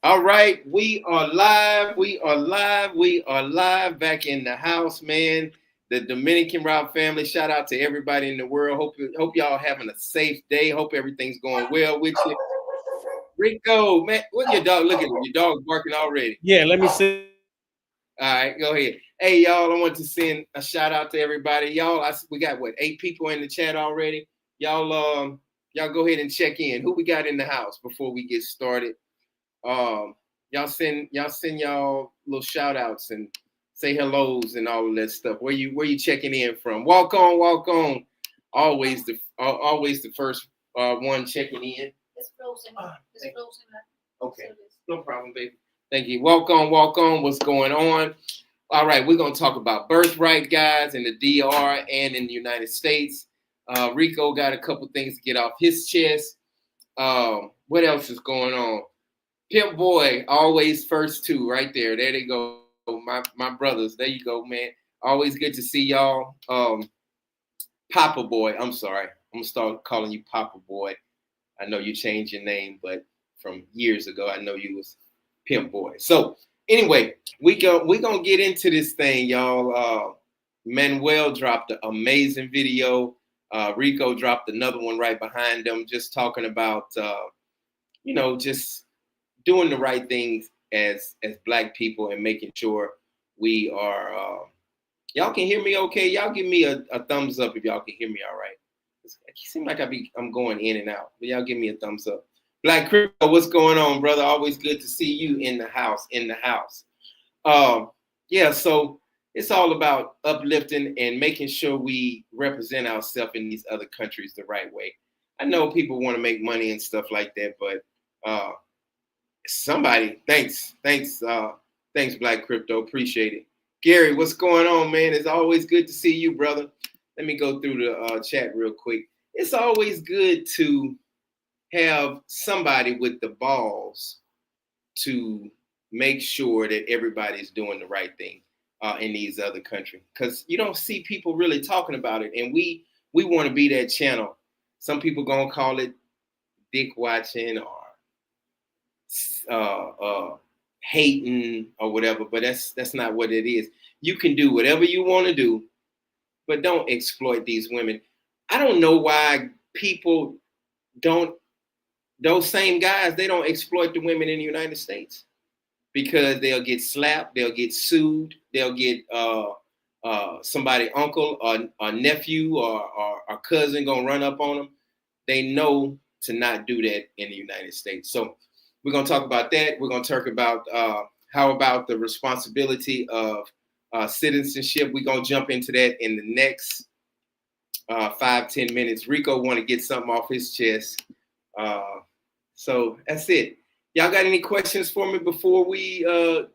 All right, we are live. We are live. We are live back in the house, man. The Dominican Route family. Shout out to everybody in the world. Hope y'all having a safe day. Hope everything's going well with you. Rico, man, what your dog? Look at him. Your dog barking already. Yeah, let me see. All right, go ahead. Hey, y'all, I want to send a shout out to everybody. Y'all, we got what, 8 people in the chat already. Y'all go ahead and check in. Who we got in the house before we get started? Um, y'all send y'all little shout outs and say hellos and all of that stuff. Where you checking in from? Walk on, walk on. Always the first one checking in. It's frozen. It's frozen. Okay, no problem, baby. Thank you. Walk on, walk on. What's going on? All right, we're gonna talk about birthright, guys, in the DR and in the United States. Rico got a couple things to get off his chest. What else is going on? Pimp Boy, always first two, right there. There they go. My brothers. There you go, man. Always good to see y'all. Papa Boy, I'm sorry. I'm gonna start calling you Papa Boy. I know you changed your name, but from years ago, I know you was Pimp Boy. So anyway, we gonna get into this thing, y'all. Manuel dropped an amazing video. Rico dropped another one right behind them, just talking about just doing the right things as Black people and making sure we are. Y'all can hear me okay? Y'all give me a thumbs up if y'all can hear me all right. It seems like I'm going in and out, but y'all give me a thumbs up. Black Crypto, what's going on, brother? Always good to see you in the house. Yeah, so it's all about uplifting and making sure we represent ourselves in these other countries the right way. I know people want to make money and stuff like that, but somebody, thanks, Black Crypto, appreciate it. Gary, what's going on, man? It's always good to see you, brother. Let me go through the chat real quick. It's always good to have somebody with the balls to make sure that everybody's doing the right thing in these other countries, because you don't see people really talking about it, and we want to be that channel. Some people gonna call it dick watching or hating or whatever, but that's not what it is. You can do whatever you want to do, but don't exploit these women. I don't know why people don't. Those same guys, they don't exploit the women in the United States, because they'll get slapped, they'll get sued, they'll get somebody uncle or nephew or cousin gonna run up on them. They know to not do that in the United States. So we're gonna talk about that. We're gonna talk about how about the responsibility of citizenship. We're gonna jump into that in the next 5-10 minutes. Rico want to get something off his chest. So that's it. Y'all got any questions for me before we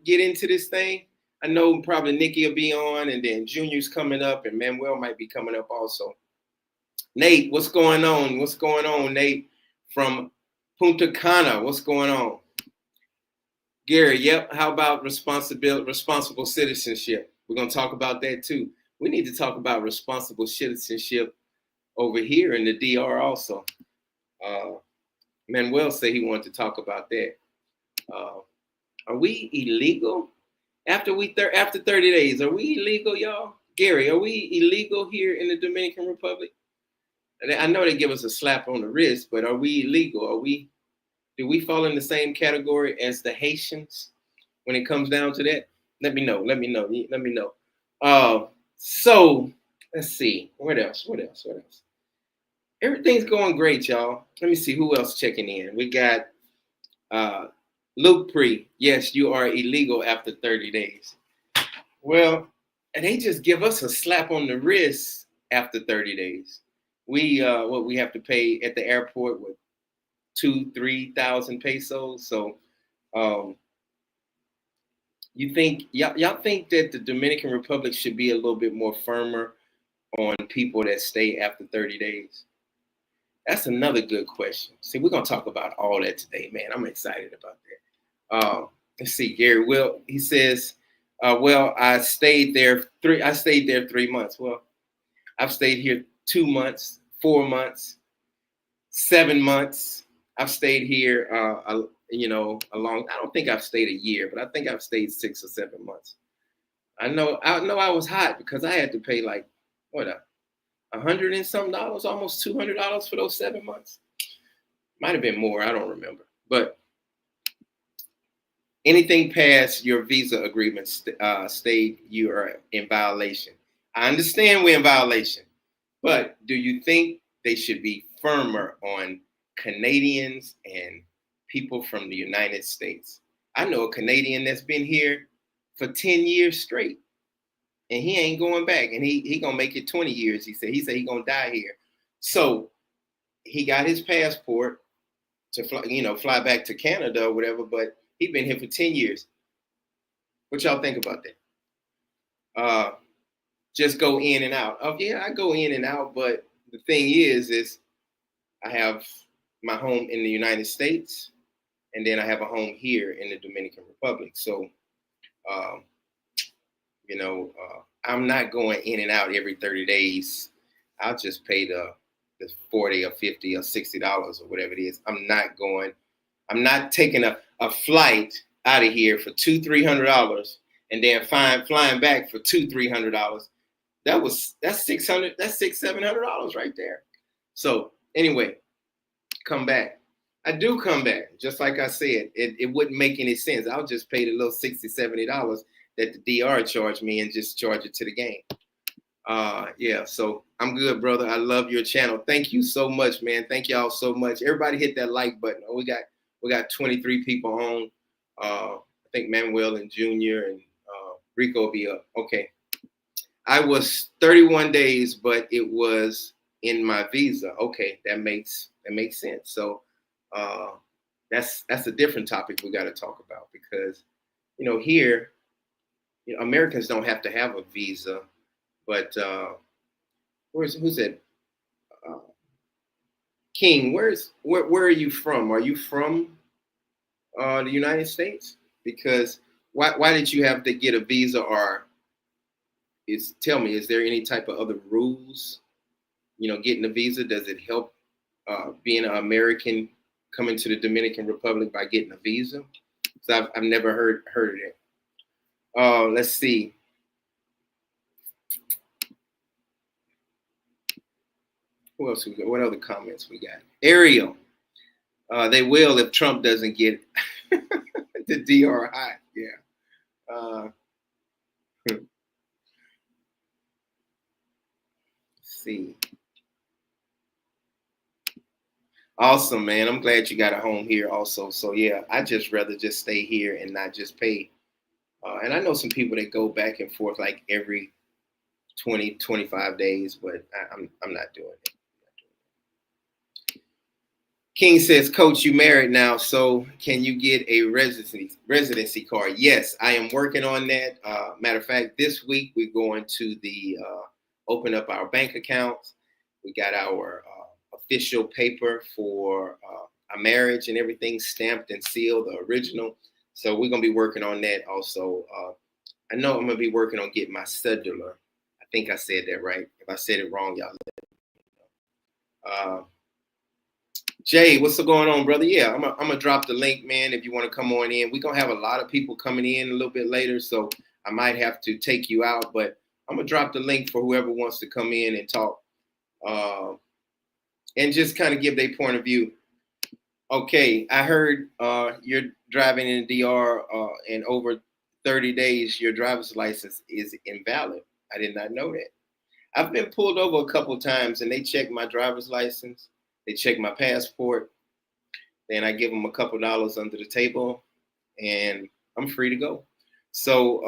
get into this thing? I know probably Nikki will be on, and then Junior's coming up, and Manuel might be coming up also. Nate, what's going on? What's going on, Nate? From Punta Cana, what's going on? Gary, yep. How about responsible citizenship? We're going to talk about that too. We need to talk about responsible citizenship over here in the DR also. Manuel said he wanted to talk about that. Are we illegal after 30 days? Are we illegal, y'all? Gary, are we illegal here in the Dominican Republic? I know they give us a slap on the wrist, but are we illegal? Do we fall in the same category as the Haitians when it comes down to that? Let me know. So let's see. What else? Everything's going great, y'all. Let me see who else checking in. We got Luke Pre. Yes, you are illegal after 30 days. Well, and they just give us a slap on the wrist after 30 days. We have to pay at the airport with 2,000-3,000 pesos. So you think y'all think that the Dominican Republic should be a little bit more firmer on people that stay after 30 days? That's another good question. See, we're gonna talk about all that today, man. I'm excited about that. Let's see, Gary. Well, he says, well, I stayed there 3 months. Well, I've stayed here 2 months, 4 months, 7 months. I've stayed here I don't think I've stayed a year, but I think I've stayed 6 or 7 months. I know I was hot because I had to pay like $100 and some dollars, almost $200 for those 7 months. Might have been more, I don't remember. But anything past your visa agreement state you are in violation. I understand we're in violation, but do you think they should be firmer on Canadians and people from the United States? I know a Canadian that's been here for 10 years straight, and he ain't going back, and he gonna make it 20 years. He said he gonna die here. So he got his passport to fly back to Canada or whatever, but he been here for 10 years. What y'all think about that? Just go in and out. Oh yeah, I go in and out, but the thing is I have my home in the United States, and then I have a home here in the Dominican Republic. So, I'm not going in and out every 30 days. I'll just pay the $40 or $50 or $60 or whatever it is. I'm not taking a flight out of here for $200-300 and then flying back for $200-300. That's $600-700 right there. So anyway, come back. I do come back. Just like I said, it wouldn't make any sense. I'll just pay the little $60-70 that the DR charged me and just charge it to the game. So I'm good, brother. I love your channel. Thank you so much, man. Thank y'all so much. Everybody hit that like button. We got 23 people on. I think Manuel and Junior and Rico will be up. Okay. I was 31 days, but it was in my visa. Okay, that makes sense. So that's a different topic we got to talk about, because here, Americans don't have to have a visa, but who's that? King, where are you from? Are you from the United States? Because why did you have to get a visa, or tell me, is there any type of other rules? Getting a visa, does it help being an American coming to the Dominican Republic by getting a visa? So I've never heard of it. Let's see. Who else we got? What other comments we got? Ariel. They will if Trump doesn't get the DRI. Yeah. Let's see. Awesome, man. I'm glad you got a home here also. So yeah, I just rather just stay here and not just pay. And I know some people that go back and forth like every 20-25 days, but I'm not doing it. King says, Coach, you married now, so can you get a residency card? Yes, I am working on that. Matter of fact, this week we're going to open up our bank accounts. We got our official paper for our marriage and everything stamped and sealed, the original. So we're going to be working on that also. I know I'm going to be working on getting my cellular. I think I said that right. If I said it wrong, y'all let me know. Jay, what's going on, brother? Yeah, I'm gonna drop the link, man, if you want to come on in. We're going to have a lot of people coming in a little bit later, so I might have to take you out, but I'm going to drop the link for whoever wants to come in and talk and just kind of give their point of view. Okay, I heard you're driving in DR and over 30 days, your driver's license is invalid. I did not know that. I've been pulled over a couple of times and they check my driver's license. They check my passport. Then I give them a couple dollars under the table and I'm free to go. So,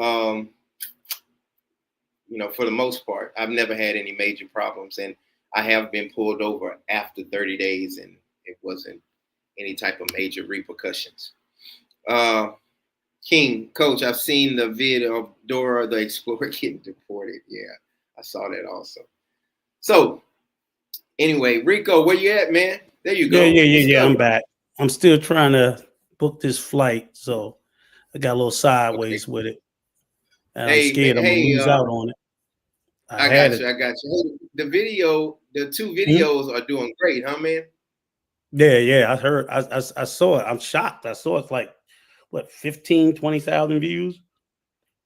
for the most part, I've never had any major problems. And I have been pulled over after 30 days and it wasn't any type of major repercussions. King, Coach, I've seen the video of Dora the Explorer getting deported. Yeah, I saw that also. So anyway, Rico, where you at, man? There you go. Yeah. I'm back. I'm still trying to book this flight, so I got a little sideways with it. And I'm scared I'm gonna lose out on it. I got you. Hey, the 2 videos are doing great, huh, man? Yeah. I heard. I saw it. I'm shocked. I saw it's like what 15-20,000 views.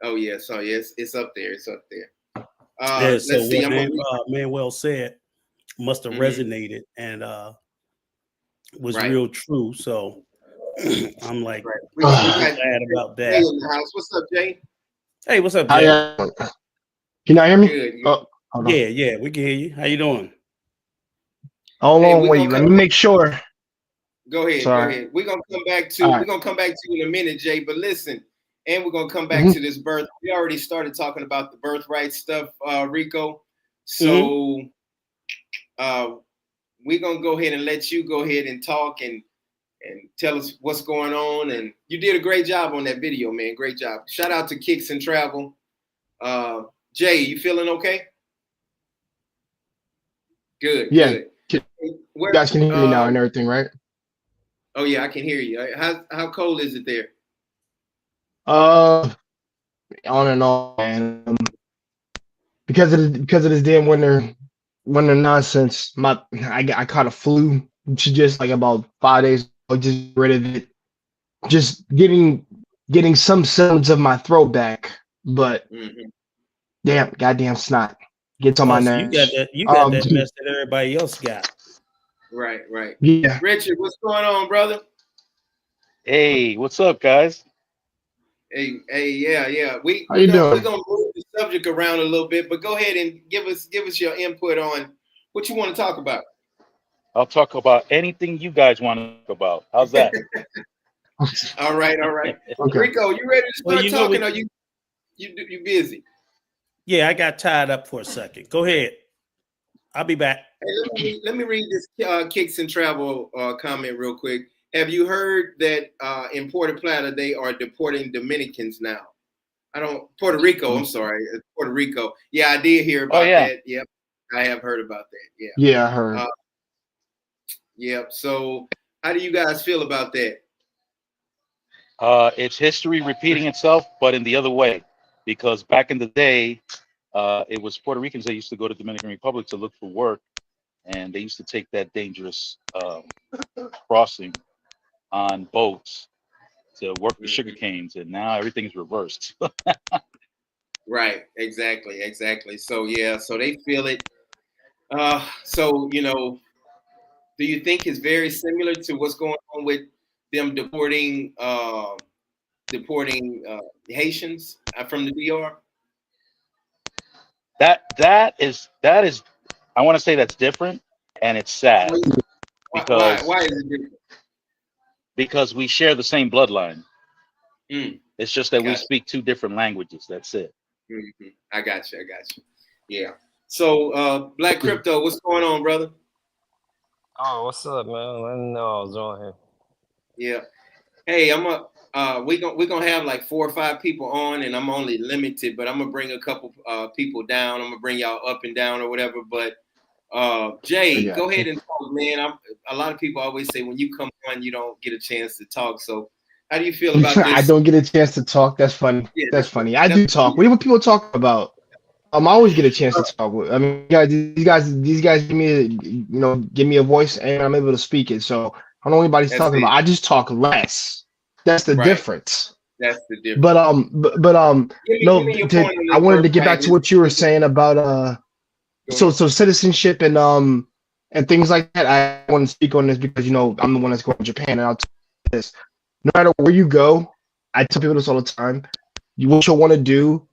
Oh yeah, so yes, it's up there. It's up there. Yeah. So Let's see. what I'm gonna Manuel said must have resonated and was right. real true. So I'm like Right. We got glad about Jay that. in the house. What's up, Jay? Hey, what's up, Hi, Jay? can you not hear me? Good. Oh, hold on. Yeah, we can hear you. How you doing? Hold Hey, on, wait. Let me make sure. Go ahead. Sorry. Go ahead. We're gonna come back to All we're right. gonna come back to you in a minute, Jay. But listen, and we're gonna come back to this birth. We already started talking about the birthright stuff, Rico. So we're gonna go ahead and let you go ahead and talk and tell us what's going on. And you did a great job on that video, man. Great job. Shout out to Kicks and Travel. Jay, you feeling okay? Good, Yeah. good. You guys can hear me now and everything, right? Oh yeah, I can hear you. How cold is it there? On and on, man. Because of this damn winter nonsense. I caught a flu just like about 5 days ago. Just rid of it. Just getting some semblance of my throat back, but goddamn snot gets on my So nerves. you got that mess that everybody else got. Right. Yeah. Richard, what's going on, brother? Hey, what's up, guys? Hey, yeah. We're How you doing? gonna move the subject around a little bit, but go ahead and give us your input on what you want to talk about. I'll talk about anything you guys want to talk about. How's that? All right. Okay. Rico, you ready to start Well, talking? Or you busy? Yeah, I got tied up for a second. Go ahead. I'll be back. Hey, let me read this Kicks and Travel comment real quick. Have you heard that in Puerto Plata they are deporting Dominicans now? Puerto Rico. I'm sorry, Puerto Rico. Yeah, I did hear about that. Yep, I have heard about that. Yeah. Yeah, I heard. Yep. So, how do you guys feel about that? It's history repeating itself, but in the other way. Because back in the day, it was Puerto Ricans that used to go to Dominican Republic to look for work, and they used to take that dangerous crossing on boats to work the sugar canes, and now everything's reversed. Right. Exactly. So yeah. So they feel it. So do you think it's very similar to what's going on with them deporting Haitians from the DR? That is I want to say that's different, and it's sad because Why is it different? Because we share the same bloodline. It's just that we Gotcha. speak two different languages. That's it. I got you. Yeah. So Black Crypto, what's going on, brother? Oh, what's up, man? I didn't know I was on here. Yeah. Hey, we're gonna have like 4 or 5 people on, and I'm only limited, but I'm gonna bring a couple people down. I'm gonna bring y'all up and down or whatever. But Jay, go ahead and talk, man. A lot of people always say when you come on, you don't get a chance to talk. So how do you feel about this? I don't get a chance to talk. That's funny. Yeah, that's funny. I do talk. What people talk about? I always get a chance to talk. I mean, these guys give me a voice, and I'm able to speak it. So I don't know what anybody's talking about. I just talk less. That's the difference. That's the difference. But I wanted to get back to what you were saying about so citizenship and things like that. I want to speak on this because I'm the one that's going to Japan, and I'll tell you this. No matter where you go, I tell people this all the time. What you'll want to do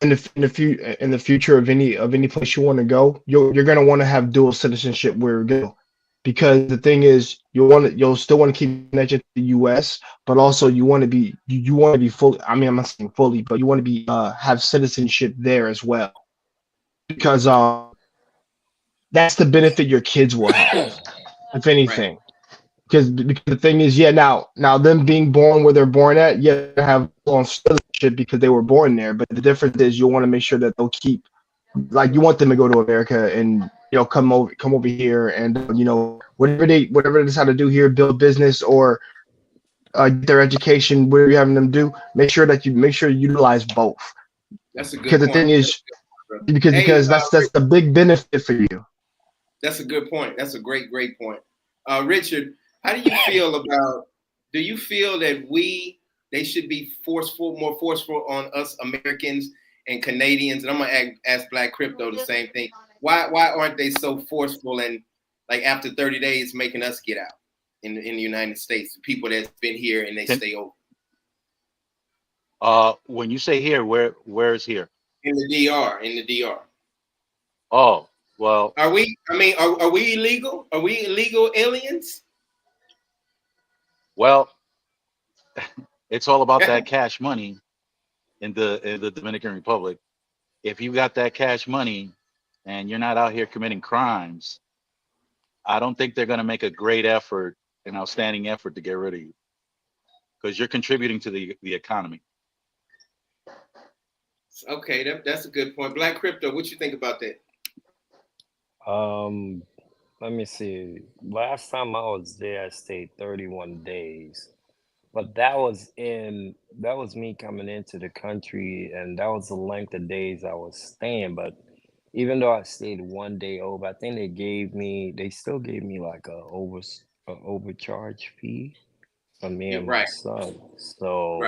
in the future of any place you want to go, you're gonna want to have dual citizenship where you go, because the thing is you'll still want to keep connected to the U.S., but also you want to be fully. I mean, I'm not saying fully, but you want to be have citizenship there as well, because that's the benefit your kids will have, if anything. Right. Because the thing is, now them being born where they're born at, they have on citizenship because they were born there. But the difference is you'll want to make sure that they'll keep, like, you want them to go to America and come over here and whatever they decide to do here, build business or get their education, whatever you're having them do, make sure you utilize both. That's a good because point. The thing is, because that's the big benefit for you. That's a good point. That's a great point. Richard, how do you feel about? Do you feel that they should be more forceful on us Americans and Canadians? And I'm gonna ask Black Crypto the same thing. Why aren't they so forceful and like after 30 days making us get out in the United States? The people that's been here and they stay over. When you say here, where is here? In the DR. In the DR. Oh, well. Are we? I mean, are we illegal? Are we illegal aliens? Well, it's all about that cash money in the Dominican Republic. If you got that cash money and you're not out here committing crimes, I don't think they're going to make a great effort, an outstanding effort to get rid of you, because you're contributing to the economy. Okay, that's a good point. Black Crypto, what you think about that? Let me see. Last time I was there, I stayed 31 days. But that was me coming into the country, and that was the length of days I was staying. But even though I stayed 1 day over, I think they still gave me like a overcharge fee for me and my son. So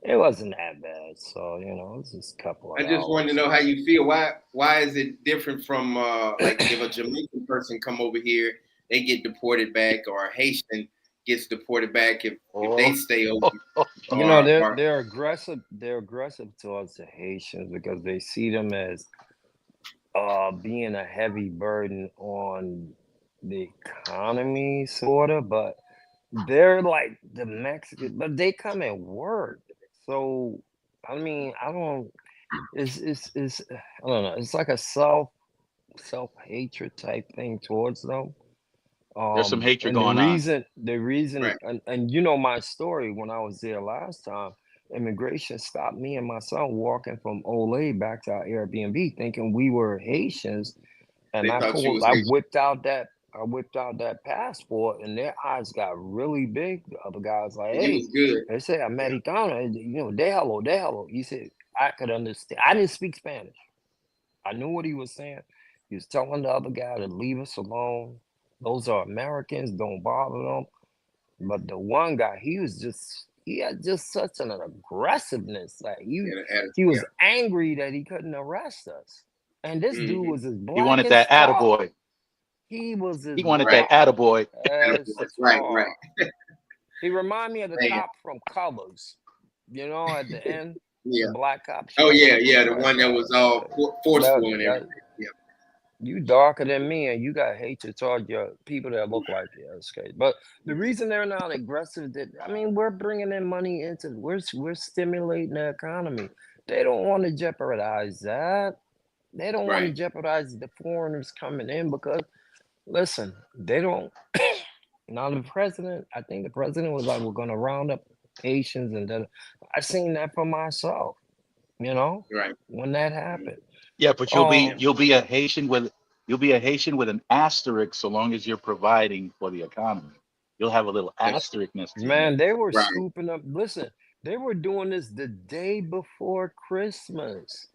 it wasn't that bad. So, it was just a couple of I just wanted to know how you feel. Why is it different from like if a Jamaican person come over here, they get deported back, or a Haitian gets deported back if they stay over? They're aggressive. They're aggressive towards the Haitians because they see them as being a heavy burden on the economy, sort of. But they're like the Mexicans, but they come and work. So I mean, I don't. It's I don't know. It's like a self-hatred type thing towards them. There's some hatred going on. The reason, and you know my story when I was there last time. Immigration stopped me and my son walking from Olay back to our Airbnb, thinking we were Haitians, and I whipped out that passport, and their eyes got really big. The other guys like, hey, they say Americano, déjalo. He said I could understand. I didn't speak Spanish. I knew what he was saying. He was telling the other guy to leave us alone. Those are Americans, don't bother them. But the one guy, he had just such an aggressiveness. Like he was angry that he couldn't arrest us. And this dude was as black. He wanted that attaboy. He wanted that attaboy. Right. He reminded me of the cop from Colors. At the end. Yeah. The black cop. Oh yeah, the one that was all forceful and everything. Yeah. You darker than me, and you got hatred toward your people that look like you. Okay, but the reason they're not aggressive, we're bringing in money we're stimulating the economy. They don't want to jeopardize that. They don't want to jeopardize the foreigners coming in because, listen, they don't. Now I think the president was like, we're going to round up Haitians, and then I seen that for myself. When that happened. Yeah, but you'll be a Haitian with an asterisk so long as you're providing for the economy. You'll have a little asterisk next to Man, they were scooping up. Listen, they were doing this the day before Christmas.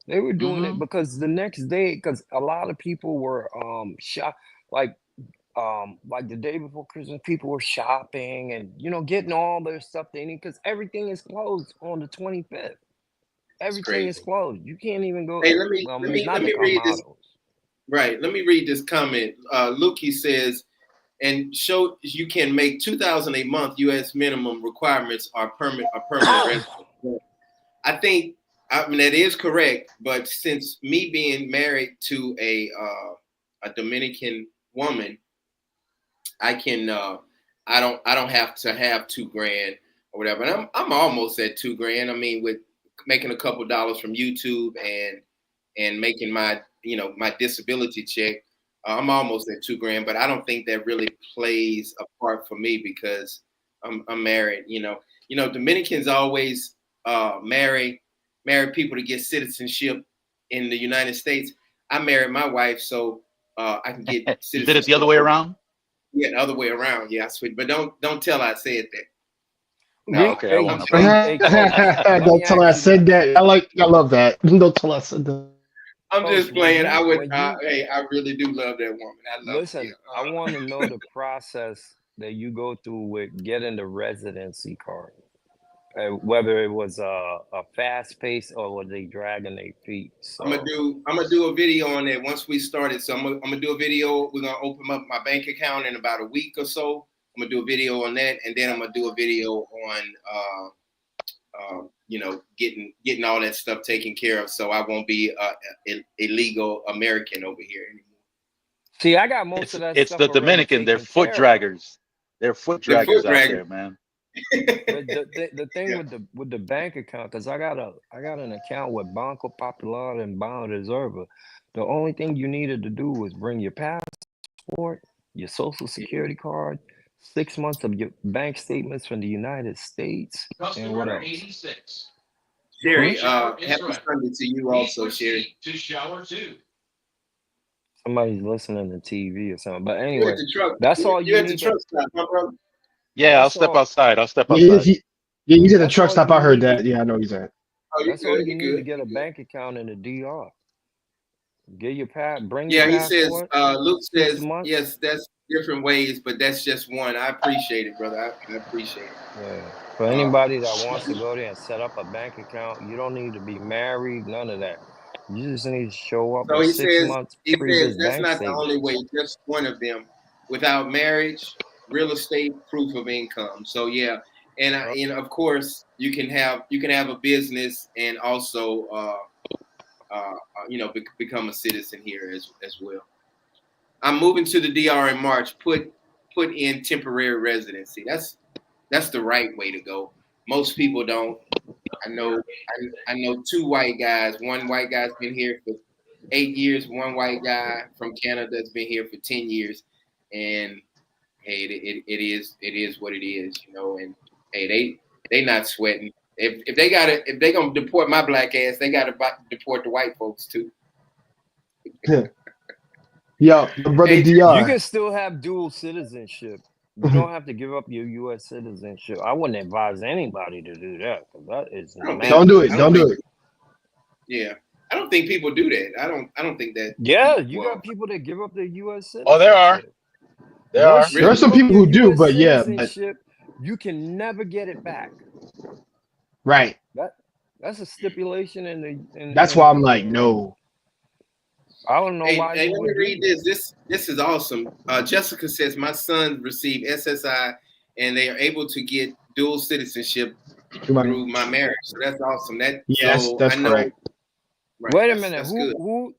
They were doing it because the next day, because a lot of people were shop like the day before Christmas, people were shopping and getting all their stuff they need because everything is closed on the 25th. Everything is closed. You can't even go. Hey, let me read this. Right. Let me read this comment. Lukey says, and show you can make $2,000 a month. U.S. minimum requirements are permanent residence. I think that is correct. But since me being married to a Dominican woman, I can I don't have to have $2,000 or whatever. And I'm almost at $2,000. I mean, with making a couple dollars from YouTube and making my my disability check, I'm almost at $2,000. But I don't think that really plays a part for me because I'm married. Dominicans always marry people to get citizenship in the United States. I married my wife so I can get citizenship. You did it the other way around? Yeah, the other way around. Yeah, sweet. But don't tell I said that. No, okay. I won't. Don't tell her I said that. I love that. Don't tell her I said that. I'm just playing. I would. you, Hey, I really do love that woman. I love listen, her. I want to know the process that you go through with getting the residency card. Whether it was a fast pace or were they dragging their feet. So I'm gonna do a video on that once we started. So I'm gonna do a video. We're gonna open up my bank account in about a week or so. I'm gonna do a video on that, and then I'm gonna do a video on getting all that stuff taken care of, so I won't be an illegal American over here anymore. See, I got most of that. It's stuff the Dominican. They're foot draggers. They're foot draggers out there, man. But the thing with the bank account, because I got an account with Banco Popular and Banco Reserva. The only thing you needed to do was bring your passport, your social security card, 6 months of your bank statements from the United States, and what else? 86. Sherry, happy Sunday to you also, Sherry. To shower too. Somebody's listening to TV or something. But anyway, truck. that's all you at the need. Truck stop, my brother. Yeah, I'll step outside. I'll step outside. He's at the truck stop. I heard that. Yeah, I know he's at. Oh, that's all you need to get a bank account in the DR. Get your bring your your passport. He says, Luke says, yes, that's different ways, but that's just one. I appreciate it, brother. I appreciate it. Yeah. For anybody that wants to go there and set up a bank account, you don't need to be married, none of that. You just need to show up with 6 months previous that's bank not statements. the only way, just one of them. Without marriage, real estate, proof of income. So yeah, and of course you can have a business and also become a citizen here as well. I'm moving to the DR in March. Put in temporary residency. That's the right way to go. Most people don't. I know 2 white guys. One white guy's been here for 8 years. One white guy from Canada that's been here for 10 years. And hey, it is what it is, And hey, they not sweating. If they gonna deport my black ass, they gotta deport the white folks too. Yo, brother DR. You can still have dual citizenship. You don't have to give up your U.S. citizenship. I wouldn't advise anybody to do that. That is don't do it. Don't do it. Yeah, I don't think people do that. I don't think that. Yeah, you got people that give up their U.S. citizenship. Oh, there are. There are some people who do, but yeah, you can never get it back. Right. That's a stipulation in that's why I'm like, no. I don't know why. Hey, let me read this. This is awesome. Jessica says my son received SSI, and they are able to get dual citizenship through my marriage. So that's awesome. That's correct. Right, wait a minute. Who?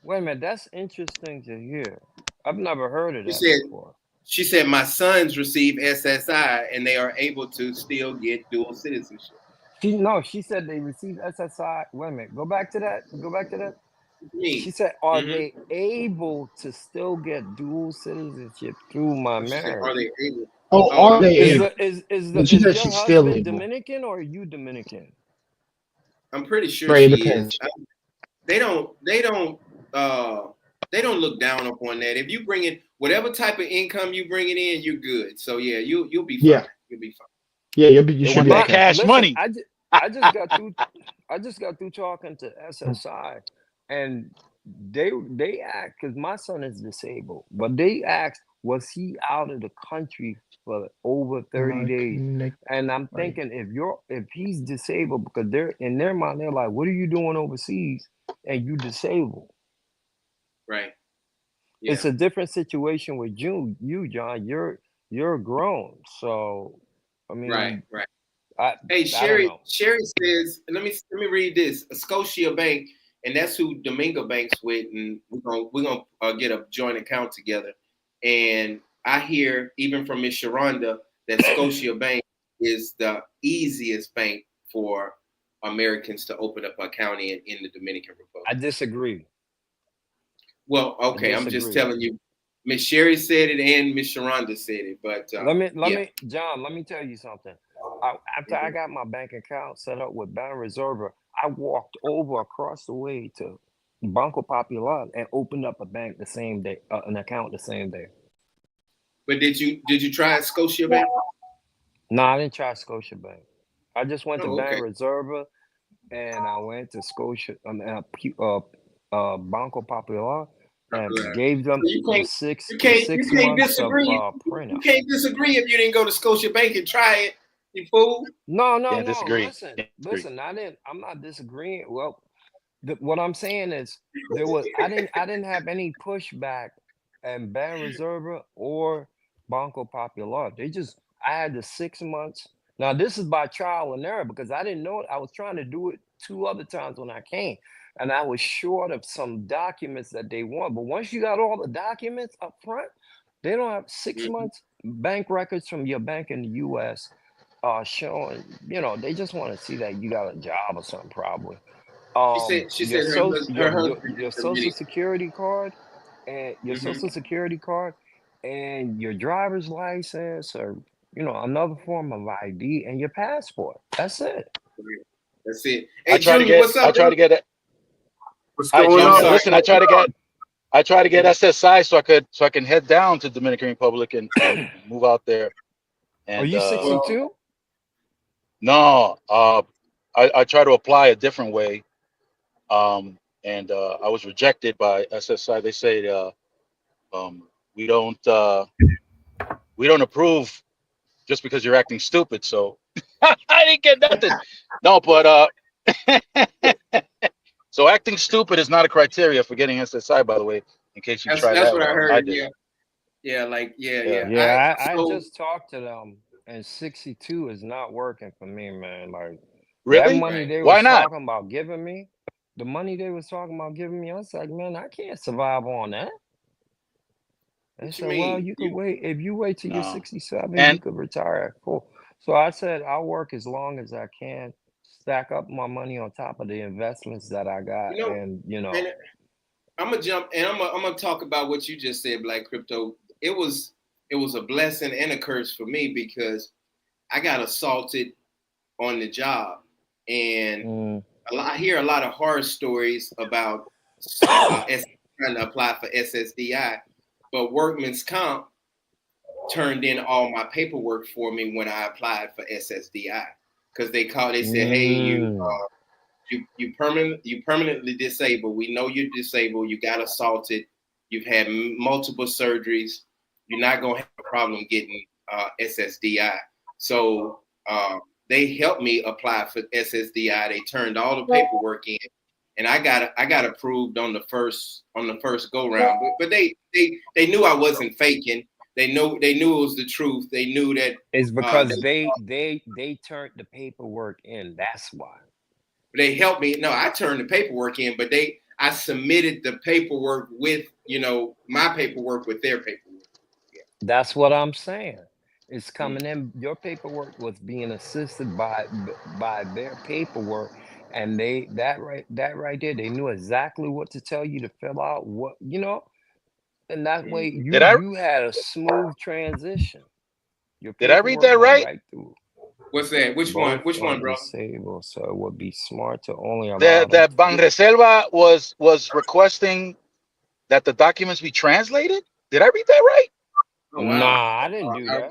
Wait a minute. That's interesting to hear. I've never heard of that before. She said my sons receive SSI, and they are able to still get dual citizenship. She said they receive SSI. Wait a minute. Go back to that. She said, are they able to still get dual citizenship through my marriage? Are they able? Are they able? Is your husband Dominican or are you Dominican? I'm pretty sure she is. They don't look down upon that. If you bring in whatever type of income you bring it in, you're good. So yeah, you'll be fine. Yeah. You'll be fine. Yeah, you should be cash money. I just got through talking to SSI. And they asked, because my son is disabled, but they asked, was he out of the country for over 30 days? And I'm thinking, if he's disabled, because they're in their mind, they're like, what are you doing overseas and you disabled? Right. Yeah. It's a different situation with you, John. You're grown, so I mean, right. Hey, Sherry says, let me read this. Scotia Bank. And that's who Domingo Bank's with, and we're gonna get a joint account together. And I hear even from Miss Sharonda that Scotia Bank is the easiest bank for Americans to open up an account in the Dominican Republic. I disagree. Well, okay, I'm just telling you. Miss Sherry said it and Miss Sharonda said it, but let me, John. Let me tell you something. After I got my bank account set up with Banco Reserva, I walked over across the way to Banco Popular and opened up a bank the same day, an account the same day. But did you try Scotia Bank? No, I didn't try Scotia Bank. I just went to Banco Reserva, and I went to Scotia. Banco Popular and gave them you can't, six you can't months disagree. of printout. You can't disagree if you didn't go to Scotia Bank and try it. You fool. No. Disagree. Listen. I'm not disagreeing. Well, what I'm saying is I didn't have any pushback at Ban Reserva or Banco Popular. I had the 6 months. Now this is by trial and error because I didn't know it. I was trying to do it 2 other times when I came, and I was short of some documents that they want. But once you got all the documents up front, they don't have 6 months bank records from your bank in the U.S. Showing, they just want to see that you got a job or something, probably. She said her husband your social security card and your social security card and your driver's license or another form of ID and your passport. That's it. That's it. Hey, I try Junior, what's up? I try to get it. What's Hi, going Junior. on? Listen, I try to get SSI so I can head down to Dominican Republic and move out there. And, are you 62? No, I try to apply a different way, and I was rejected by SSI. They say we don't approve just because you're acting stupid. So I didn't get nothing. No, but so acting stupid is not a criteria for getting SSI. By the way, in case you tried that. That's what I heard. did. Yeah. I just talked to them, and 62 is not working for me, man. Like Really? that money they Why was not? talking about giving me, the money they was talking about giving me, I was like, man, I can't survive on that. They said, well, you could wait. If you wait till you're 67, you could retire at full. So I said, I'll work as long as I can, stack up my money on top of the investments that I got, and I'm gonna jump and I'm gonna talk about what you just said, Black Crypto. It was a blessing and a curse for me because I got assaulted on the job, and I hear a lot of horror stories about trying to apply for SSDI, but Workman's Comp turned in all my paperwork for me when I applied for SSDI because they said, hey, you permanently disabled. We know you're disabled. You got assaulted. You've had multiple surgeries. You're not gonna have a problem getting SSDI. So they helped me apply for SSDI. They turned all the paperwork in, and I got approved on the first go round. But they knew I wasn't faking. They knew it was the truth. They knew that it's because they turned the paperwork in. That's why. They helped me. No, I turned the paperwork in, but I submitted the paperwork with, my paperwork with their paperwork. Yeah. That's what I'm saying. It's coming in. Your paperwork was being assisted by their paperwork, and that right there, they knew exactly what to tell you to fill out. And that way you had a smooth transition. Did I read that right? Through. What's that? Which one, bro? Disabled, so it would be smart to only allow that Banreserva was requesting that the documents be translated. Did I read that right? Oh, wow. Nah, I didn't do that.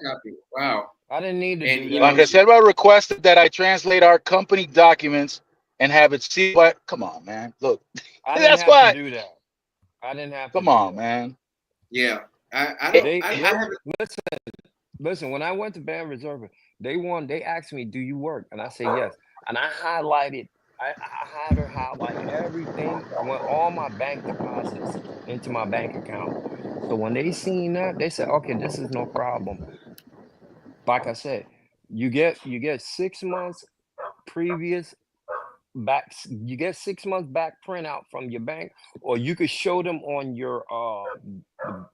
Wow. I didn't need to do that. Banreserva requested that I translate our company documents and have it sealed. But come on, man. Look, I didn't have to do that. I didn't have to. Come on, man. Yeah. Listen, when I went to Ban Reserva, they asked me, do you work? And I said yes. And I highlighted, I had her highlight everything. I went all my bank deposits into my bank account. So when they seen that, they said, okay, this is no problem. Like I said, you get 6 months previous back, you get 6 months back printout from your bank, or you could show them on your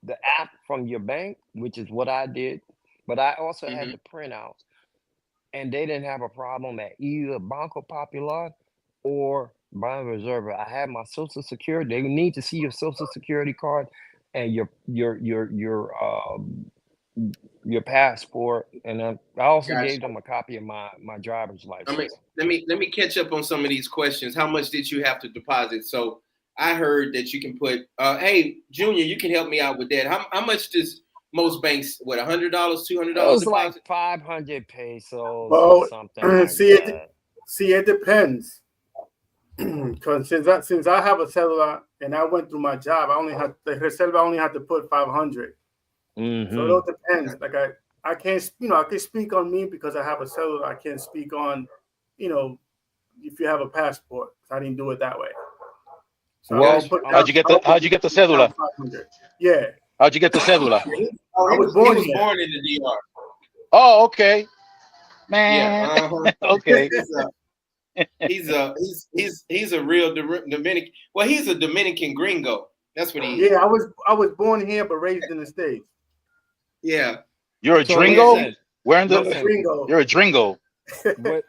the app from your bank, which is what I did. But I also had the printouts, and they didn't have a problem at either Banco Popular or Ban Reserva. I had my social security. They need to see your social security card and your passport, and I also gave them a copy of my driver's license. Let me catch up on some of these questions. How much did you have to deposit? So I heard that you can put. Hey, Junior, you can help me out with that. How much does most banks? What, $100, $200? It was like 500 pesos or something. It depends. because since I have a cellular and I went through my job, I only had to put 500. Mm-hmm. So it all depends. Like I can't, I can speak on me because I have a cellular. I can't speak on, if you have a passport. I didn't do it that way. So Well, how'd you get the cedula? Yeah. How'd you get the cedula? I was born in the DR. Oh, okay. Man. Yeah. Okay. He's a real Dominican. Well, he's a Dominican gringo. That's what he is. Yeah, I was born here but raised in the States. Yeah. You're a Dringo? You're a Dringo. With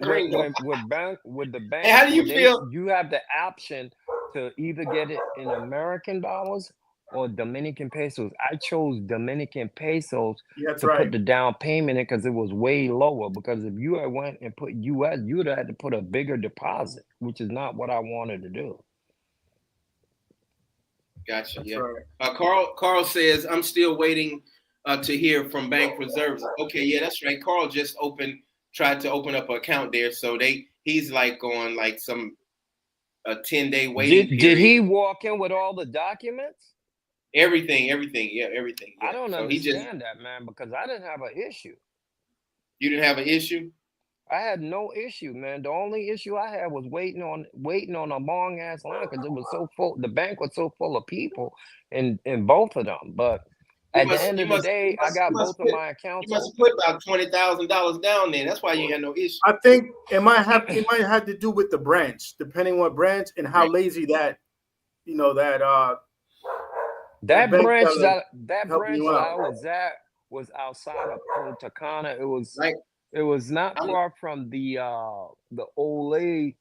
the bank, hey, how do you feel? You have the option to either get it in American dollars or Dominican pesos. I chose Dominican pesos put the down payment in because it was way lower. Because if you had went and put US, you would have had to put a bigger deposit, which is not what I wanted to do. Gotcha. Yeah. Right. Carl says I'm still waiting to hear from bank reserves. Okay, yeah, that's right. Carl just tried to open up an account there, so he's like on like a 10-day waiting period. Did he walk in with all the documents? Everything. Yeah, everything. Yeah. I don't understand that, man, because I didn't have an issue. You didn't have an issue? I had no issue, man. The only issue I had was waiting on a long ass line because it was so full. The bank was so full of people in both of them. But at the end of the day, I got both of my accounts. You must have put about $20,000 down there. That's why you had no issue. I think it might have to do with the branch, depending what branch and how lazy that that branch that I was at was outside of Punta Cana. It was it was not far from the Olay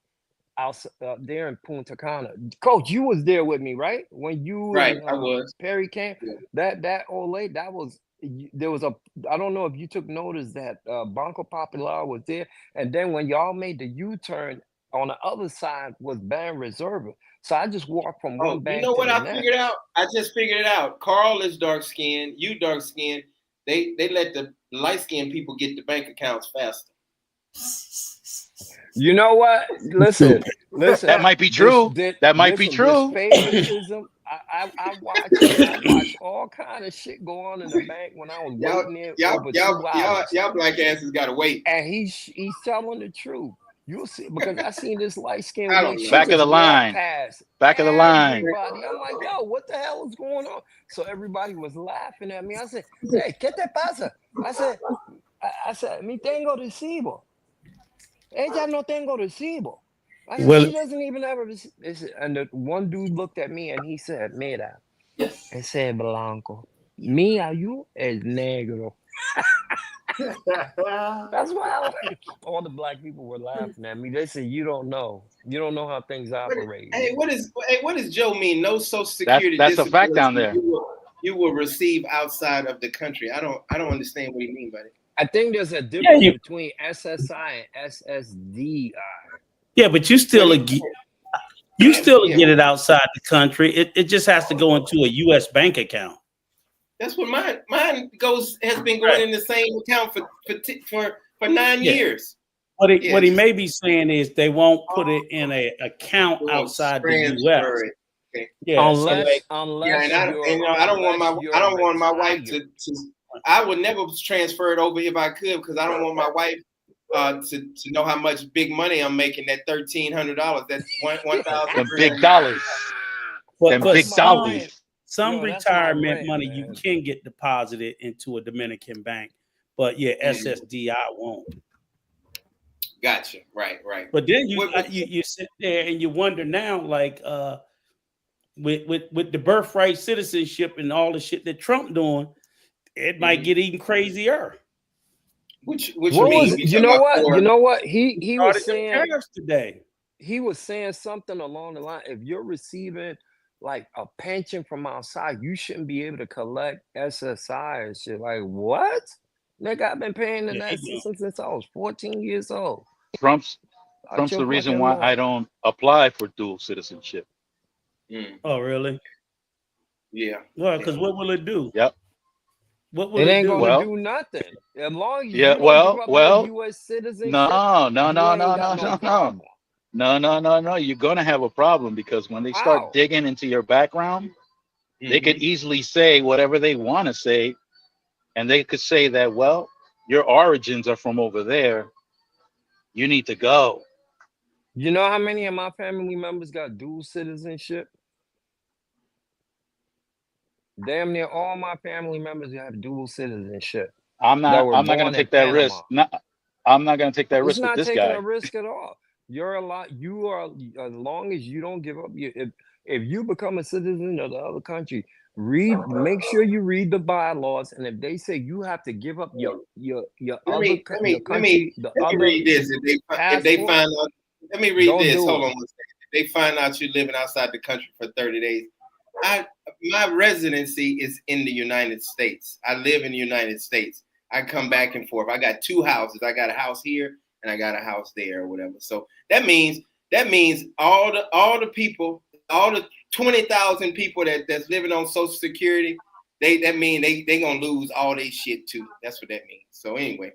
out there in Punta Cana. Coach, you was there with me, right? When you and, I was. Perry came. Yeah. That Olay, there was I don't know if you took notice that Banco Popular was there, and then when y'all made the U-turn on the other side was Ban Reserva. So I just walked from one bank. You know what I figured out? I just figured it out. Carl is dark skinned, you dark skinned. They let the light skinned people get the bank accounts faster. You know what? Listen. That might be true. That might be true. Favoritism. I watched all kind of shit go on in the bank when I was waiting there over 2 hours. Y'all black asses gotta wait. And he's telling the truth. You'll see, because I seen this light skinned back of the line. Back of the line. I'm like, yo, what the hell is going on? So everybody was laughing at me. I said, hey, ¿qué te pasa? I said, mi tengo recibo. Ella no tengo recibo. I said, she doesn't even have a recibo. And the one dude looked at me and he said, mira, ese blanco. Mía, you es negro. That's why all the black people were laughing at me. They said, "You don't know how things operate." Hey, what does Joe mean? No Social Security. That's a fact down there. You will receive outside of the country. I don't understand what you mean by that. I think there's a difference between SSI and SSDI. Yeah, but you still get it outside the country. It just has to go into a U.S. bank account. That's what mine has been going in the same account for 9 years. What he may be saying is they won't put it in an account outside the U.S. Okay. Yeah, unless I don't want my wife to. I would never transfer it over if I could because I don't want my wife to know how much big money I'm making. That $1,300. That's $1,000. Them big dollars. Them big dollars. Some retirement money you can get deposited into a Dominican bank, but SSDI won't. Gotcha. Right. But then you sit there and you wonder now, like with the birthright citizenship and all the shit that Trump doing, it might get even crazier. Which you know what? He was saying today. He was saying something along the line. If you're receiving like a pension from outside, you shouldn't be able to collect SSI and shit. Like, what? Nigga, I've been paying that system since I was 14 years old. Trump's the reason why I don't apply for dual citizenship. Oh, really? Yeah. Well, because what will it do? Yep. What will it ain't do? Gonna do nothing. As long as you U.S. citizenship. No. No. You're gonna have a problem because when they start digging into your background, they could easily say whatever they want to say, and they could say that, well, your origins are from over there. You need to go. You know how many of my family members got dual citizenship? Damn near all my family members have dual citizenship. I'm not gonna take that risk. I'm not gonna take that risk with this guy. It's not taking a risk at all. You are, as long as you don't give up if you become a citizen of the other country, make sure you read the bylaws, and if they say you have to give up your country, let me read this. If they find out, let me read this. Hold on one second. If they find out you're living outside the country for 30 days, my residency is in the United States. I live in the United States. I come back and forth. I got two houses. I got a house here and I got a house there or whatever. So that means all the people, all the 20,000 people that's living on Social Security, they gonna lose all their shit too. That's what that means. So anyway,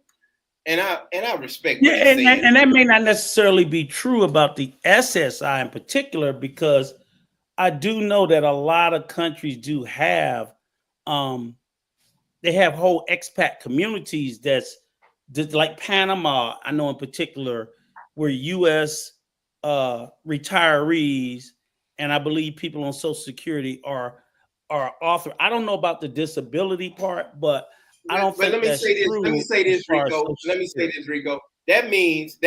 and I respect. Yeah, and that may not necessarily be true about the SSI in particular, because I do know that a lot of countries do have they have whole expat communities that's like Panama, I know in particular, where U.S. Retirees and I believe people on Social Security are authored. I don't know about the disability part, but I don't think that's true. Let me say this, Rico. That means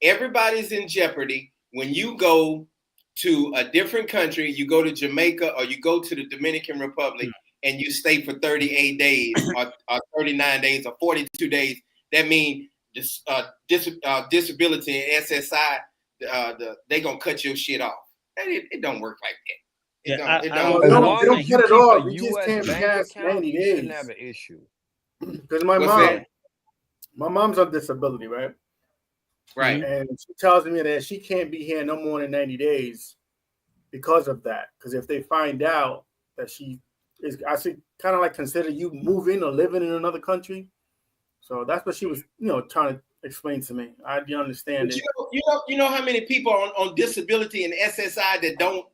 everybody's in jeopardy when you go to a different country. You go to Jamaica or you go to the Dominican Republic and you stay for 38 days or 39 days or 42 days. That means disability and SSI, they gonna cut your shit off. It don't work like that. It don't cut it off. You just can't pass 90 days. You shouldn't have an issue. Because my mom's on disability, right? Right. And she tells me that she can't be here no more than 90 days because of that. Because if they find out that she is, I should kind of like consider you moving or living in another country. So that's what she was, trying to explain to me. I understand it. You know how many people on disability and SSI that don't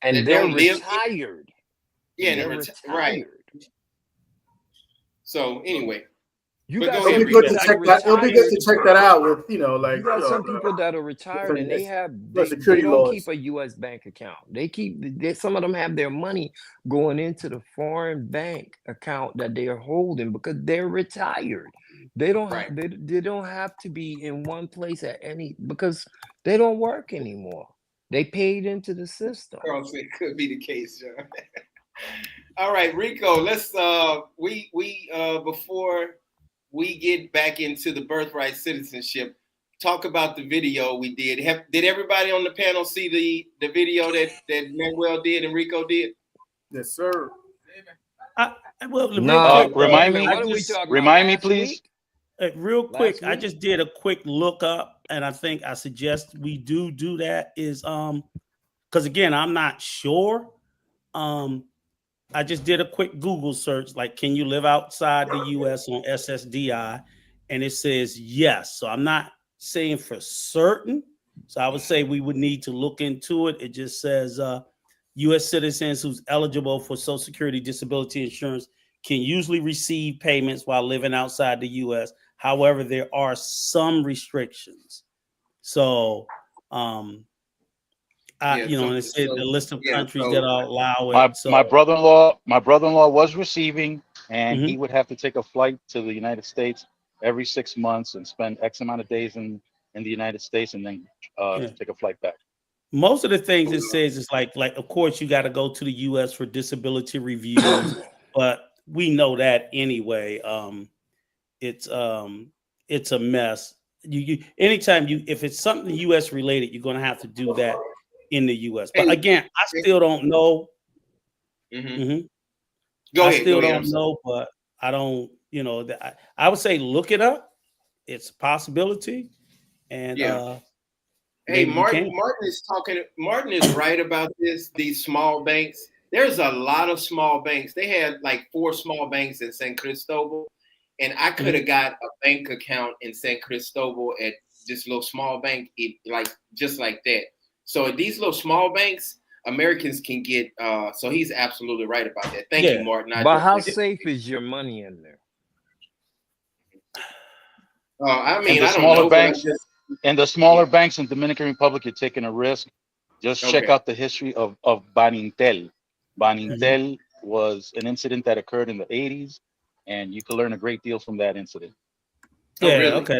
they're retired. Yeah, they're retired. Right. So anyway, it'll be good to check that out with some people that are retired and they don't keep a U.S. bank account. Some of them have their money going into the foreign bank account that they are holding because they're retired. They don't they don't have to be in one place because they don't work anymore. They paid into the system. It could be the case, John. All right, Rico, let's before we get back into the birthright citizenship, talk about the video we did. Did everybody on the panel see the video that Manuel did and Rico did? Yes, sir. Remind me, please. Real quick, I just did a quick look up, and I think I suggest we do that. Is because again, I'm not sure. I just did a quick Google search, like, can you live outside the U.S. on SSDI? And it says yes. So I'm not saying for certain. So I would say we would need to look into it. It just says U.S. citizens who's eligible for Social Security disability insurance can usually receive payments while living outside the U.S. However, there are some restrictions. So, and it said the list of countries that are allowing. My brother-in-law was receiving, and he would have to take a flight to the United States every 6 months and spend X amount of days in the United States, and then take a flight back. Most of the things it says is like of course you got to go to the U.S. for disability reviews, but we know that anyway. It's a mess. Anytime if it's something U.S. related, you're going to have to do that in the U.S. But again, I still don't know. I still don't know, but I don't. I would say look it up. It's a possibility, and hey, Martin is talking. Martin is right about this. These small banks. There's a lot of small banks. They had like 4 small banks in San Cristobal, and I could have got a bank account in San Cristobal at this little small bank, just like that. So at these little small banks, Americans can get. So he's absolutely right about that. Thank you, Martin. But how safe is your money in there? I mean, and the I don't smaller know. Banks, and the smaller banks in Dominican Republic, you're taking a risk. Just check Okay. out the history of Banintel. Banintel was an incident that occurred in the 80s, and you can learn a great deal from that incident. Yeah, really? okay.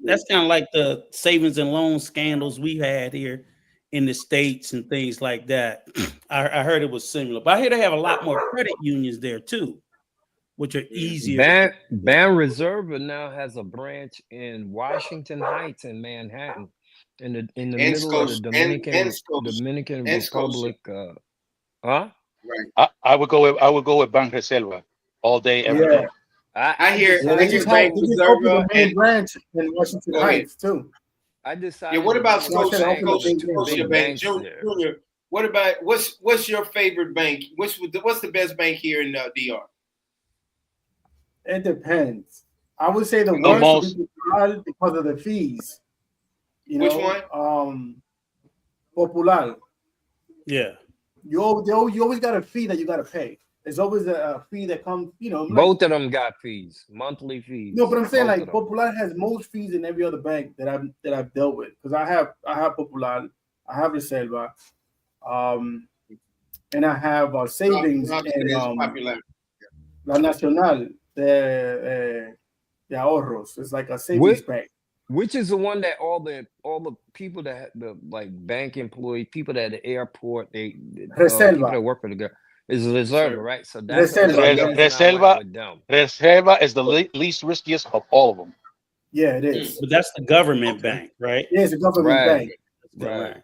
That's kind of like the savings and loan scandals we had here in the States and things like that. I heard it was similar, but I hear they have a lot more credit unions there too, which are easier. Ban Reserve now has a branch in Washington Heights in Manhattan, in the middle of the Dominican Republic. Huh? Right. I would go with Bank Reserva all day, every day. I hear they just opened the main branch in Washington Heights too. I decided. Yeah. What about Scotia Bank, Junior? What about what's your favorite bank? What's the best bank here in DR? It depends. I would say the worst because of the fees. Which one? Popular. Yeah. You always got a fee that you got to pay. There's always a fee that comes, both of them got fees, monthly fees. No, but I'm saying like Popular has most fees than every other bank that I've dealt with, because I have Popular, I have Reserva, and I have savings in La Nacional de Ahorros. It's like a savings bank. Which is the one that all the people that the bank employees, people at the airport, people that work for the government. Is Reserva, right? So that's Reserva is the least riskiest of all of them. Yeah, it is. But that's the government bank, right? Yeah, it's a government bank. Right.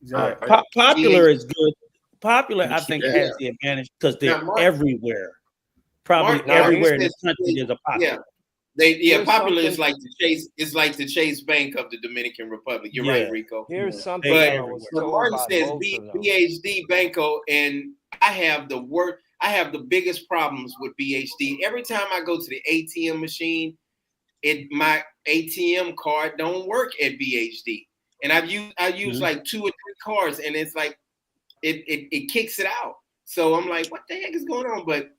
Exactly. Popular is good. Popular, I think, has the advantage because they're everywhere. Probably everywhere in this country there's a Popular. Popular is like the Chase. It's like the Chase Bank of the Dominican Republic. You're right, Rico. Here's something. But Martin says BHD Banco, and I have the biggest problems with BHD. Every time I go to the ATM machine, my ATM card don't work at BHD, and I use like 2 or 3 cards, and it's like it kicks it out. So I'm like, what the heck is going on? But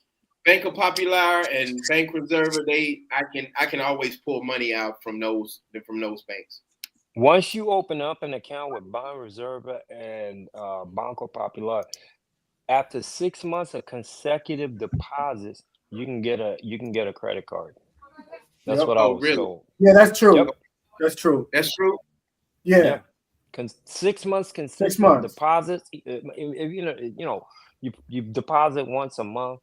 Banco Popular and Bank Reserva, I can always pull money out from those banks. Once you open up an account with Bank Reserva and Banco Popular, after 6 months of consecutive deposits, you can get a credit card. That's what I was told. Yeah, that's true. Yep. That's true. That's true. Yeah. 6 months consecutive deposits. If you deposit once a month,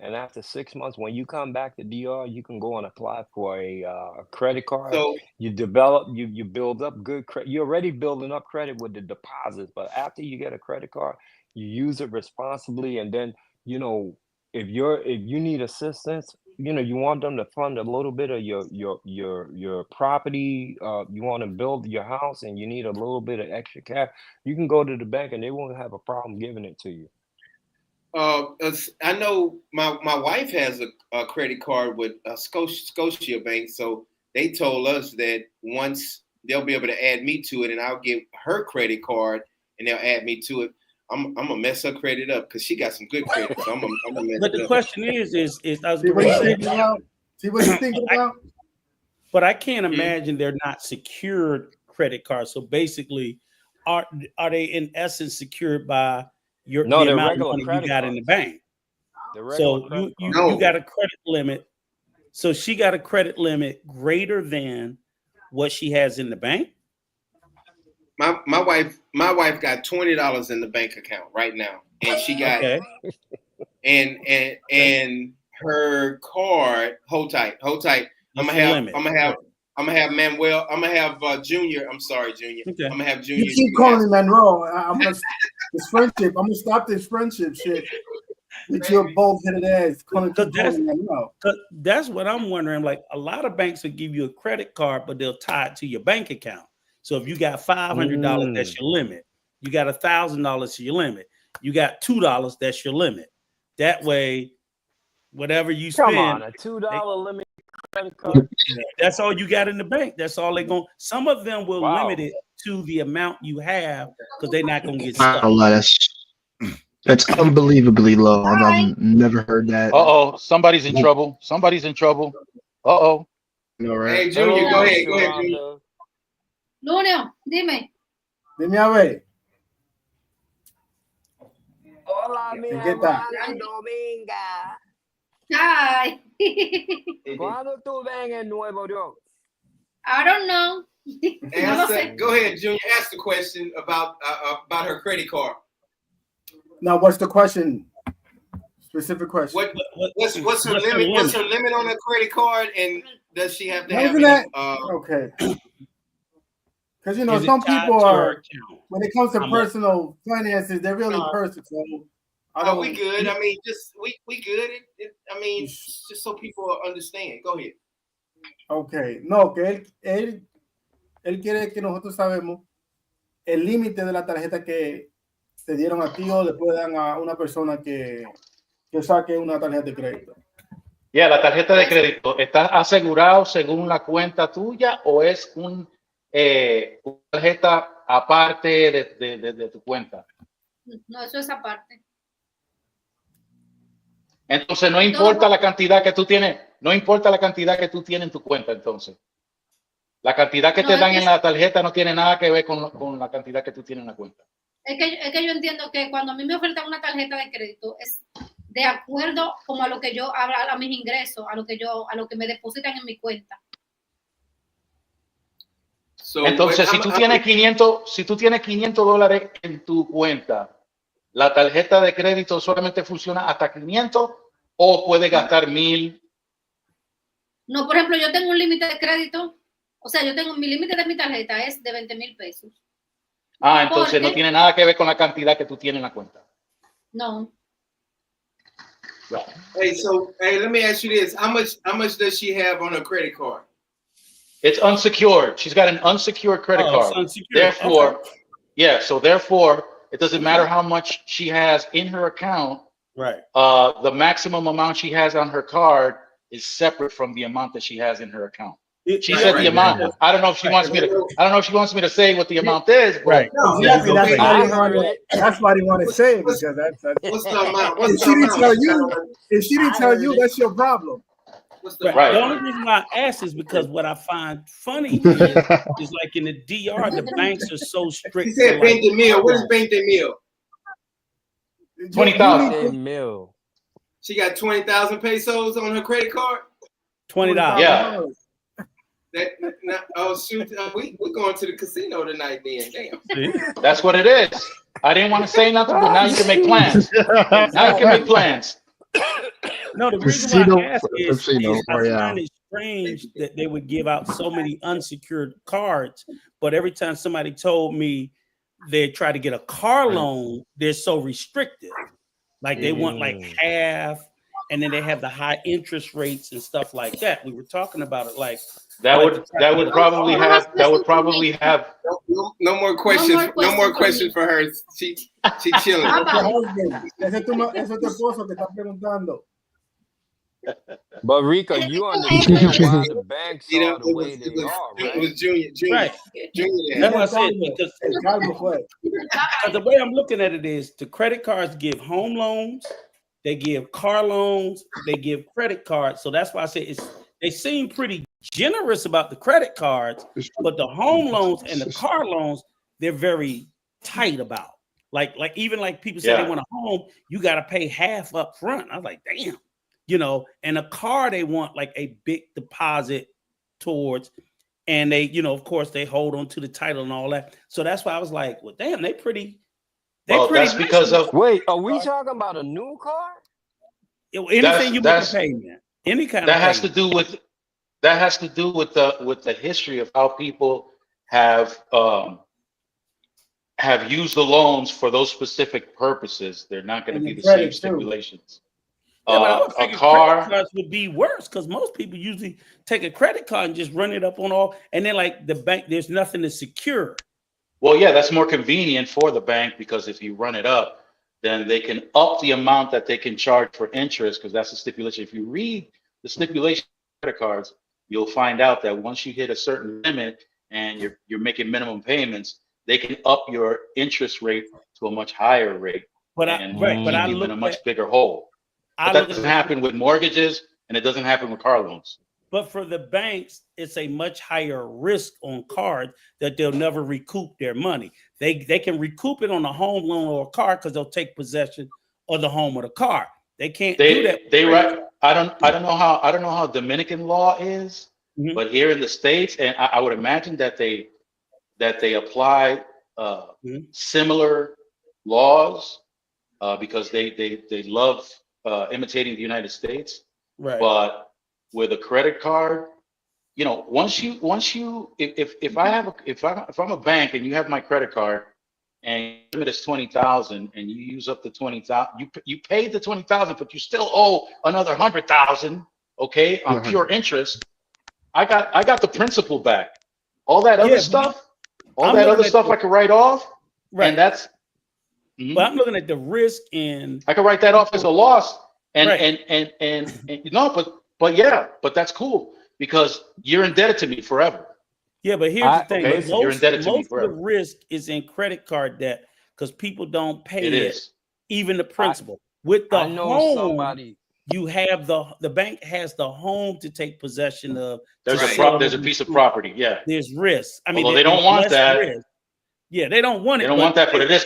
and after 6 months, when you come back to DR, you can go and apply for a credit card. So you build up good credit. You're already building up credit with the deposits, but after you get a credit card, you use it responsibly, and then if you need assistance, you want them to fund a little bit of your property. You want to build your house, and you need a little bit of extra cash. You can go to the bank, and they won't have a problem giving it to you. I know my wife has a credit card with Scotia Bank, so they told us that once they'll be able to add me to it, and I'll get her credit card, and they'll add me to it. I'm gonna mess her credit up because she got some good credit. So I'm gonna mess but the up. question is I was see what you're thinking about? See what you're thinking about? But I can't imagine they're not secured credit cards. So basically, are they in essence secured by the amount of money you got in the bank? So you got a credit limit. So she got a credit limit greater than what she has in the bank. My wife got $20 in the bank account right now, and she got and her card. Hold tight. I'm gonna have Manuel. I'm gonna have Junior. I'm sorry, Junior. Okay. I'm gonna have Junior. You keep calling me Monroe. This friendship. I'm gonna stop this friendship shit with your bald-headed ass. That's what I'm wondering. Like, a lot of banks will give you a credit card, but they'll tie it to your bank account. So if you got $500, that's your limit. You got $1,000 to your limit. You got $2, that's your limit. That way, Whatever you spend. Come on, a $2 limit credit card. That's all you got in the bank. That's all they're going. Some of them will limit it to the amount you have because they're not going to get stuck. That's unbelievably low. I've never heard that. Uh-oh, somebody's in trouble. Somebody's in trouble. Uh-oh. No, right? Hey, Junior, go ahead. Go ahead, Junior. Lunio, dime. Dime a ver. Hola, mi hermana Dominga. Hi. ¿Cuándo tú ven en Nuevo York? I don't know. Go ahead, Junior. Ask the question about her credit card. Now, what's the question? Specific question. What's her limit? What's her limit on her credit card, and does she have to have okay? Because you know some people are, when it comes to personal finances, they're really personal. So we good. I mean, just we good. I mean, just so people understand. Go ahead. Okay, no, que él quiere que nosotros sabemos el límite de la tarjeta que te dieron a ti o le puedan a una persona que saque una tarjeta de crédito. La tarjeta de crédito, ¿estás asegurado según la cuenta tuya o es una tarjeta aparte de tu cuenta? No, eso es aparte. Entonces no importa la cantidad que tú tienes, no importa la cantidad que tú tienes en tu cuenta, entonces. La cantidad que te dan en la tarjeta no tiene nada que ver con la cantidad que tú tienes en la cuenta. Es que yo entiendo que cuando a mí me ofertan una tarjeta de crédito es de acuerdo como a lo que yo a mis ingresos, a lo que me depositan en mi cuenta. Entonces, si tú tienes $500 en tu cuenta, ¿la tarjeta de crédito solamente funciona hasta 500 o puede gastar 1,000? No, por ejemplo, yo tengo un límite de crédito. O sea, mi límite de mi tarjeta es de 20,000 pesos. Entonces no tiene nada que ver con la cantidad que tú tienes en la cuenta. No. Right. Hey, let me ask you this: How much does she have on her credit card? It's unsecured. She's got an unsecured credit card. Unsecured. Therefore, so therefore, it doesn't matter how much she has in her account. Right. The maximum amount she has on her card is separate from the amount that she has in her account. She said the amount. I don't know if she wants me to. I don't know if she wants me to say what the amount is. But right. No, exactly. That's why they want to say it, because that's what's the amount? If she didn't tell you, that's your problem. Right. The only reason why I ask is because what I find funny is like in the DR, the banks are so strict. She said 20 mil. What is 20 mil? 20,000 mil. She got 20,000 pesos on her credit card. $20. Yeah. Oh shoot! We're going to the casino tonight. Then, damn. That's what it is. I didn't want to say nothing, but now you can make plans. Now you can make plans. No, the reason why I ask is I find it strange that they would give out so many unsecured cards, but every time somebody told me they try to get a car loan, they're so restrictive. Like they want like half, and then they have the high interest rates and stuff like that. We were talking about it like that would probably have no more questions. No more questions for her. She chilling. But Rika, you understand why the banks are the way they are, right? It was Junior. Right. Junior. That's what I said, because the way I'm looking at it is the credit cards give home loans, they give car loans, they give credit cards. So that's why I say they seem pretty generous about the credit cards, but the home loans and the car loans, they're very tight about. Like even like people say they want a home, you got to pay half up front. I was like, damn. And a car, they want like a big deposit towards, and they, of course, they hold on to the title and all that. So that's why I was like, well, damn, they pretty. That's nice because of. Wait, are we talking about a new car? Anything you want to pay, man. Any kind that of has to do with the history of how people have used the loans for those specific purposes. They're not going to be the same stipulations. A car credit cards would be worse because most people usually take a credit card and just run it up on all, and then like the bank, there's nothing to secure. Well, yeah, that's more convenient for the bank because if you run it up, then they can up the amount that they can charge for interest, because that's the stipulation. If you read the stipulation of credit cards, you'll find out that once you hit a certain limit and you're making minimum payments, they can up your interest rate to a much higher rate and keep you in a much bigger hole. But that doesn't happen with mortgages, and it doesn't happen with car loans. But for the banks, it's a much higher risk on cards that they'll never recoup their money. They can recoup it on a home loan or a car because they'll take possession of the home or the car. They can't do that. I don't know how Dominican law is, but here in the States, and I would imagine that they apply similar laws because they love imitating the United States. Right. But with a credit card, you know, once you if I'm a bank and you have my credit card and limit is 20,000 and you use up the 20,000, you paid the 20,000, but you still owe another 100,000, okay, on pure interest. I got the principal back. All that other stuff, I could write off, and that's. But I'm looking at the risk in. I could write that off as a loss, and but that's cool because you're indebted to me forever. Yeah, but here's the thing: you're indebted to me most of the risk is in credit card debt because people don't pay it, even the principal. With the home, you have the bank has the home to take possession of. There's a piece of property. Yeah, there's risk. I mean, although they don't want that. Risk. Yeah, they don't want it. They don't want that, but it is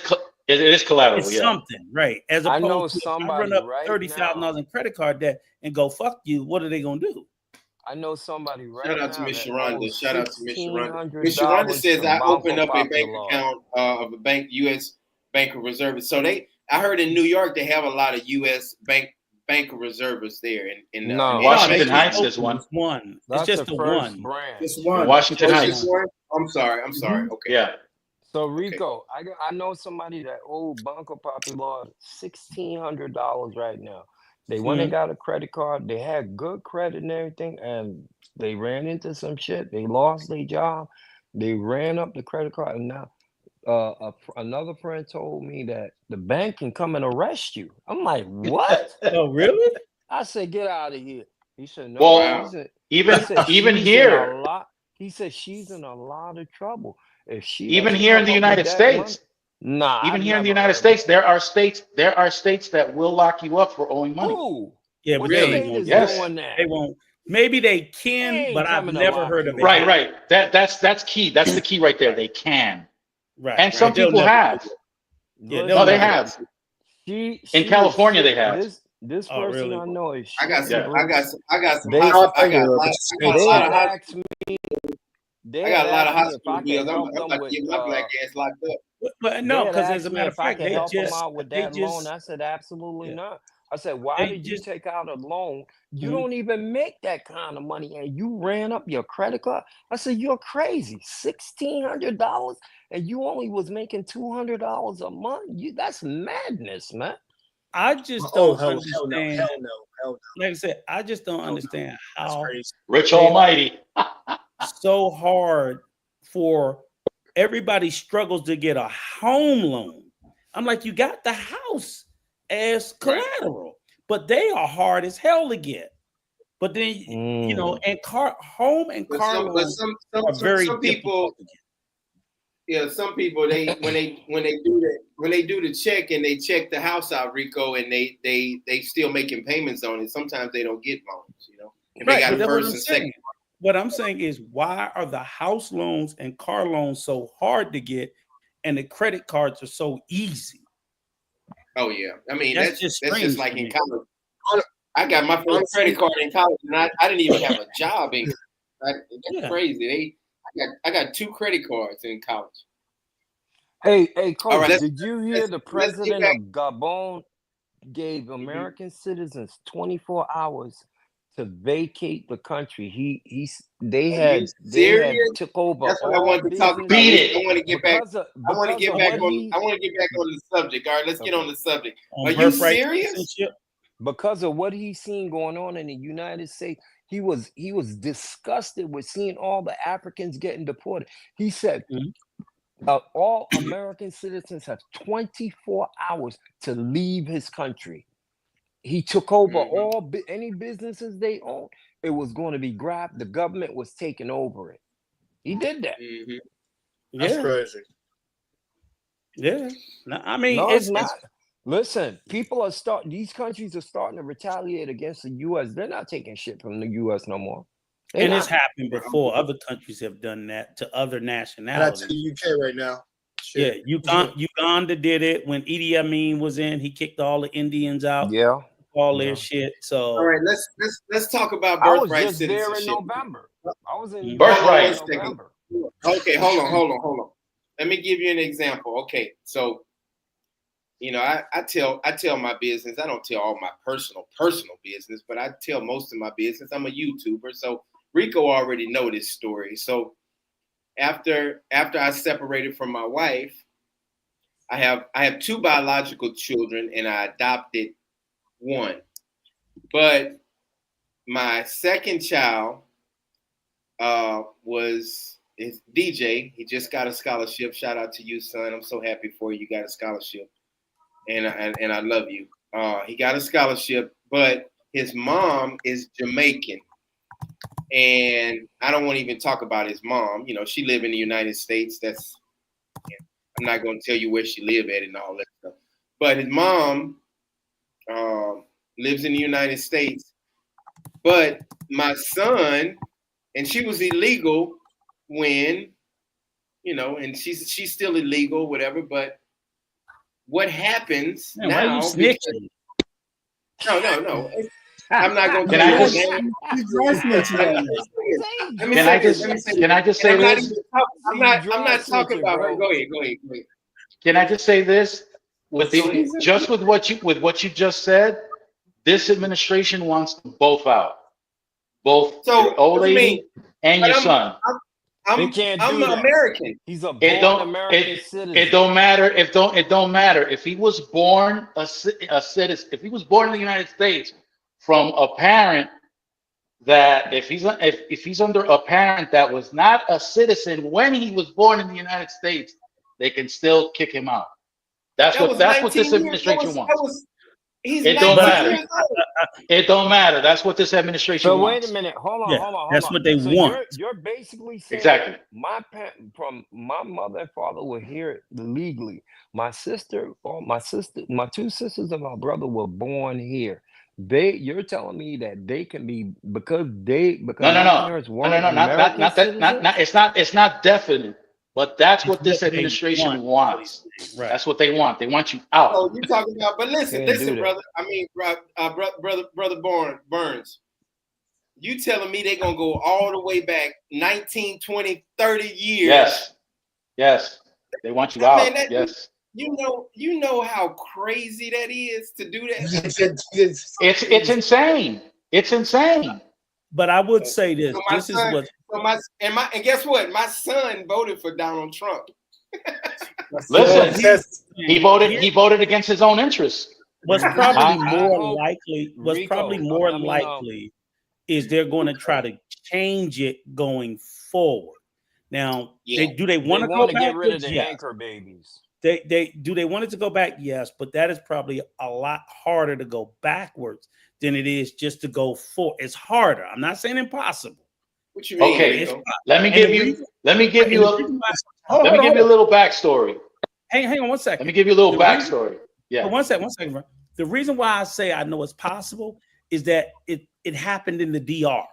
collateral. It's something, right? As opposed to I run up $30,000 in credit card debt and go fuck you. What are they gonna do? I know somebody right now. Shout out to Miss Sharonda. Shout out to Miss Sharonda. Miss Sharonda says I opened up a bank account of a bank, U.S. Bank of Reserves. So I heard in New York they have a lot of U.S. Bank of Reserves there. In Washington Heights, there's one. It's just the one brand. Just one. Washington Heights. I'm sorry. Okay. Yeah. So Rico, I know somebody that owed Banco Popular $1,600 right now. They went and got a credit card. They had good credit and everything, and they ran into some shit. They lost their job. They ran up the credit card, and now another friend told me that the bank can come and arrest you. I'm like, what? Oh, really? I said, get out of here. He said, no. Well, even here, he said she's in a lot of trouble. If she even here in the United States, even here in the United States, there are states that will lock you up for owing money. Ooh, yeah, really? Yes, they won't. Maybe they can, but I've never heard of it. Right. That's key. That's the key right there. They can. Right. And some people have. Yeah, no, they have. In California, they have. This person I know is. I got some. I got some. They asked me. I got a lot of hospital bills. I'm about to get my black ass locked up. But no, because as a matter of fact, they help them out with that loan. I said, absolutely not. I said, why did you take out a loan? You don't even make that kind of money, and you ran up your credit card. I said, you're crazy. $1,600, and you only was making $200 a month. That's madness, man. I just don't understand. Hell no. Like I said, I just don't understand how Rich Almighty. So hard for everybody struggles to get a home loan. I'm like, you got the house as collateral, but they are hard as hell to get. But then you know, and home and car loans are very difficult to get. Yeah, some people when they do the check and they check the house out, Rico, and they still making payments on it. Sometimes they don't get loans, you know. If they got first and second. What I'm saying is, why are the house loans and car loans so hard to get, and the credit cards are so easy? Oh yeah, I mean that's just like in college. I got my first credit card in college, and I didn't even have a job. That's crazy. I got 2 credit cards in college. Hey, Coach, did you hear the president of Gabon gave American citizens 24 hours to vacate the country? They took over. That's what I wanted to talk about. I want to get back. I want to get back on the subject. All right, let's get on the subject. Are you serious? Because of what he's seen going on in the United States, he was disgusted with seeing all the Africans getting deported. He said, all American citizens have 24 hours to leave his country. He took over any businesses they owned. It was going to be grabbed. The government was taking over it. He did that. That's crazy. Yeah. No, I mean, no, it's not. Listen, these countries are starting to retaliate against the U.S. They're not taking shit from the U.S. no more. And it's happened before. Other countries have done that to other nationalities. That's the UK right now. Shit. Yeah, Uganda did it when Idi Amin was in. He kicked all the Indians out. Yeah, all their shit. So all right, let's talk about birthright citizenship. I was just there in November. I was in birthright. November. Okay, hold on. Let me give you an example. Okay, so I tell my business. I don't tell all my personal business, but I tell most of my business. I'm a YouTuber, so Rico already know this story. So after I separated from my wife, I have 2 biological children, and I adopted 1. But my second child is DJ. He just got a scholarship. Shout out to you, son. I'm so happy for you. You got a scholarship, and I love you. He got a scholarship, but his mom is Jamaican, and I don't want to even talk about his mom. She live in the United States. I'm not going to tell you where she live at and all that stuff. But his mom lives in the United States. But my son, and she was illegal when, and she's still illegal, whatever. But what happens now? Why are you snitching? No. I'm not going to. Can I just say this? I'm not talking about her. Go ahead. Can I just say this? With what you just said, this administration wants them both out, both your old lady and your son. I'm American. He's a born American citizen. It don't matter. It don't matter if he was born a citizen. If he was born in the United States from a parent that if he's under a parent that was not a citizen when he was born in the United States, they can still kick him out. That's what this administration wants. It don't matter. It don't matter. That's what this administration wants. Wait a minute. Hold on. That's what they want. You're basically saying exactly. My mother and father were here legally. My 2 sisters and my brother were born here. You're telling me that they can be because parents weren't American citizens? It's not definite. But that's what this administration wants. Right. That's what they want. They want you out. Oh, you're talking about, but listen, brother. I mean, brother Burns. You telling me they're gonna go all the way back 19, 20, 30 years? Yes. They want you out. Yes. You know how crazy that is to do that. It's insane. It's insane. But I would say this. And guess what? My son voted for Donald Trump. Listen, he voted against his own interests. What's probably more likely is they're going to try to change it going forward. Now, do they want to go back? Get rid of the anchor babies. Do they want it to go back? Yes, but that is probably a lot harder to go backwards than it is just to go forward. It's harder. I'm not saying impossible. What you mean? Okay, let me give you a little backstory. Hang on one second. Let me give you a little backstory. Yeah. One second, bro. The reason why I say I know it's possible is that it happened in the DR.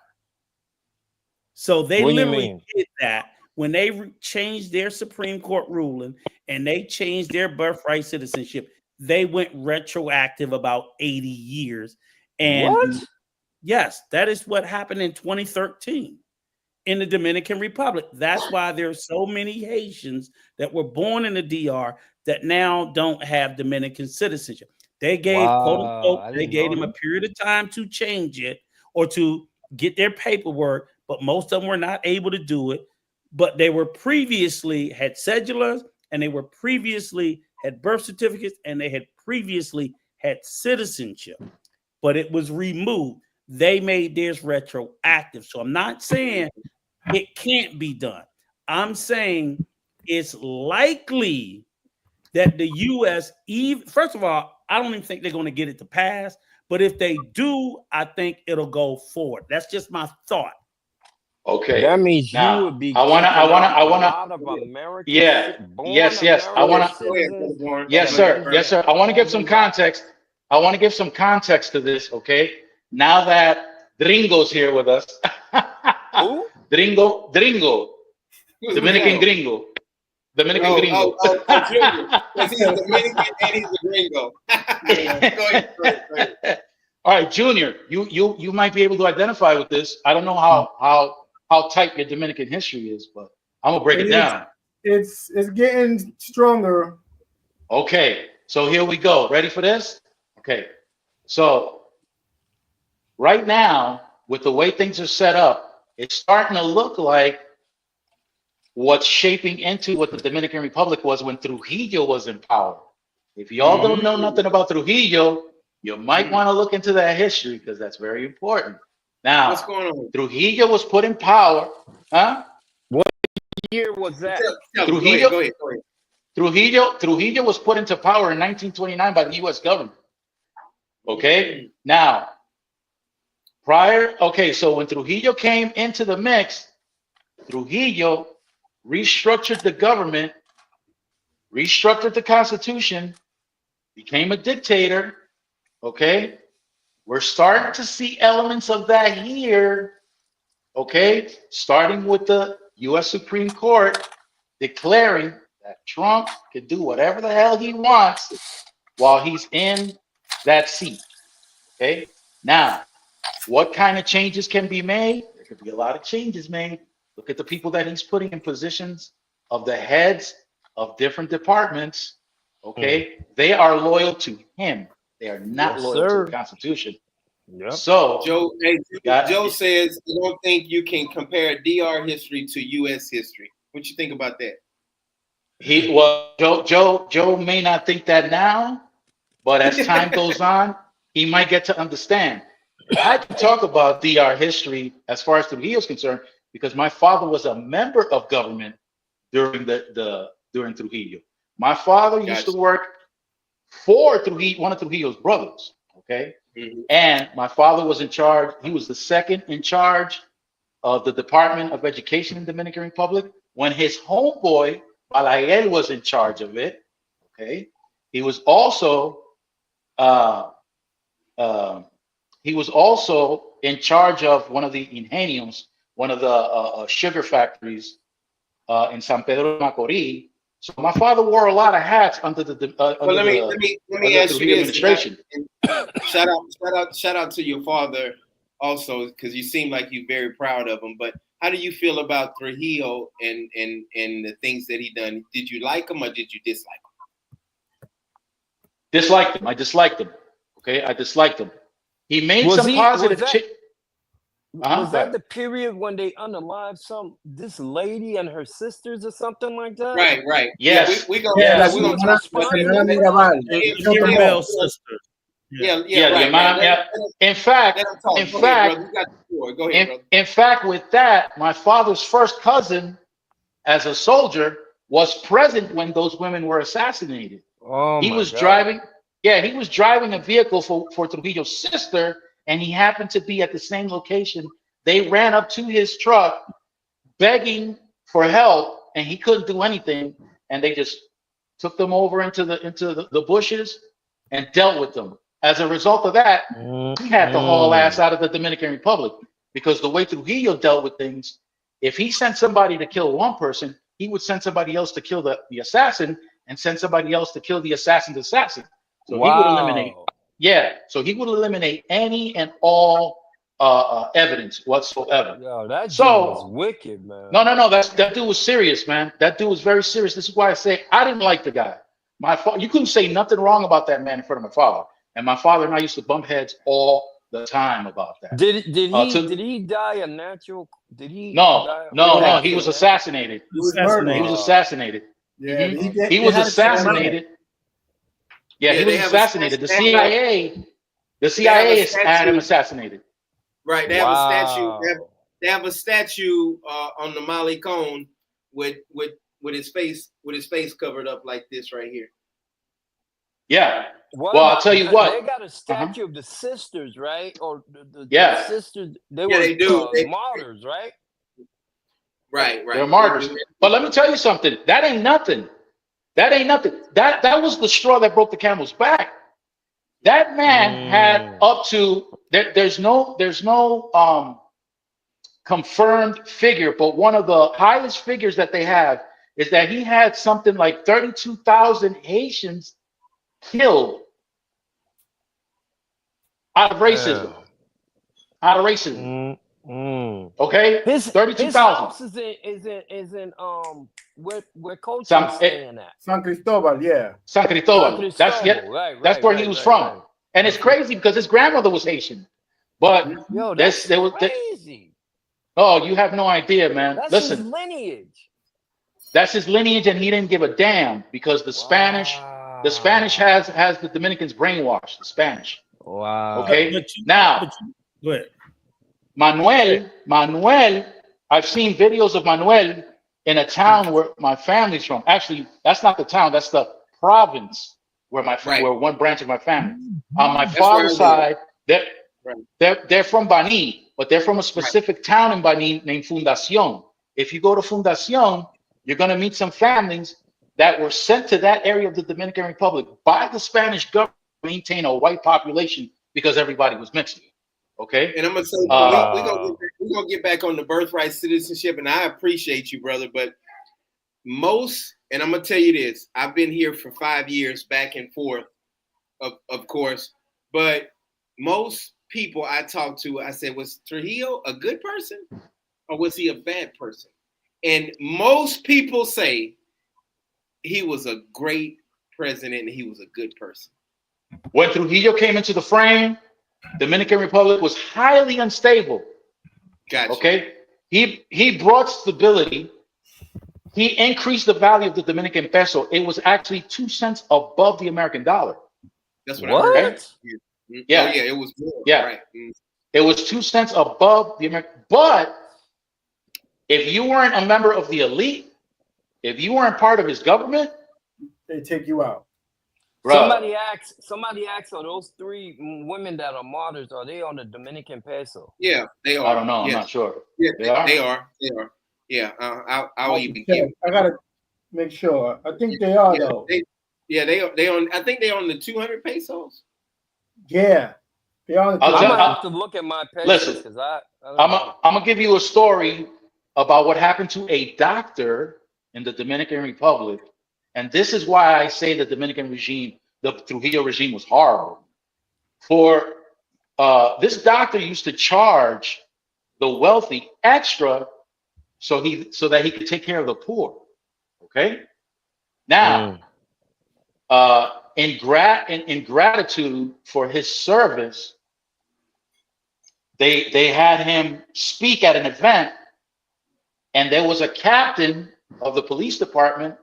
So they literally did that when they changed their Supreme Court ruling and they changed their birthright citizenship. They went retroactive about 80 years. And what? Yes, that is what happened in 2013 in the Dominican Republic. That's why there's so many Haitians that were born in the DR that now don't have Dominican citizenship. They gave, quote unquote, they gave them a period of time to change it or to get their paperwork, but most of them were not able to do it. But they were previously had cedulars, and they were previously had birth certificates, and they had previously had citizenship, but it was removed. They made theirs retroactive. So I'm not saying it can't be done. I'm saying it's likely that the U.S. first of all, I don't even think they're going to get it to pass. But if they do, I think it'll go forward. That's just my thought. Okay. That means now, you would be. I wanna. A lot of Americans. Yeah. Yes. I wanna. Yes, sir. Yes, sir. I want to give some context. I want to give some context to this. Okay. Now that Gringo's here with us. Who? Gringo. Dominican Gringo. Dominican Gringo. Junior. Because he's a Dominican and he's a Gringo. Go ahead. All right, Junior, you might be able to identify with this. I don't know how tight your Dominican history is, but I'm gonna break it down. It's getting stronger. Okay, so here we go. Ready for this? Okay, so right now, with the way things are set up, it's starting to look like what's shaping into what the Dominican Republic was when Trujillo was in power. If y'all don't know nothing about Trujillo, you might want to look into that history because that's very important. Now, what's going on? Trujillo was put in power. Huh? What year was that? Trujillo, go ahead. Trujillo was put into power in 1929 by the U.S. government. Okay. Now, so when Trujillo came into the mix, Trujillo restructured the government, restructured the Constitution, became a dictator. Okay, we're starting to see elements of that here. Okay, starting with the U.S. Supreme Court declaring that Trump can do whatever the hell he wants while he's in that seat. Okay, now what kind of changes can be made? There could be a lot of changes made. Look at the people that he's putting in positions of the heads of different departments. Okay, they are loyal to him. They are not loyal to the Constitution. Yep. So Joe says, I don't think you can compare DR history to U.S. history. What you think about that? Joe may not think that now, but as time goes on, he might get to understand. I can talk about DR history as far as Trujillo is concerned because my father was a member of government during during Trujillo. My father used to work for Trujillo, one of Trujillo's brothers, okay? And my father was in charge. He was the second in charge of the Department of Education in Dominican Republic when his homeboy, Balaguer, was in charge of it, okay? He was also in charge of one of the ingenios, one of the sugar factories in San Pedro de Macorís. So my father wore a lot of hats under the let me ask you this. Administration. Shout out to your father also, because you seem like you're very proud of him. But how do you feel about Trujillo and the things that he done? Did you like him or did you dislike him? Disliked him. I disliked him. Okay, I disliked him. He made some positive. Was that the period when they unalived this lady and her sisters or something like that? Right. Yes. We gonna Bell sisters. In fact, with that, my father's first cousin, as a soldier, was present when those women were assassinated. He was driving a vehicle for Trujillo's sister. And he happened to be at the same location. They ran up to his truck begging for help, and he couldn't do anything. And they just took them over into the bushes and dealt with them. As a result of that, he had to haul ass out of the Dominican Republic because the way Trujillo dealt with things, if he sent somebody to kill one person, he would send somebody else to kill the assassin and send somebody else to kill the assassin's assassin. So he would eliminate. Yeah, so he would eliminate any and all evidence whatsoever. Yo, that dude was wicked, man. No. That dude was serious, man. That dude was very serious. This is why I say I didn't like the guy. You couldn't say nothing wrong about that man in front of my father. And my father and I used to bump heads all the time about that. Did he die a natural? Did he? No. He was assassinated. He was assassinated. Yeah, he was assassinated. Yeah, he was assassinated. The CIA had him assassinated. Right. They have a statue. They have a statue on the Malecon with with his face covered up like this right here. Yeah. What Well, about, I'll tell you what. they got a statue of the sisters, right? Or the Yeah. sisters. They Yeah, were they do. martyrs, right? Right. They're martyrs. But let me tell you something. That ain't nothing. That ain't nothing. That was the straw that broke the camel's back. That man had up to there's no confirmed figure, but one of the highest figures that they have is that he had something like 32,000 Haitians killed out of racism. Out of racism. Okay, His 32,000. house is in where Coach is staying at. San Cristobal, yeah. San Cristobal. That's right, that's where he was from. And it's crazy because his grandmother was Haitian. But yo, that's crazy. Oh, you have no idea, man. That's Listen, his lineage. That's his lineage, and he didn't give a damn because the Spanish has the Dominicans brainwashed. The Spanish. Wow. Okay. Now, go ahead. Manuel, I've seen videos of Manuel in a town where my family's from. Actually, that's not the town, that's the province where where one branch of my family. On my father's side, they're from Bani, but they're from a specific town in Bani named Fundación. If you go to Fundación, you're going to meet some families that were sent to that area of the Dominican Republic by the Spanish government to maintain a white population because everybody was mixed. Okay. And I'm gonna say we're gonna get back on the birthright citizenship, and I appreciate you, brother. But and I'm gonna tell you this: I've been here for 5 years, back and forth, of course. But most people I talk to, I said, was Trujillo a good person, or was he a bad person? And most people say he was a great president and he was a good person. When Trujillo came into the frame, Dominican Republic was highly unstable. Gotcha. Okay. He brought stability. He increased the value of the Dominican peso. It was actually 2 cents above the American dollar. That's what I heard. Okay? Yeah. Oh, yeah, it was more. Yeah. Right. It was 2 cents above the American. But if you weren't a member of the elite, if you weren't part of his government, they take you out. Bro. Somebody asked, are those 3 women that are martyrs, are they on the Dominican peso? Yeah, they are. I don't know. I'm not sure. Yeah, they are. Yeah, I'll even give. I gotta make sure. I think they are though. They on. I think they on the 200 pesos. Yeah, they are. I'm gonna have to look at my pesos because I'm gonna give you a story about what happened to a doctor in the Dominican Republic. And this is why I say the Dominican regime, the Trujillo regime, was horrible. For this doctor used to charge the wealthy extra so that he could take care of the poor. Okay. Now, in gratitude for his service, they had him speak at an event, and there was a captain of the police department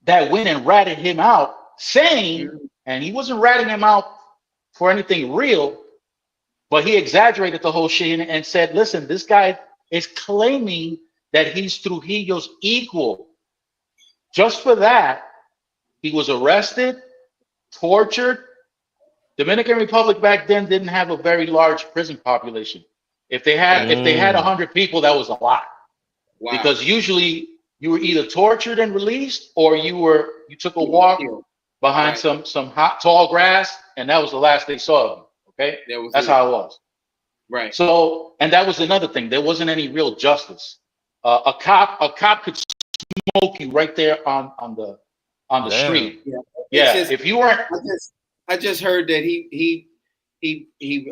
that went and ratted him out, saying, and he wasn't ratting him out for anything real, but he exaggerated the whole shit and said, listen, this guy is claiming that he's Trujillo's equal. Just for that, he was arrested, tortured. Dominican Republic back then didn't have a very large prison population. If they had 100 people, that was a lot. Wow. Because usually you were either tortured and released, or you took a walk behind some hot tall grass, and that was the last they saw of you. Okay, that's how it was. Right. So, and that was another thing. There wasn't any real justice. A cop could smoke you right there on the street. Yeah. If you weren't, I just heard that he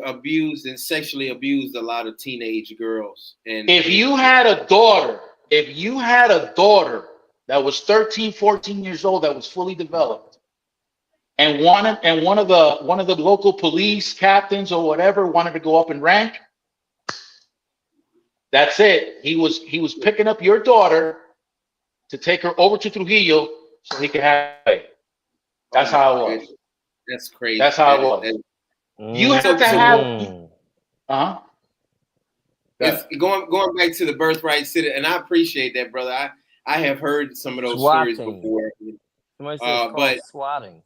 abused and sexually abused a lot of teenage girls. And if you had a daughter that was 13, 14 years old that was fully developed, and one of the local police captains or whatever wanted to go up in rank, that's it. He was picking up your daughter to take her over to Trujillo so he could have it. That's how it was. That's crazy. That's how it was. You have to have It's going back to the birthright citizen, and I appreciate that, brother. I have heard some of those Swatting. stories before. Somebody says it's called swatting.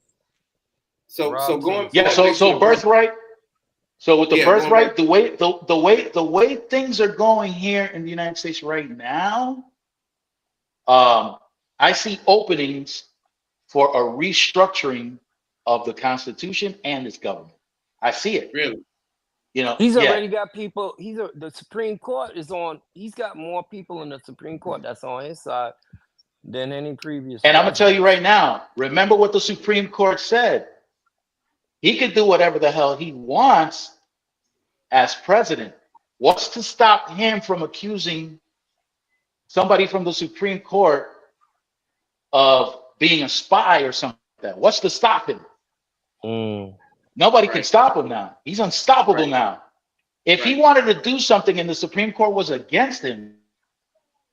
So going so birthright. So with the birthright, the way things are going here in the United States right now, I see openings for a restructuring of the Constitution and its government. I see it. Really? You know, he's already got people. The Supreme Court is on. He's got more people in the Supreme Court that's on his side than any previous. And I'm gonna tell you right now. Remember what the Supreme Court said. He could do whatever the hell he wants as president. What's to stop him from accusing somebody from the Supreme Court of being a spy or something like that? What's to stop him? Nobody can stop him now. He's unstoppable now. If he wanted to do something and the Supreme Court was against him,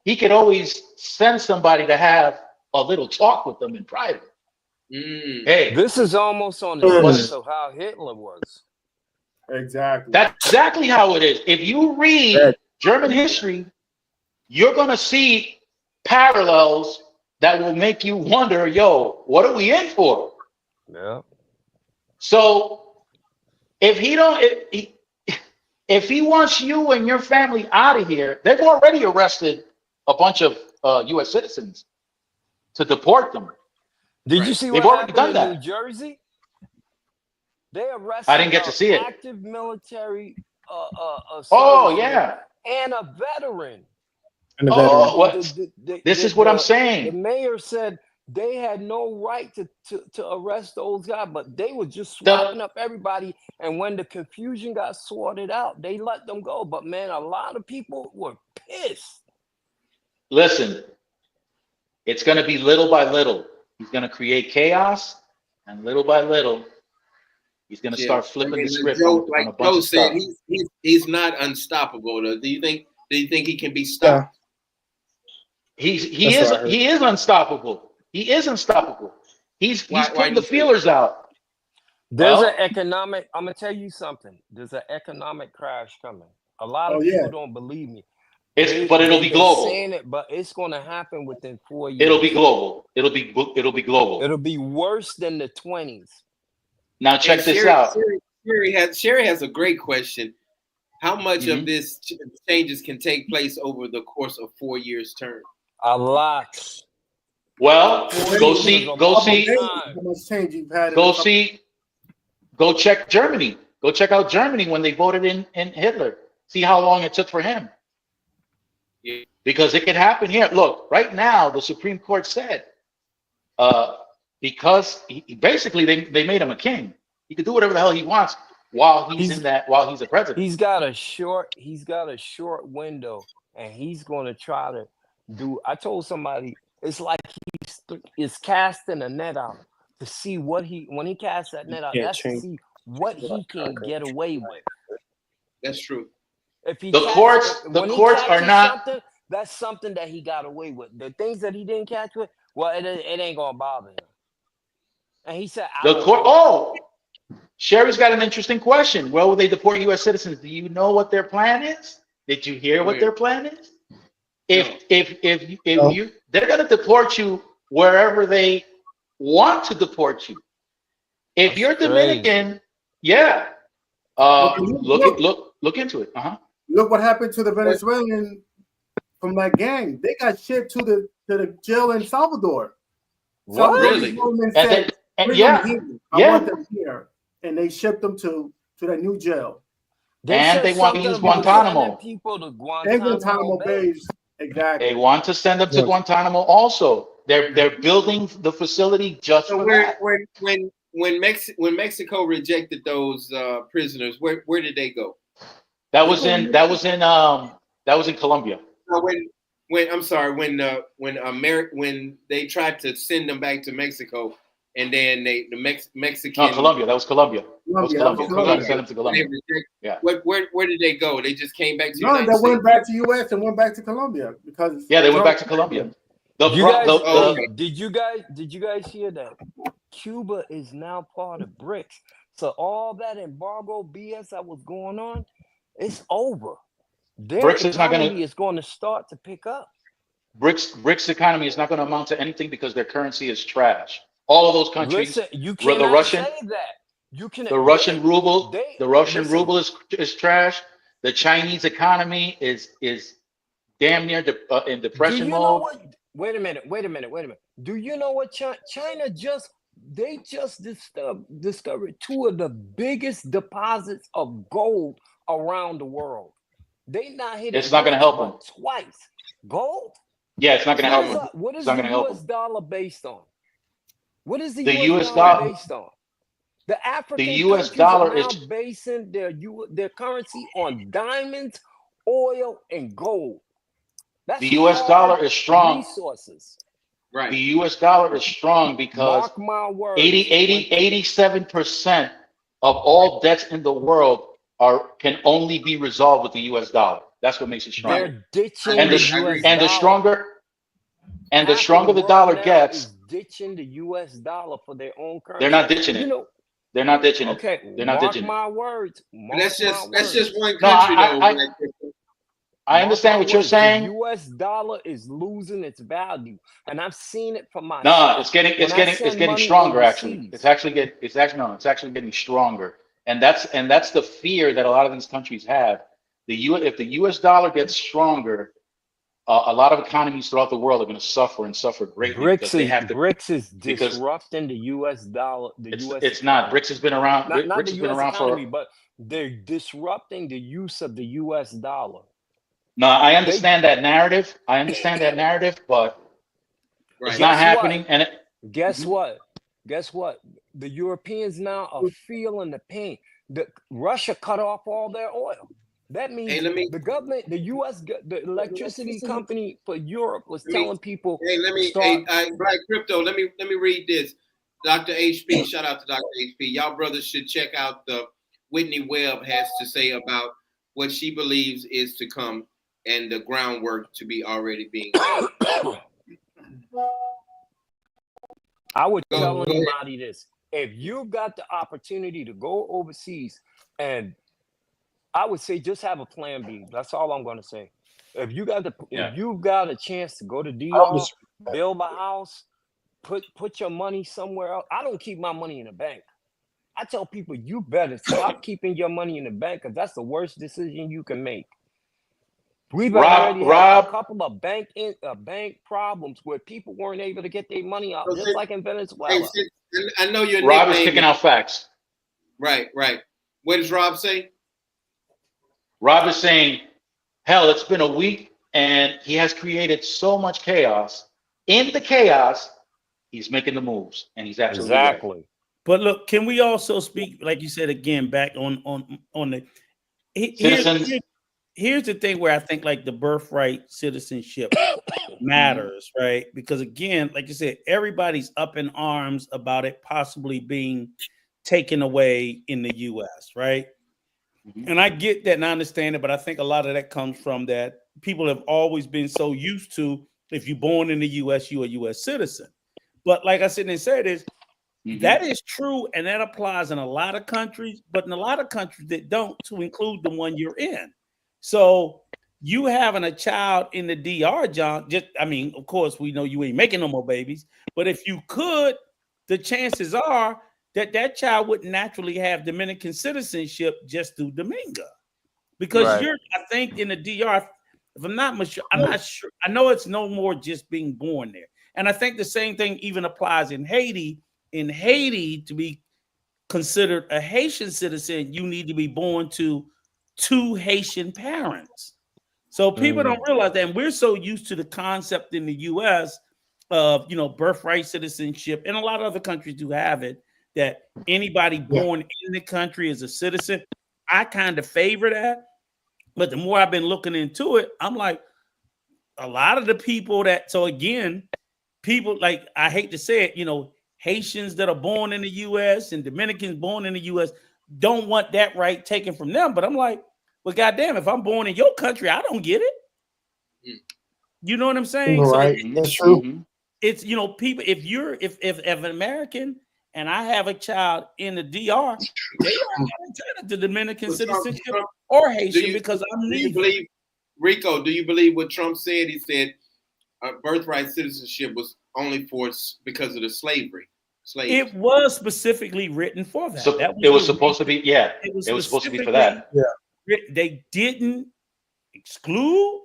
he could always send somebody to have a little talk with them in private. Hey, this is almost on the list of how Hitler was. Exactly. That's exactly how it is. If you read German history, you're going to see parallels that will make you wonder, yo, what are we in for? Yeah. So if he wants you and your family out of here, they've already arrested a bunch of U.S. citizens to deport them. Did you see what happened in New Jersey? They arrested I didn't get to see it. Active military yeah. And a veteran. This is what I'm saying. The mayor said they had no right to arrest those guys, but they were just swapping up everybody. And when the confusion got sorted out, they let them go. But man, a lot of people were pissed. Listen, it's going to be little by little. He's going to create chaos, and little by little, he's going to start flipping the script on a bunch of stuff. He's not unstoppable. Do you think he can be stopped? He is unstoppable. He is unstoppable. He's putting the feelers out. There's an economic. I'm gonna tell you something. There's an economic crash coming. A lot of people don't believe me. But it'll be global. Saying it, but it's going to happen within 4 years. It'll be global. It'll be global. It'll be worse than the 20s. Now check this out. Sherry has a great question. How much of this changes can take place over the course of 4 years' term? A lot. Well, go check Germany. Go check out Germany when they voted in Hitler. See how long it took for him. Yeah. Because it can happen here. Look, right now, the Supreme Court said, because basically they made him a king. He could do whatever the hell he wants while he's a president. He's got a short window, and he's going to try to do. I told somebody it's like he's casting a net out to see when he casts that net out, that's to see what he can get away with. That's true. If he the courts are not. That's something that he got away with. The things that he didn't catch with, well, it ain't gonna bother him. And he said, Sherry's got an interesting question. Where will they deport U.S. citizens? Do you know what their plan is? Did you hear what their plan is? If they're gonna deport you wherever they want to deport you. If you're Dominican, look into it. Look what happened to the Venezuelan from that gang. They got shipped to the jail in Salvador. What? Really? Said, I want them here. And they shipped them to the new jail. They want to use Guantanamo. People to Guantanamo Bay. Exactly. They want to send them to Guantanamo also. They're building the facility just for that. When Mexico rejected those prisoners, where did they go? That was in Colombia. When they tried to send them back to Mexico, and then Mexican. No, Colombia. That was Colombia. Colombia. Send them to Colombia. Where did they go? They just came back to. No, they went back to U.S. and went back to Colombia because. Yeah, they went back to Colombia. Did you guys hear that? Cuba is now part of BRICS. So all that embargo BS that was going on, it's over. Their BRICS is not economy is going to start to pick up. BRICS economy is not going to amount to anything because their currency is trash. All of those countries, Listen, you where the cannot Russian, say that. You can. the Russian ruble, They the Russian listen. ruble is trash. The Chinese economy is damn near in Do depression you know mode. what? Wait a minute. Do you know what China just discovered two of the biggest deposits of gold around the world? They not hit It's not going to help them twice. Gold? Yeah, it's not going to help them. What is the U.S. dollar based on? What is the US US dollar dollar based on? The African US countries dollar are now is basing their currency on diamonds, oil, and gold. That's the US dollar is strong. Resources. Right. The US dollar is strong because Mark my words. 87% of all debts in the world can only be resolved with the US dollar. That's what makes it strong. They're ditching And the the US and the dollar. stronger and the Half of stronger the world dollar now gets, is ditching the US dollar for their own currency. they're not ditching it. They're not ditching it. Okay, They're not ditching my words. But that's just one No, country though. I understand what you're saying. The US dollar is losing its value, and I've seen it from myself. No, it's getting stronger. Actually, it's actually getting stronger, and that's the fear that a lot of these countries have. If the US dollar gets stronger, a lot of economies throughout the world are going to suffer and suffer greatly. BRICS is disrupting the US dollar. It's not. BRICS has been around. Not BRICS the has been US around economy, but they're disrupting the use of the US dollar. No, I understand that narrative. But it's not happening. And guess what? The Europeans now are feeling the pain. Russia cut off all their oil. That means the government, the electricity company for Europe was telling people. Black Crypto. Let me read this. Dr. HP, shout out to Dr. HP. Y'all brothers should check out the Whitney Webb has to say about what she believes is to come and the groundwork to be already being done. I would tell anybody this: if you got the opportunity to go overseas, and I would say just have a plan B. That's all I'm going to say. If you got a chance to go to DR, build a house, put your money somewhere else. I don't keep my money in the bank. I tell people you better stop keeping your money in the bank because that's the worst decision you can make. We've already had a couple of bank problems where people weren't able to get their money out, just like in Venezuela. I know your Rob is picking out facts. Right. What does Rob say? Rob is saying, hell, it's been a week and he has created so much chaos. In the chaos, he's making the moves, and he's absolutely right. But look, can we also speak, like you said again, back on the citizens? Here's the thing where I think like the birthright citizenship matters, right? Because again, like you said, everybody's up in arms about it possibly being taken away in the U.S., right? Mm-hmm. And I get that and I understand it, but I think a lot of that comes from that people have always been so used to, if you're born in the U.S., you're a U.S. citizen. But like I said and said is, that is true, and that applies in a lot of countries, but in a lot of countries that don't, to include the one you're in. So you having a child in the DR, John, of course, we know you ain't making no more babies, but if you could, the chances are that child would naturally have Dominican citizenship just through Dominga. Because I think in the DR, if I'm not sure, I know it's no more just being born there. And I think the same thing even applies in Haiti. In Haiti, to be considered a Haitian citizen, you need to be born to 2 Haitian parents. So people don't realize that. And we're so used to the concept in the US of, birthright citizenship, and a lot of other countries do have it, that anybody born in the country is a citizen. I kind of favor that. But the more I've been looking into it, I'm like, a lot of the people people like, I hate to say it, Haitians that are born in the U.S. and Dominicans born in the U.S. don't want that right taken from them. But I'm like, well, goddamn, if I'm born in your country, I don't get it. You know what I'm saying? Right. So that's true. It's, people, if an American and I have a child in the DR, they are not entitled to Dominican citizenship or Haitian because I'm leaving. Rico, do you believe what Trump said? He said, birthright citizenship was only because of the slavery. It was specifically written for that. So it was supposed to be, yeah. It was supposed to be for that. Yeah. They didn't exclude,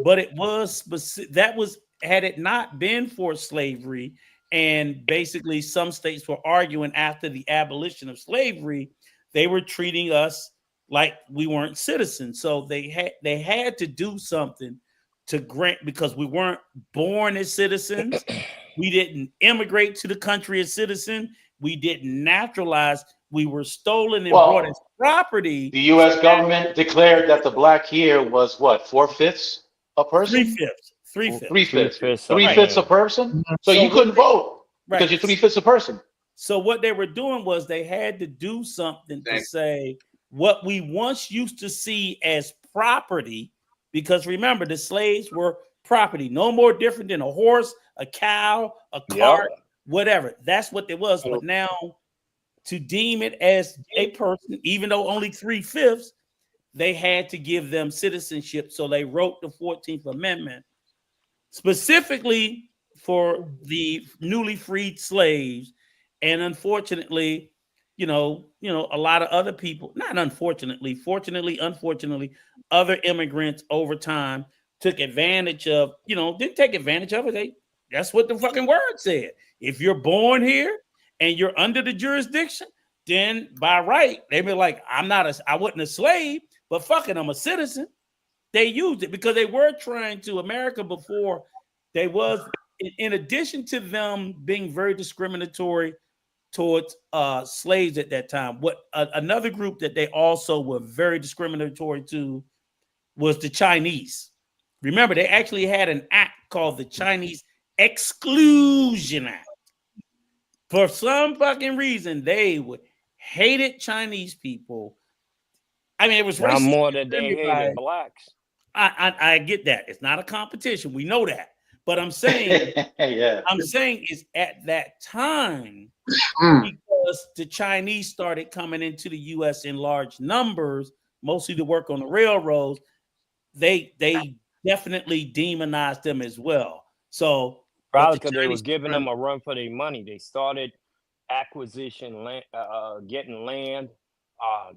but it was specific. That was, had it not been for slavery, and basically some states were arguing after the abolition of slavery, they were treating us like we weren't citizens. So they had to do something to grant, because we weren't born as citizens. We didn't immigrate to the country as citizens. We didn't naturalize. We were stolen and brought as property. The U.S. government declared that the black here was what, 4/5 a person? 3/5. 3/5. 3/5 a person. So you couldn't vote because you're 3/5 a person. So what they were doing was they had to do something to say what we once used to see as property, because remember, the slaves were property, no more different than a horse, a cow, a cart, whatever. That's what it was. But now to deem it as a person, even though only 3/5, they had to give them citizenship. So they wrote the 14th Amendment specifically for the newly freed slaves. And unfortunately, you know, a lot of other people, not unfortunately, fortunately, unfortunately, other immigrants over time took advantage of, didn't take advantage of it. That's what the fucking word said. If you're born here and you're under the jurisdiction, then by right, they be like, I wasn't a slave, but fucking I'm a citizen. They used it because they were trying to, America before, they was, in addition to them being very discriminatory towards slaves at that time, another group that they also were very discriminatory to was the Chinese. Remember, they actually had an act called the Chinese Exclusion Act. For some fucking reason, they hated Chinese people. I mean, it was racist. More than they hated blacks. I get that. It's not a competition. We know that. But I'm saying, I'm saying is at that time, because the Chinese started coming into the U.S. in large numbers, mostly to work on the railroads, they definitely demonized them as well. So probably because they was giving them a run for their money. They started acquisition land, getting land.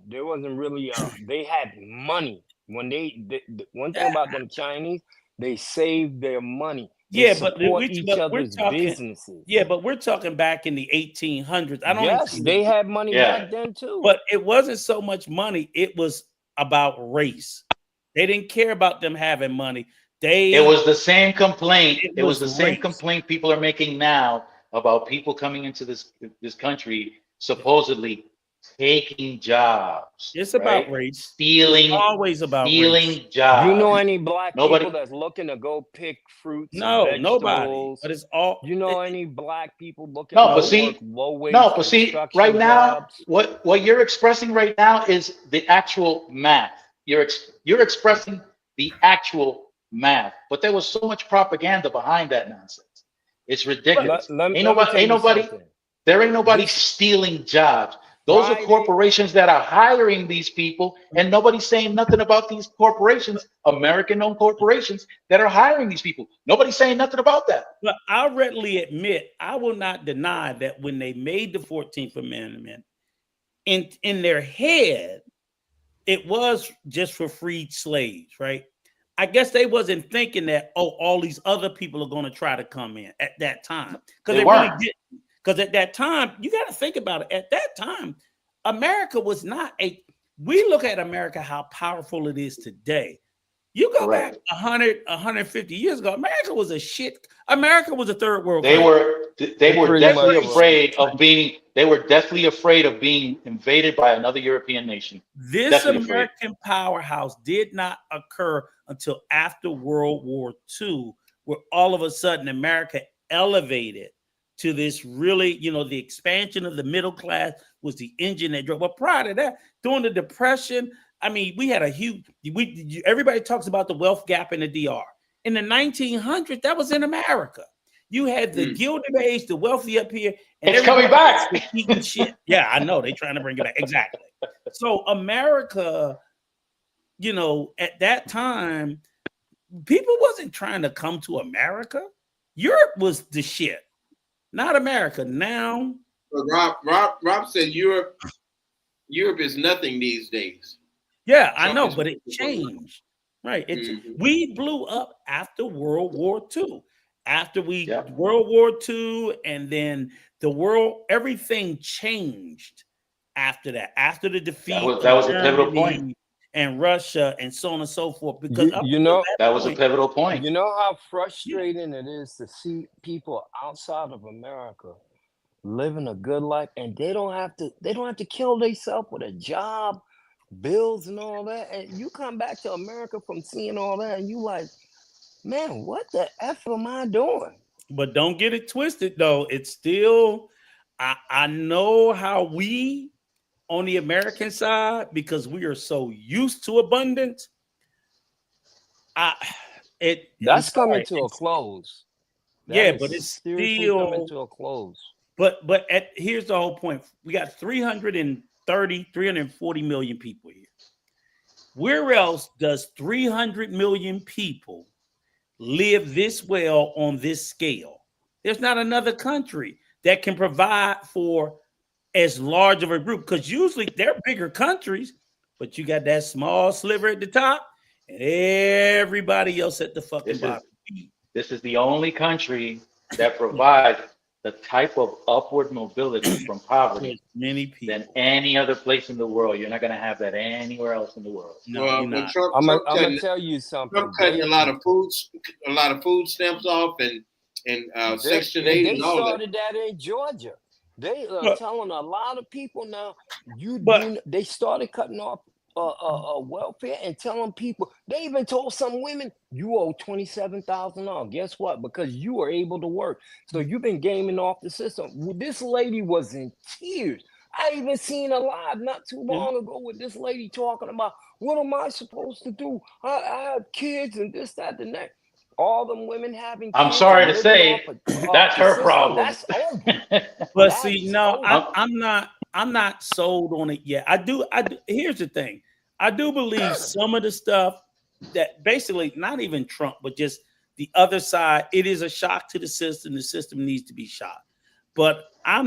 There wasn't really they had money when they one thing about them Chinese, they saved their money. They support each other's businesses. Yeah, but we're talking back in the 1800s. They had money back then too. But it wasn't so much money. It was about race. They didn't care about them having money. It was the same complaint. It was the same complaint people are making now about people coming into this country supposedly taking jobs. It's about race. Stealing. It's always about stealing race. jobs. You know any black people that's looking to go pick fruits? No, and nobody. But it's all. You know any black people looking? But see, right now, what you're expressing right now is the actual math. You're expressing the actual math, but there was so much propaganda behind that nonsense. It's ridiculous. There ain't nobody stealing jobs. Those are corporations that are hiring these people, and nobody's saying nothing about these corporations, American-owned corporations that are hiring these people. Nobody's saying nothing about that. But I'll readily admit, I will not deny that when they made the 14th Amendment, in their head, it was just for freed slaves, right? I guess they wasn't thinking that, all these other people are going to try to come in at that time. Because they really didn't. Because at that time, you got to think about it. At that time, America was not we look at America, how powerful it is today. You go back 100, 150 years ago, America was a shit. America was a third world country. They were definitely afraid of being invaded by another European nation. This definitely American powerhouse did not occur until after World War II, where all of a sudden America elevated to this really, the expansion of the middle class was the engine that drove. But prior to that, during the Depression, I mean, we had a huge, everybody talks about the wealth gap in the DR. In the 1900s, that was in America. You had the Gilded Age, the wealthy up here. And it's coming back. Shit. Yeah, I know. They're trying to bring it back. Exactly. So America, at that time, people wasn't trying to come to America. Europe was the shit, not America. Now, Rob said Europe is nothing these days. Yeah, I know, but it changed. Right. We blew up after World War II. After World War II, and then everything changed after that. After the defeat that was a pivotal point. And Russia and so on and so forth. Because that was a pivotal point. You know how frustrating it is to see people outside of America living a good life, and they don't have to kill themselves with a job, bills and all that. And you come back to America from seeing all that, and you like, man, what the F am I doing? But don't get it twisted, though. It's still, I know how we on the American side, because we are so used to abundance. That's coming to a close. But it's still coming to a close. But here's the whole point. We got 340 million people here. Where else does 300 million people live this well on this scale? There's not another country that can provide for as large of a group, because usually they're bigger countries, but you got that small sliver at the top and everybody else at the fucking bottom. This is the only country that provides the type of upward mobility from poverty many people than any other place in the world. You're not going to have that anywhere else in the world. No, I'm gonna tell you something. Trump cutting a lot of food stamps off and Section 8 and all that. They started that in Georgia. They are telling a lot of people now. They started cutting off welfare and telling people. They even told some women, you owe $27,000. Guess what? Because you were able to work, so you've been gaming off the system. This lady was in tears. I even seen a live not too long ago with this lady talking about, what am I supposed to do? I have kids and this, that, and that. All them women having kids. I'm sorry to say, that's her problem. That's over. But see, no, I'm not sold on it yet. I do. Here's the thing. I do believe some of the stuff that basically not even Trump, but just the other side, it is a shock to the system. The system needs to be shocked. But I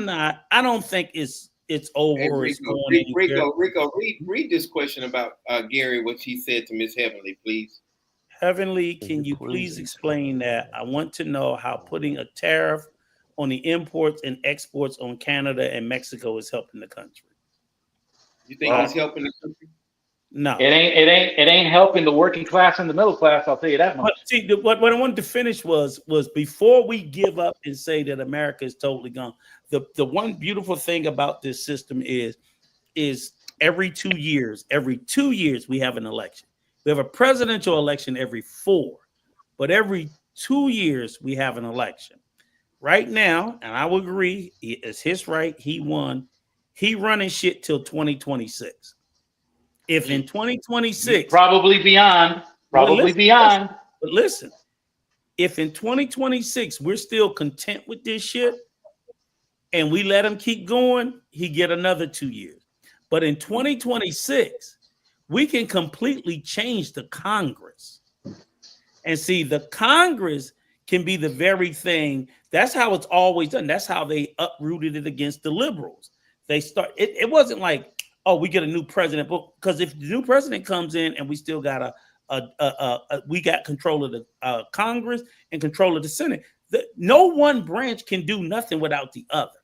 don't think it's over. Hey, Rico, read this question about Gary, what he said to Miss Heavenly, please. Heavenly, can you please explain that? I want to know how putting a tariff on the imports and exports on Canada and Mexico is helping the country. You think it's helping the country? No, it ain't helping the working class and the middle class. I'll tell you that much. But see, what I wanted to finish was before we give up and say that America is totally gone. The one beautiful thing about this system is every 2 years we have an election. We have a presidential election every 4, but every 2 years we have an election. Right now, and I will agree, it's his right. He won. He running shit till 2026. If in 2026, probably beyond. But listen, if in 2026 we're still content with this shit and we let him keep going, he get another 2 years. But in 2026, we can completely change the Congress. And see, the Congress can be the very thing. That's how it's always done. That's how they uprooted it against the liberals. It wasn't like, oh, we get a new president, because if the new president comes in and we still got we got control of the Congress and control of the Senate, no one branch can do nothing without the other.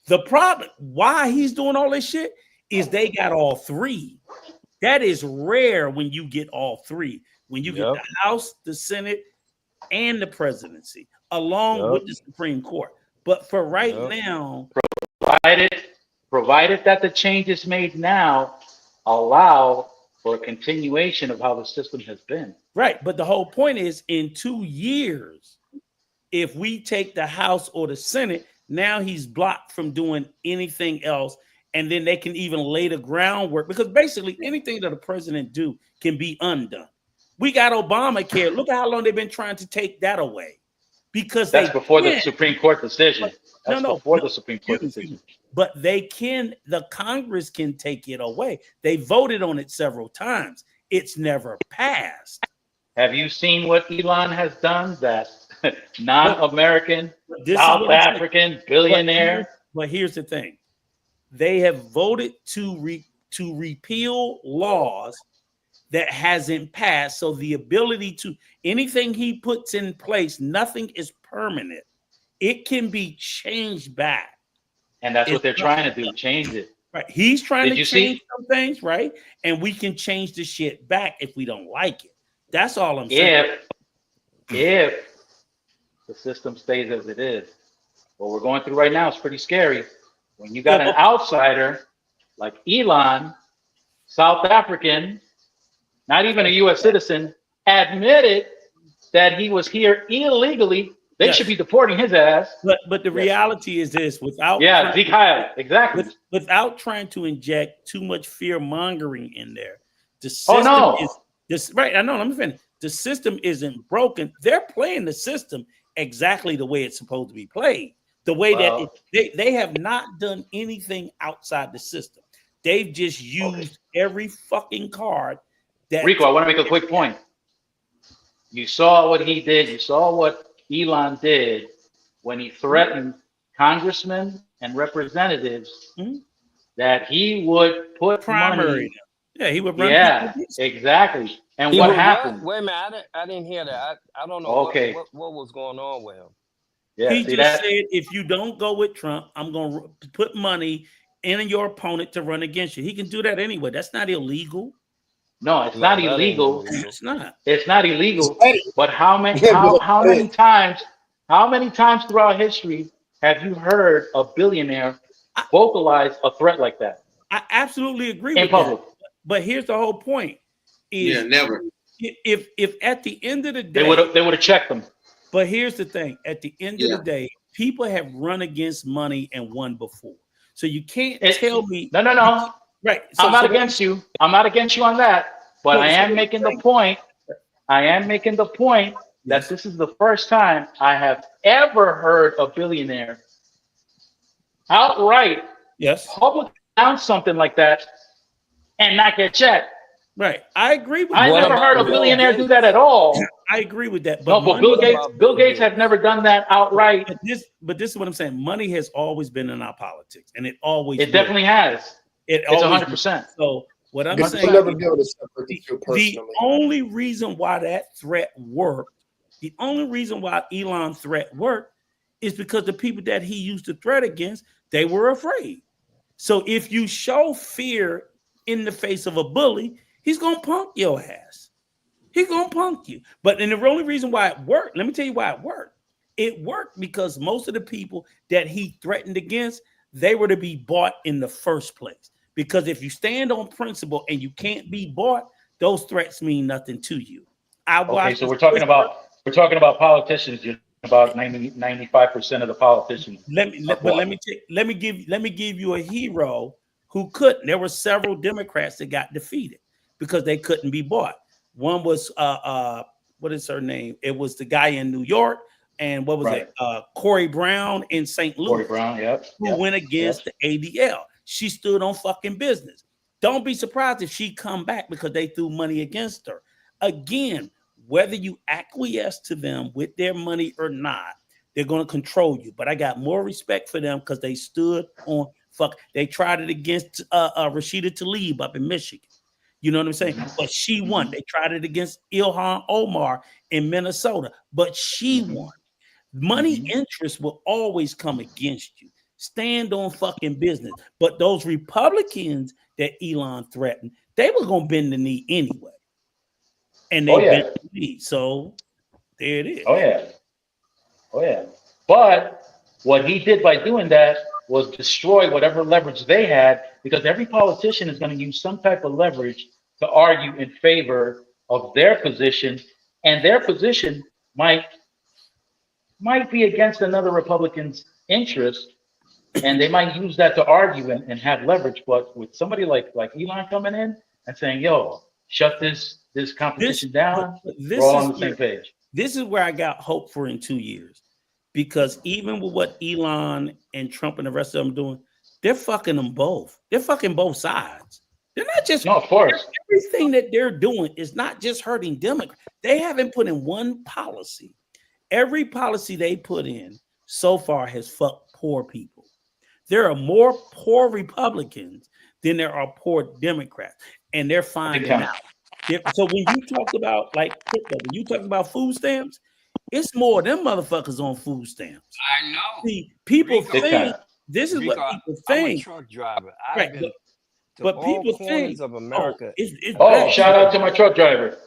The problem, why he's doing all this shit, is they got all three. That is rare when you get all three. When you get the House, the Senate, and the presidency, along with the Supreme Court. But for right now, provided that the changes made now allow for a continuation of how the system has been. Right. But the whole point is, in 2 years, if we take the House or the Senate, now he's blocked from doing anything else. And then they can even lay the groundwork, because basically anything that a president do can be undone. We got Obamacare. Look at how long they've been trying to take that away. Because that's before the Supreme Court decision. Before the Supreme Court decision. But the Congress can take it away. They voted on it several times. It's never passed. Have you seen what Elon has done? That non-American, This is South what I'm saying. African billionaire. But here's the thing: they have voted to repeal laws that hasn't passed. So the ability to anything he puts in place, nothing is permanent. It can be changed back. And that's what they're trying to do, change it. Right. He's trying to change see? some things, right? And we can change the shit back if we don't like it. That's all I'm saying. If the system stays as it is. What we're going through right now is pretty scary. When you got an outsider like Elon, South African, not even a U.S. citizen, admitted that he was here illegally, they should be deporting his ass. But the reality is this: without exactly. Without trying to inject too much fear mongering in there, the system is this right. I know. Let me finish. The system isn't broken. They're playing the system exactly the way it's supposed to be played. The way that they have not done anything outside the system. They've just used every fucking card. Rico, I want to make a quick point. You saw what he did. You saw what Elon did when he threatened congressmen and representatives that he would put primary. He would run. Yeah, exactly. And what happened? Wait a minute, I didn't hear that. I don't know what was going on with him. Yeah, he just said, if you don't go with Trump, I'm going to put money in your opponent to run against you. He can do that anyway. That's not illegal. No, it's not illegal. It's not. It's not illegal. But how many times throughout history have you heard a billionaire vocalize a threat like that? I absolutely agree in public. That. But here's the whole point: never. If at the end of the day they would have checked them. But here's the thing: at the end of the day, people have run against money and won before. So you can't tell me no. Right. So, I'm not against you. I'm not against you on that. But I am making the point. That this is the first time I have ever heard a billionaire outright publicly announce something like that and not get checked. Right. I agree with I never heard a billionaire do that at all. I agree with that. But Bill Gates have never done that outright. But this is what I'm saying. Money has always been in our politics, and it always definitely has. It's 100%. So what I'm saying, the only reason why that threat worked, the only reason why Elon's threat worked is because the people that he used to threat against, they were afraid. So if you show fear in the face of a bully, he's gonna punk your ass. He's gonna punk you. But and the only reason why it worked, let me tell you why it worked. It worked because most of the people that he threatened against, they were to be bought in the first place. Because if you stand on principle and you can't be bought, those threats mean nothing to you. Okay, so we're talking about politicians. You're about 95% of the politicians. Let me give you a hero who couldn't. There were several Democrats that got defeated because they couldn't be bought. One was what is her name? It was the guy in New York, and what was it? Corey Brown in St. Louis. Corey Brown, who went against the ADL. She stood on fucking business. Don't be surprised if she come back because they threw money against her. Again, whether you acquiesce to them with their money or not, they're going to control you. But I got more respect for them because they stood on They tried it against Rashida Tlaib up in Michigan. You know what I'm saying? But she won. They tried it against Ilhan Omar in Minnesota, but she won. Money interests will always come against you. Stand on fucking business. But those Republicans that Elon threatened, they were going to bend the knee anyway. And they bent the knee. So there it is. Oh, yeah. But what he did by doing that was destroy whatever leverage they had, because every politician is going to use some type of leverage to argue in favor of their position, and their position might be against another Republican's interest, and they might use that to argue and have leverage. But with somebody like Elon coming in and saying, yo, shut this competition down, we're all on the same page. This is where I got hope for in 2 years. Because even with what Elon and Trump and the rest of them doing, they're fucking them both. They're fucking both sides. They're not just no, of course. everything that they're doing is not just hurting Democrats. They haven't put in one policy. Every policy they put in so far has fucked poor people. There are more poor Republicans than there are poor Democrats, and they're finding out. So when you talked about food stamps, it's more of them motherfuckers on food stamps. I know. See, people Rico, think this is Rico, what people I'm a think. truck driver. Right, I've been but all people corners think of America. It's Oh, shout out to my truck driver.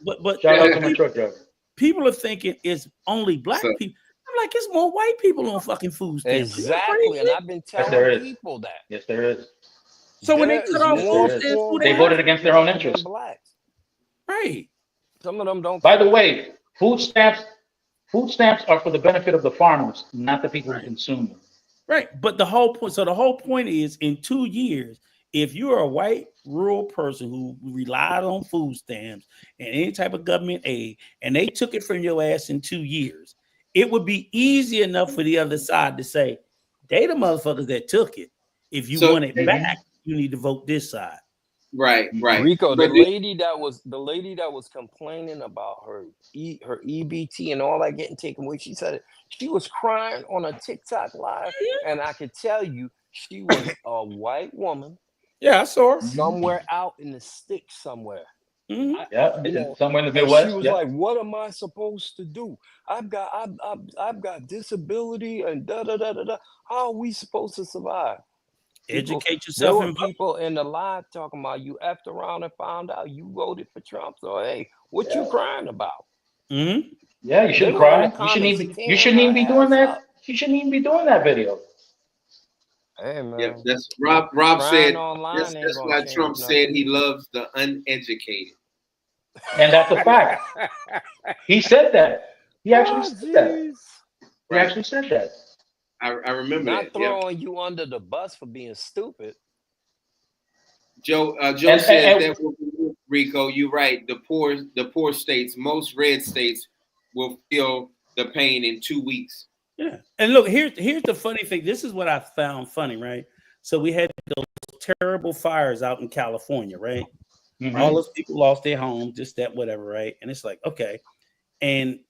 But Shout out to my truck driver. People are thinking it's only black people. I'm like, it's more white people on fucking food stamps. Exactly, and I've been telling people that. Yes, there is. So when they cut off food stamps, they voted against their own interests. Blacks. Right. Some of them don't. By the way, food stamps are for the benefit of the farmers, not the people who consume them. Right. But the whole point is, in 2 years, if you're a white rural person who relied on food stamps and any type of government aid, and they took it from your ass in 2 years, it would be easy enough for the other side to say, they the motherfuckers that took it. If you want it back, you need to vote this side. Right. Rico, the lady that was complaining about her EBT and all that getting taken away, she said she was crying on a TikTok live, and I could tell you she was a white woman. Yeah, I saw her somewhere out in the sticks somewhere. Mm-hmm. Yeah, somewhere in the Midwest. She was like, "What am I supposed to do? I've got disability and da da da da da. How are we supposed to survive?" Educate yourself. There were people in the live talking about you effed around and found out you voted for Trump. So hey, what you crying about? Mm-hmm. Yeah, you shouldn't cry. You shouldn't even be doing that. You shouldn't even be doing that video. Hey man. Yeah, that's Rob said. That's why Trump said he loves the uneducated. And that's a fact. He said that. He actually said that. He actually said that. I remember not that. Throwing you under the bus for being stupid. Joe said that will be Rico. You're right. The poor states, most red states, will feel the pain in 2 weeks. Yeah, and look, here's the funny thing. This is what I found funny, right? So we had those terrible fires out in California, right? Mm-hmm. All those people lost their homes, just that, whatever, right? And it's like, okay, and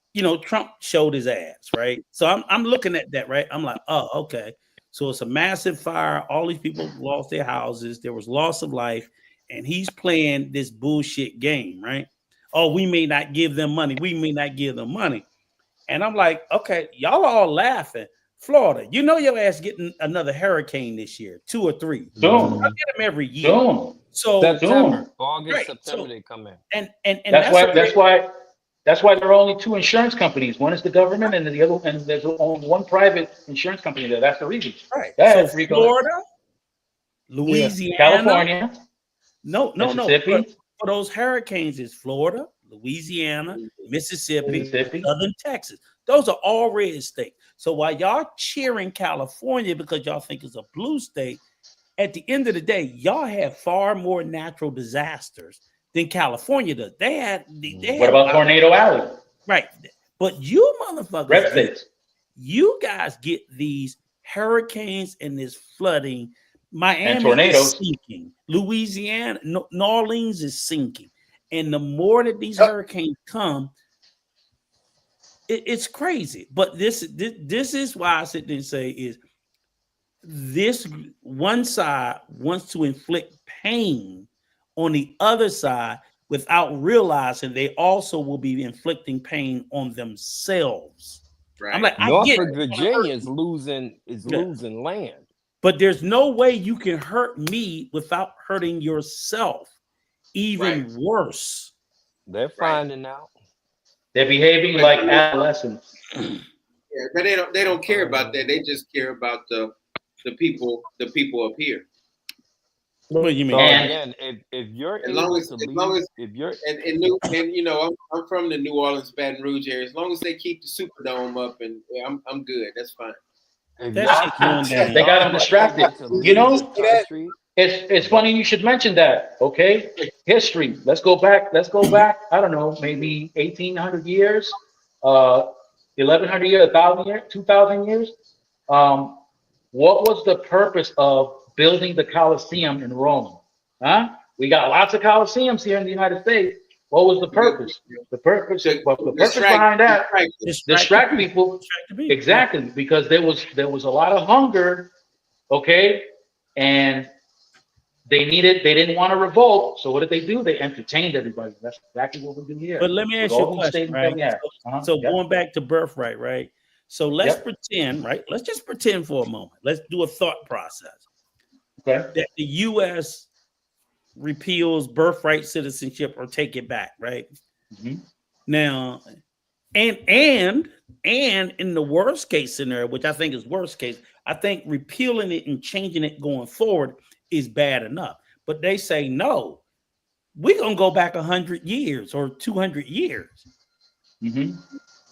Trump showed his ass, right? So I'm looking at that, right? I'm like, oh, okay. So it's a massive fire. All these people lost their houses. There was loss of life, and he's playing this bullshit game, right? Oh, we may not give them money. We may not give them money. And I'm like, okay, y'all are all laughing. Florida, your ass getting another hurricane this year, 2 or 3. Soon. I get them every year. Soon. So September, August, September they come in. And that's why there are only 2 insurance companies. One is the government, and there's only one private insurance company there. That's the reason. Right. So Florida, Louisiana, California, no. Mississippi. For those hurricanes, is Florida, Louisiana, Mississippi, Southern Texas. Those are all red states. So while y'all cheering California because y'all think it's a blue state, at the end of the day, y'all have far more natural disasters than California does. What about Tornado Alley? Right. But you motherfuckers, red states. You guys get these hurricanes and this flooding. Miami is sinking. Louisiana, New Orleans is sinking. And the more that these hurricanes come, it's crazy. But this is why I sit there and say is this one side wants to inflict pain on the other side without realizing they also will be inflicting pain on themselves. Right. I'm like, Norfolk, Virginia is losing land. But there's no way you can hurt me without hurting yourself. Even worse. They're finding out. They're behaving like adolescents. Yeah, but they don't care about that. They just care about the people up here. What do you mean? So again, if you're I'm from the New Orleans, Baton Rouge area. As long as they keep the Superdome up, and I'm good. That's fine. They got them distracted. It's funny you should mention that. Okay, history. Let's go back. I don't know, maybe 1,800 years, 1,100 years, 1,000 years, 2,000 years. What was the purpose of building the Colosseum in Rome? Huh? We got lots of coliseums here in the United States. What was the purpose? The purpose behind that, distract people. Exactly, because there was a lot of hunger, okay, and they didn't want to revolt. So what did they do? They entertained everybody. That's exactly what we do here. But let me ask you a question, right? So going back to Birthright, right? So let's pretend, right? Let's just pretend for a moment. Let's do a thought process. Okay. That the U.S. repeals birthright citizenship or take it back, right? Mm-hmm. Now, and in the worst case scenario, which I think is worst case, I think repealing it and changing it going forward is bad enough. But they say no, we're gonna go back 100 years or 200 years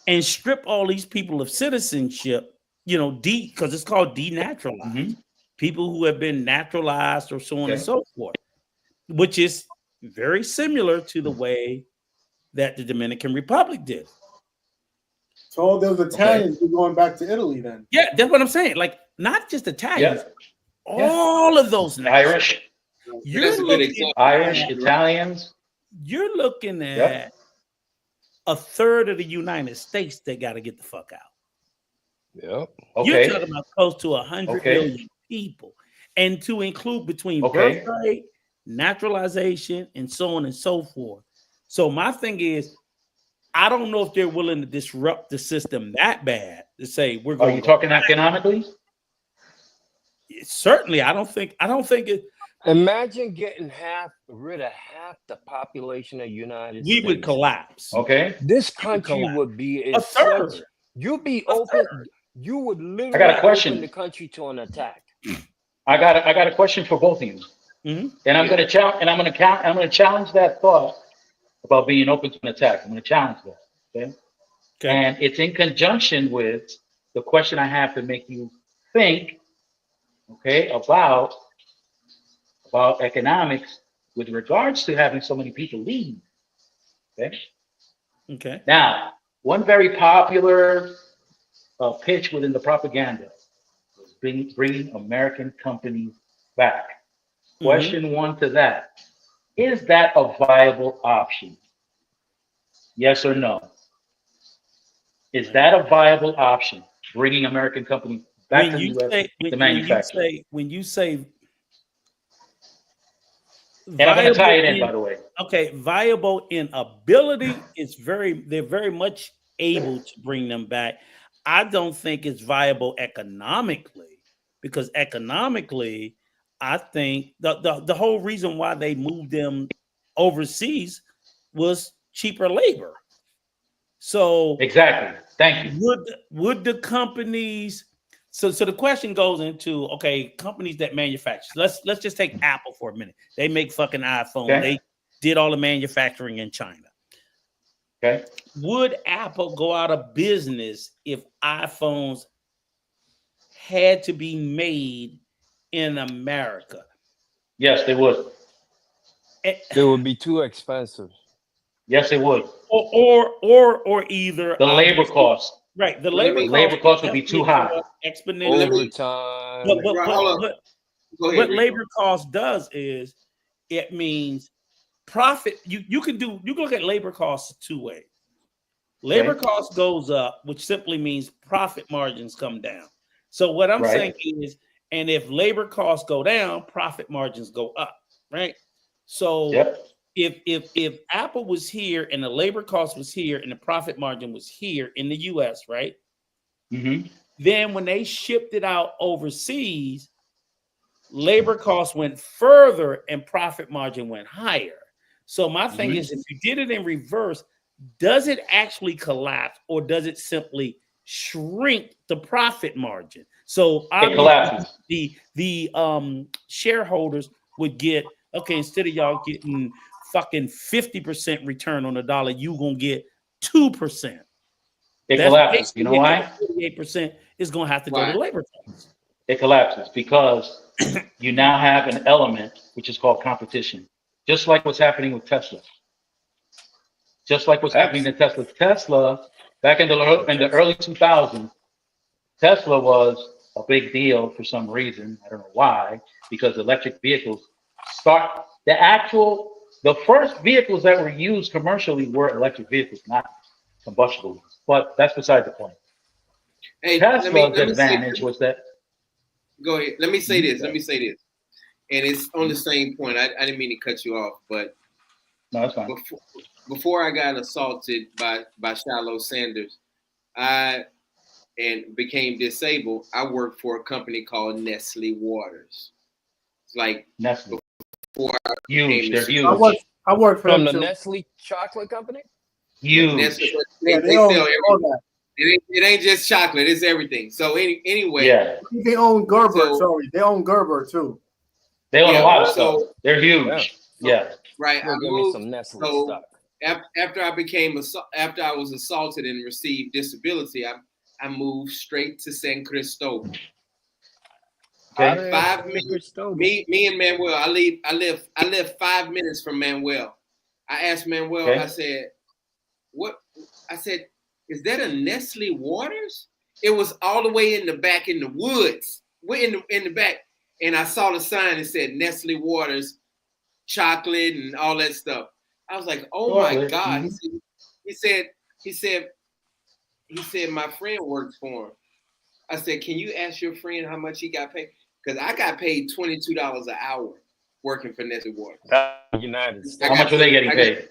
and strip all these people of citizenship, because it's called denaturalized. People who have been naturalized or so on and so forth, which is very similar to the way that the Dominican Republic did. So all those Italians are going back to Italy then? Yeah, that's what I'm saying. Like, not just Italians, all of those Irish. Irish, Italians. You're looking at a third of the United States that got to get the fuck out. Yep. Okay. You're talking about close to 100 million people. And to include between birthright, naturalization, and so on and so forth. So my thing is, I don't know if they're willing to disrupt the system that bad to say we're going. Are you talking economically? Certainly, I don't think it. Imagine getting rid of half the population of the United States. We would collapse. Okay. This country would be a third. You'd be open. You would literally I got a question. open the country to an attack. I got a question for both of you. And I'm going to challenge that thought about being open to an attack. I'm going to challenge that. Okay. And it's in conjunction with the question I have to make you think, okay, about economics with regards to having so many people leave. Okay. Now, one very popular pitch within the propaganda was bringing American companies back. Question one to that: is that a viable option? Yes or no? Is that a viable option? Bringing American companies back to the U.S. to manufacture. When you say, and I'm going to tie it in, by the way. Okay, viable in ability is they're very much able to bring them back. I don't think it's viable economically, because economically, I think the whole reason why they moved them overseas was cheaper labor. So exactly. Thank you. Would the companies? So the question goes into, okay, companies that manufacture. Let's just take Apple for a minute. They make fucking iPhone. Okay. They did all the manufacturing in China. Okay. Would Apple go out of business if iPhones had to be made in America? Yes, they would. They would be too expensive. Yes, it would. Or either the labor cost. Right, the labor cost would be too high. Exponentially. Overtime. What labor cost does is it means profit. You can look at labor costs two ways. Labor cost goes up, which simply means profit margins come down. So what I'm saying is, and if labor costs go down, profit margins go up, right? So if Apple was here and the labor cost was here and the profit margin was here in the US, right? Then when they shipped it out overseas, labor costs went further and profit margin went higher. So my thing is, if you did it in reverse, does it actually collapse or does it simply shrink the profit margin? So obviously the shareholders would get, okay, instead of y'all getting fucking 50% return on the dollar, you gonna get 2%. It collapses. You know why? 48% is gonna have to go to labor costs. It collapses because you now have an element which is called competition. Just like what's happening with Tesla. Just like what's happening to Tesla. Tesla, back in the early 2000s, Tesla was a big deal for some reason. I don't know why, because electric vehicles The first vehicles that were used commercially were electric vehicles, not combustible ones. But that's beside the point. Hey, Tesla's advantage was that. Go ahead. Let me say this. And it's on the same point. I didn't mean to cut you off, but no, that's fine. Before I got assaulted by Shiloh Sanders, and became disabled, I worked for a company called Nestle Waters. It's like Nestle. Before huge. They're huge. I work for from them the too. Nestle chocolate company. Huge. Nestle, Yeah, they own sell all everything. that. It ain't just chocolate; it's everything. So anyway, yeah, They own Gerber. Sorry, they own Gerber too. they own a lot of so, stuff. They're huge. Yeah. Right. Go I give moved. me some Nestle So stock. after I was assaulted and received disability, I moved straight to San Cristobal. Okay. 5 minutes. Me and Manuel. I live 5 minutes from Manuel. I asked Manuel. Okay. I said, "What?" I said, "Is that a Nestle Waters?" It was all the way in the back in the woods. We're in the back, and I saw the sign that said Nestle Waters, chocolate and all that stuff. I was like, "Oh my God!" Mm-hmm. He said, "My friend works for him." I said, "Can you ask your friend how much he got paid?" Because I got paid $22 an hour working for Nestle Waters. United States. How much were they getting paid?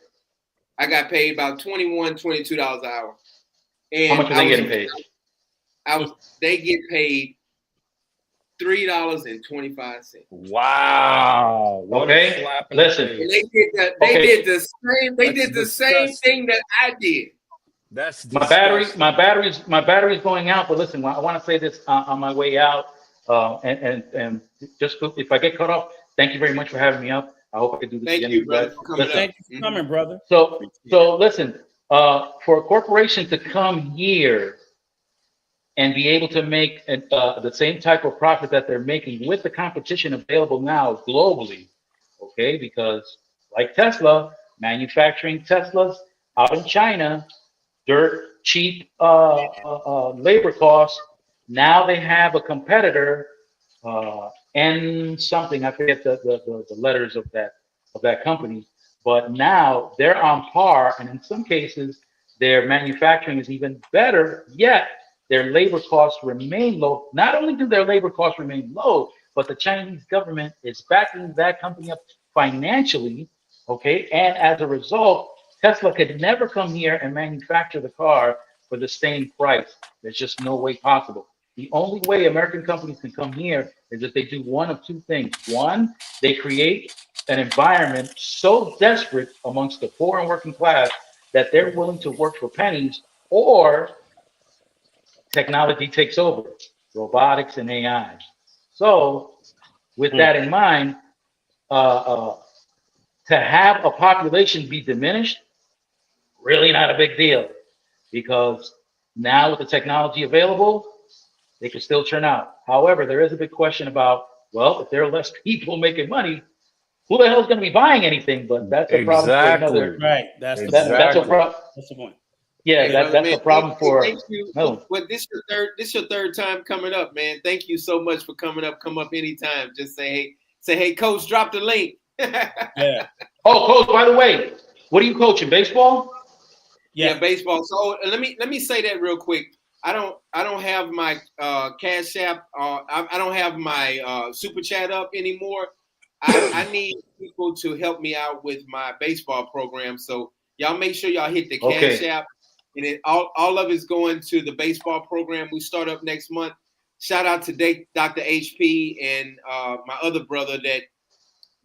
I got paid about $22 an hour. And how much were they getting paid? They get paid $3.25. Wow. Okay. Listen. And they did the same thing that I did. That's disgusting. My battery's going out. But listen, I want to say this on my way out. And just if I get cut off, thank you very much for having me up. I hope I can do this again. Thank you, brother. Thank you for coming, brother. So listen, for a corporation to come here and be able to make the same type of profit that they're making with the competition available now globally, okay? Because like Tesla, manufacturing Teslas out in China, dirt cheap labor costs. Now they have a competitor, N something, I forget the letters of that company, but now they're on par, and in some cases, their manufacturing is even better, yet their labor costs remain low. Not only do their labor costs remain low, but the Chinese government is backing that company up financially, okay? And as a result, Tesla could never come here and manufacture the car for the same price. There's just no way possible. The only way American companies can come here is if they do one of two things. One, they create an environment so desperate amongst the poor and working class that they're willing to work for pennies, or technology takes over, robotics and AI. So with that in mind, to have a population be diminished, really not a big deal, because now with the technology available, they can still churn out. However, there is a big question about, well, if there are less people making money, who the hell is going to be buying anything? But that's a problem for another. Right. That's the That's a problem. That's the point. Yeah, that's a problem for. Thank you. No. Well, this your third time coming up, man. Thank you so much for coming up. Come up anytime. Just say hey, Coach, drop the link. Yeah. Oh, Coach, by the way, what are you coaching? Baseball? Yeah, baseball. So let me say that real quick. I don't have my Cash App. I don't have my Super Chat up anymore. I need people to help me out with my baseball program. So y'all make sure y'all hit the Cash App, and all of it's going to the baseball program we start up next month. Shout out to Dr. HP and my other brother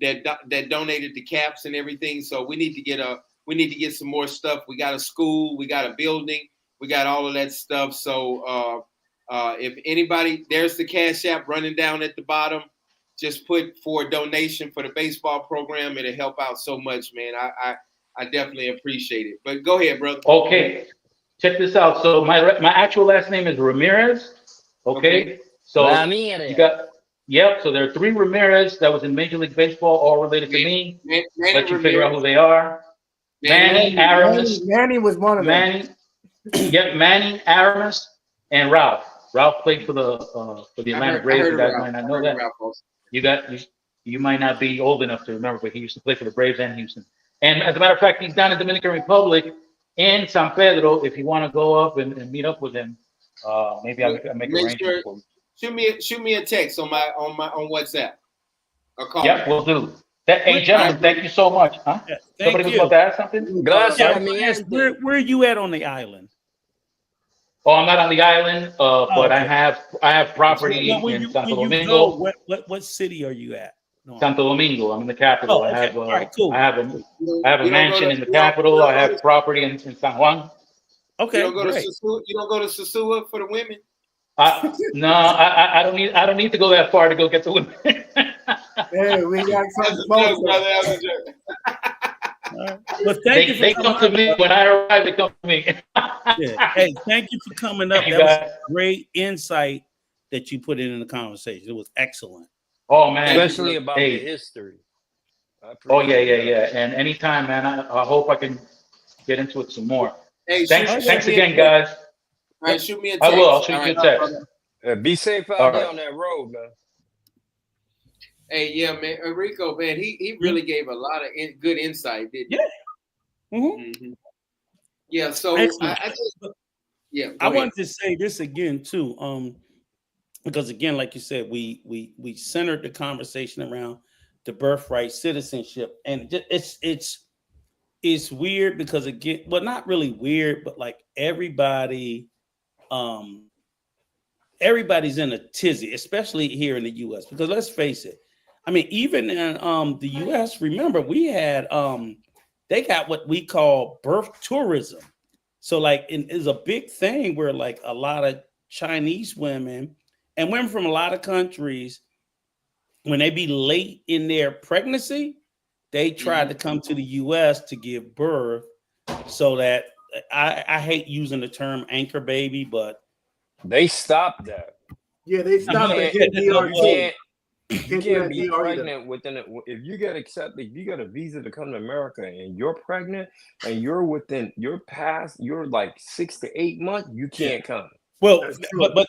that donated the caps and everything. So we need to get some more stuff. We got a school, we got a building, we got all of that stuff. So if anybody, there's the Cash App running down at the bottom. Just put for a donation for the baseball program. It'll help out so much, man. I definitely appreciate it. But go ahead, brother. Okay, check this out. So my actual last name is Ramirez. Okay. So you got, yep. So there are 3 Ramirez that was in Major League Baseball, all related to me. Let you figure out who they are. Manny Aramis. Manny was one of them. Manny Aramis and Ralph. Ralph played for the Atlanta Braves. You guys might not know that. You You might not be old enough to remember, but he used to play for the Braves and Houston. And as a matter of fact, he's down in Dominican Republic in San Pedro. If you want to go up and meet up with him, maybe I make arrangements for you. Shoot me a text on WhatsApp. Or call Yeah, we'll do. Hey, gentlemen, thank you so much. Huh? Yeah, Somebody was about to ask something? Where are you at on the island? Oh, I'm not on the island, but okay. I have property in Santo Domingo. What city are you at? No. Santo Domingo. I'm in the capital. Oh, okay. I have all right, cool. I have a mansion in the capital. I have property in San Juan. Okay, you don't go to Sosua for the women? No, I don't need to go that far to go get the women. Hey, we got some brother. Well, they come to me when I arrive. They come to me. Yeah. Hey, thank you for coming up. That was great insight that you put in the conversation. It was excellent. Oh man, especially about the history. Oh yeah. And anytime, man. I hope I can get into it some more. Hey, thanks again, guys. All right, shoot me a text. I will. I'll shoot you a text. Be safe out there on that road, man. Hey, yeah, man, Enrico, man, he really gave a lot of good insight, didn't he? Yeah. Mm-hmm. Yeah. So I wanted to say this again too, because again, like you said, we centered the conversation around the birthright citizenship, and it's weird because again, well, not really weird, but like everybody's in a tizzy, especially here in the U.S. Because let's face it. I mean, even in the U.S., remember, we had they got what we call birth tourism. So like it's a big thing where like a lot of Chinese women and women from a lot of countries, when they be late in their pregnancy, they try to come to the U.S. to give birth. So that I hate using the term anchor baby, but they stopped that. Yeah, they stopped it. You can't be pregnant within it. If you get accepted, if you got a visa to come to America and you're pregnant and you're you're like 6 to 8 months, you can't come. Well, but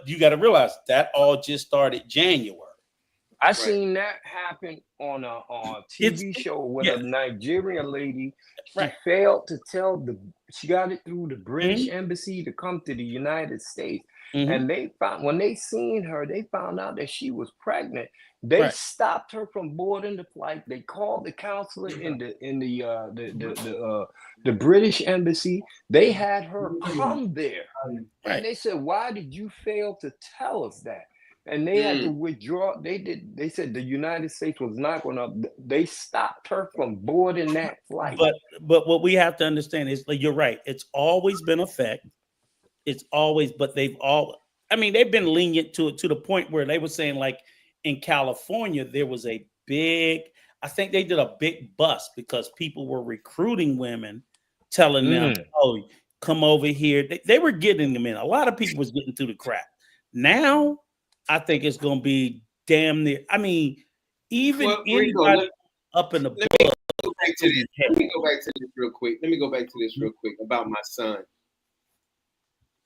you got to realize that all just started January. I seen that happen on a TV show with a Nigerian lady. She failed to she got it through the British embassy to come to the United States. And when they seen her, they found out that she was pregnant. They stopped her from boarding the flight. They called the consulate in the British embassy. They had her come there, and they said, "Why did you fail to tell us that?" And they had to withdraw. They said the United States was not going to. They stopped her from boarding that flight. But what we have to understand is, like, you're right. It's always been a fact. It's always, but they've been lenient to it to the point where they were saying, like in California, there was I think they did a big bust because people were recruiting women, telling them, "Oh, come over here." They were getting them in. A lot of people was getting through the crap. Now, I think it's going to be damn near. I mean, even anybody up in the Let me go back to this real quick. About my son.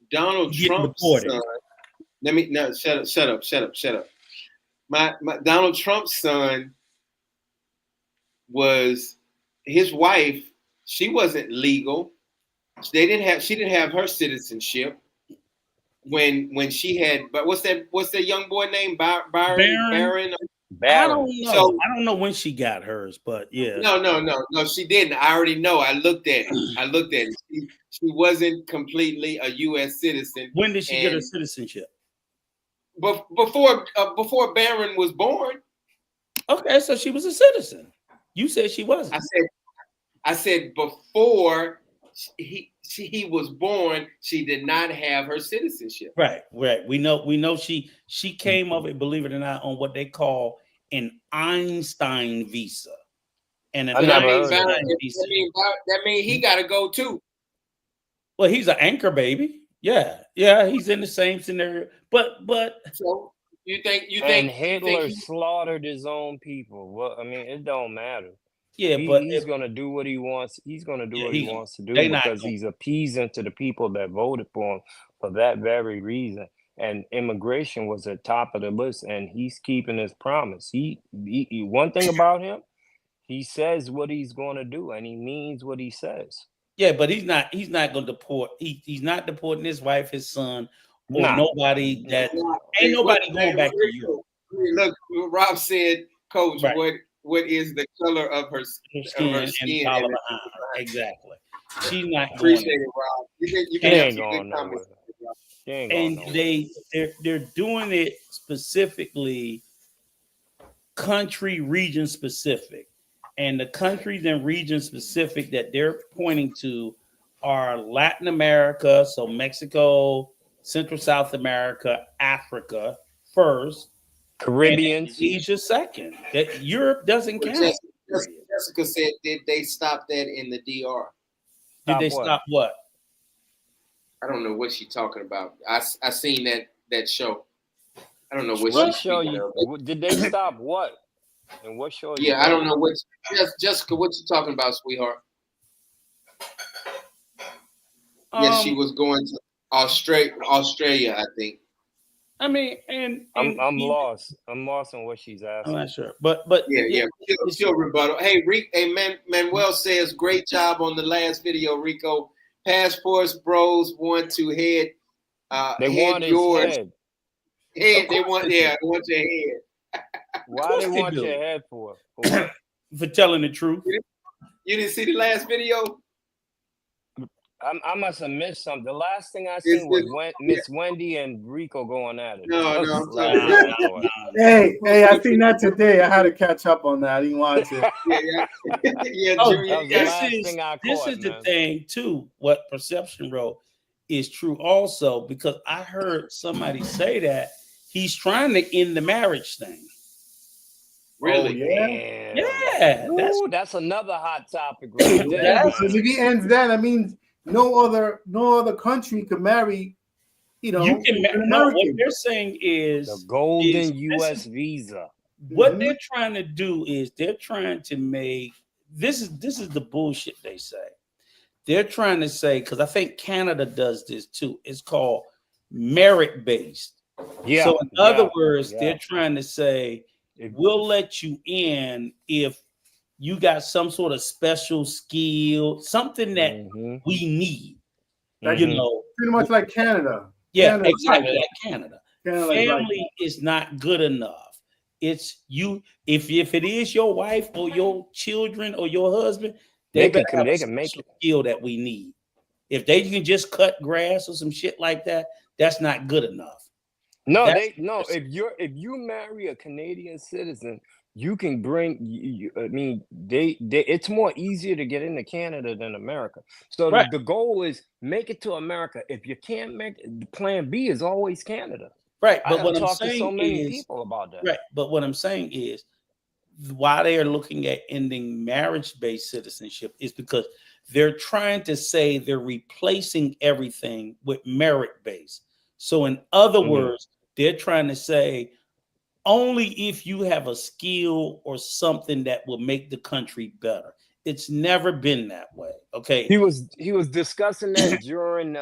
Donald Trump's son. Shut up. My Donald Trump's son was his wife. She wasn't legal. She didn't have her citizenship when she had. But what's that young boy named Barron? I don't know. So, I don't know when she got hers, but yeah. No, she didn't. I already know. I looked at it. She wasn't completely a U.S. citizen. When did she get her citizenship? Before Barron was born. Okay, so she was a citizen. You said she wasn't. I said before he was born, she did not have her citizenship. Right. We know she came of it, believe it or not, on what they call an Einstein visa. And that means he got to go too. Well, he's an anchor baby. Yeah, he's in the same scenario. But so you think Hitler slaughtered his own people. Well, I mean, it don't matter. Yeah, he's gonna do what he wants. He's gonna do what he wants to do because he's appeasing to the people that voted for him for that very reason. and immigration was at top of the list, and he's keeping his promise. He one thing about him, he says what he's going to do, and he means what he says. Yeah, but he's not going to deport. He's not deporting his wife, his son, or nobody that ain't nobody going back to Europe. Look, Rob said, Coach, what is the color of her skin? And follow behind her. Exactly. She's not appreciate it, Rob. You can have some good comments. And they're doing it specifically country region specific. And the countries and region specific that they're pointing to are Latin America, so Mexico, Central South America, Africa first, Caribbean, Asia second. That Europe doesn't count. Jessica said, did they stop that in the DR? Did they stop what? I don't know what she's talking about. I seen that show. I don't know what show you. Did they stop what? And what show? Yeah, I don't know what. Jessica, what you talking about, sweetheart? Yes, she was going to Australia, I think. I mean, and I'm lost. I'm lost on what she's asking. I'm not sure, but yeah. She'll rebuttal. Hey, Manuel says, great job on the last video, Rico. Passports bros want to head. They want yours. Head. They want your head. Why they want your head for? For telling the truth. You didn't see the last video? I must have missed something. The last thing I seen was Miss Wendy and Rico going at it. No. Hey, I seen that today. I had to catch up on that. I didn't watch it. This is the thing too. What Perception wrote is true also, because I heard somebody say that he's trying to end the marriage thing. Really? Yeah. That's another hot topic. Right there. Because if he ends that, that means no other country could marry. You know, you can what they're saying is the golden U.S. visa. What they're trying to do is they're trying to make this is the bullshit they say. They're trying to say, because I think Canada does this too. It's called merit based. Yeah. So in other words, they're trying to say we'll let you in if you got some sort of special skill, something that we need. You know, pretty much like Canada. Yeah, exactly like Canada. Family is not good enough. It's you. If it is your wife or your children or your husband, they can make a skill that we need. If they can just cut grass or some shit like that, that's not good enough. If you marry a Canadian citizen, you can bring. It's more easier to get into Canada than America. So the goal is make it to America. If you can't make it, Plan B is always Canada. Right, but what I'm saying to so many people about that. Right, but what I'm saying is, why they are looking at ending marriage-based citizenship is because they're trying to say they're replacing everything with merit-based. So in other words, they're trying to say only if you have a skill or something that will make the country better. It's never been that way. Okay. He was discussing that during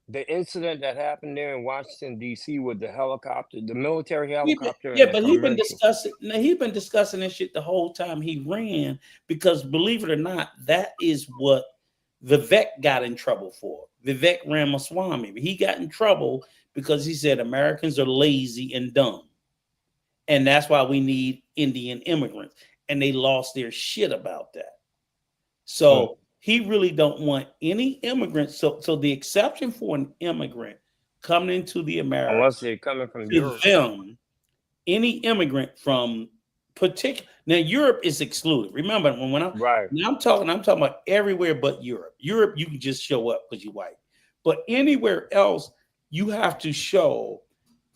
the incident that happened there in Washington, D.C. with the helicopter, the military helicopter. Yeah, but he's been discussing this shit the whole time he ran, because believe it or not, that is what Vivek got in trouble for. Vivek Ramaswamy. He got in trouble because he said Americans are lazy and dumb. And that's why we need Indian immigrants. And they lost their shit about that. So he really don't want any immigrants. So the exception for an immigrant coming into the Americas, unless they're coming from Europe, any immigrant from particular. Now Europe is excluded. Remember when I'm talking about everywhere but Europe. Europe, you can just show up because you're white. But anywhere else, you have to show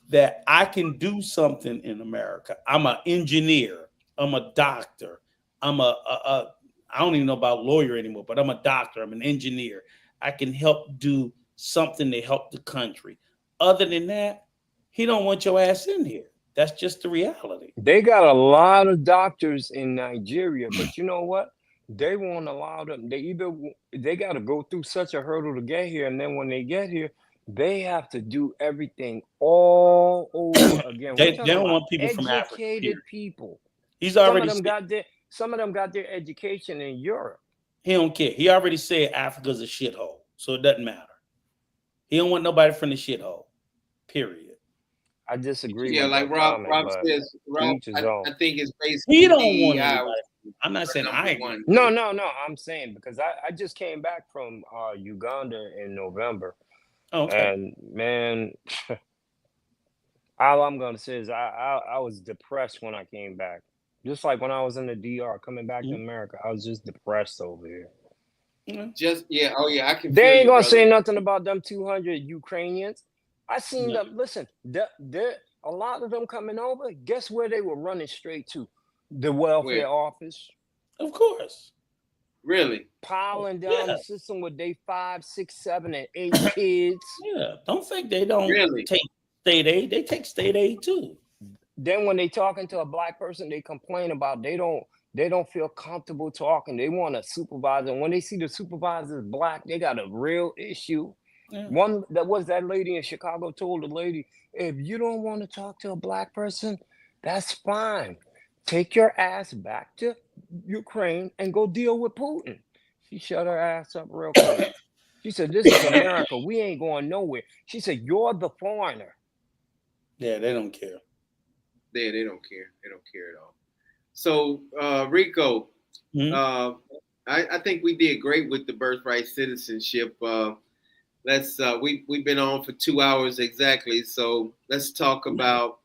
that I can do something in America. I'm an engineer. I'm a doctor. I'm I don't even know about lawyer anymore, but I'm a doctor. I'm an engineer. I can help do something to help the country. Other than that, he don't want your ass in here. That's just the reality. They got a lot of doctors in Nigeria, but you know what? They won't allow them. They got to go through such a hurdle to get here, and then when they get here, They have to do everything all over again. They don't want people from Africa. Educated people. He's already some of them got their education in Europe. He don't care. He already said Africa's a shithole, so it doesn't matter. He don't want nobody from the shithole. Period. I disagree. Yeah, with like Rob says, Rob, I think it's basically he don't want anybody. I'm not saying I agree. No. I'm saying because I just came back from Uganda in November. Okay. And man, all I'm gonna say is I was depressed when I came back. Just like when I was in the DR coming back to America, I was just depressed over here. I can. They ain't gonna say nothing about them 200 Ukrainians. I seen them. Listen, a lot of them coming over. Guess where they were running straight to? The welfare office. Of course. Really? Piling down the system with their 5, 6, 7, and 8 kids. Yeah. Don't think they don't take state aid. They take state aid too. Then when they talking to a black person, they complain about they don't feel comfortable talking. They want a supervisor. And when they see the supervisor is black, they got a real issue. Yeah. One that lady in Chicago told the lady, if you don't want to talk to a black person, that's fine. Take your ass back to Ukraine and go deal with Putin. She shut her ass up real quick. She said, this is America. We ain't going nowhere. She said, you're the foreigner. Yeah, they don't care. Yeah, they don't care. They don't care at all. So, Rico, I think we did great with the Birthright Citizenship. We've been on for 2 hours exactly. So let's talk about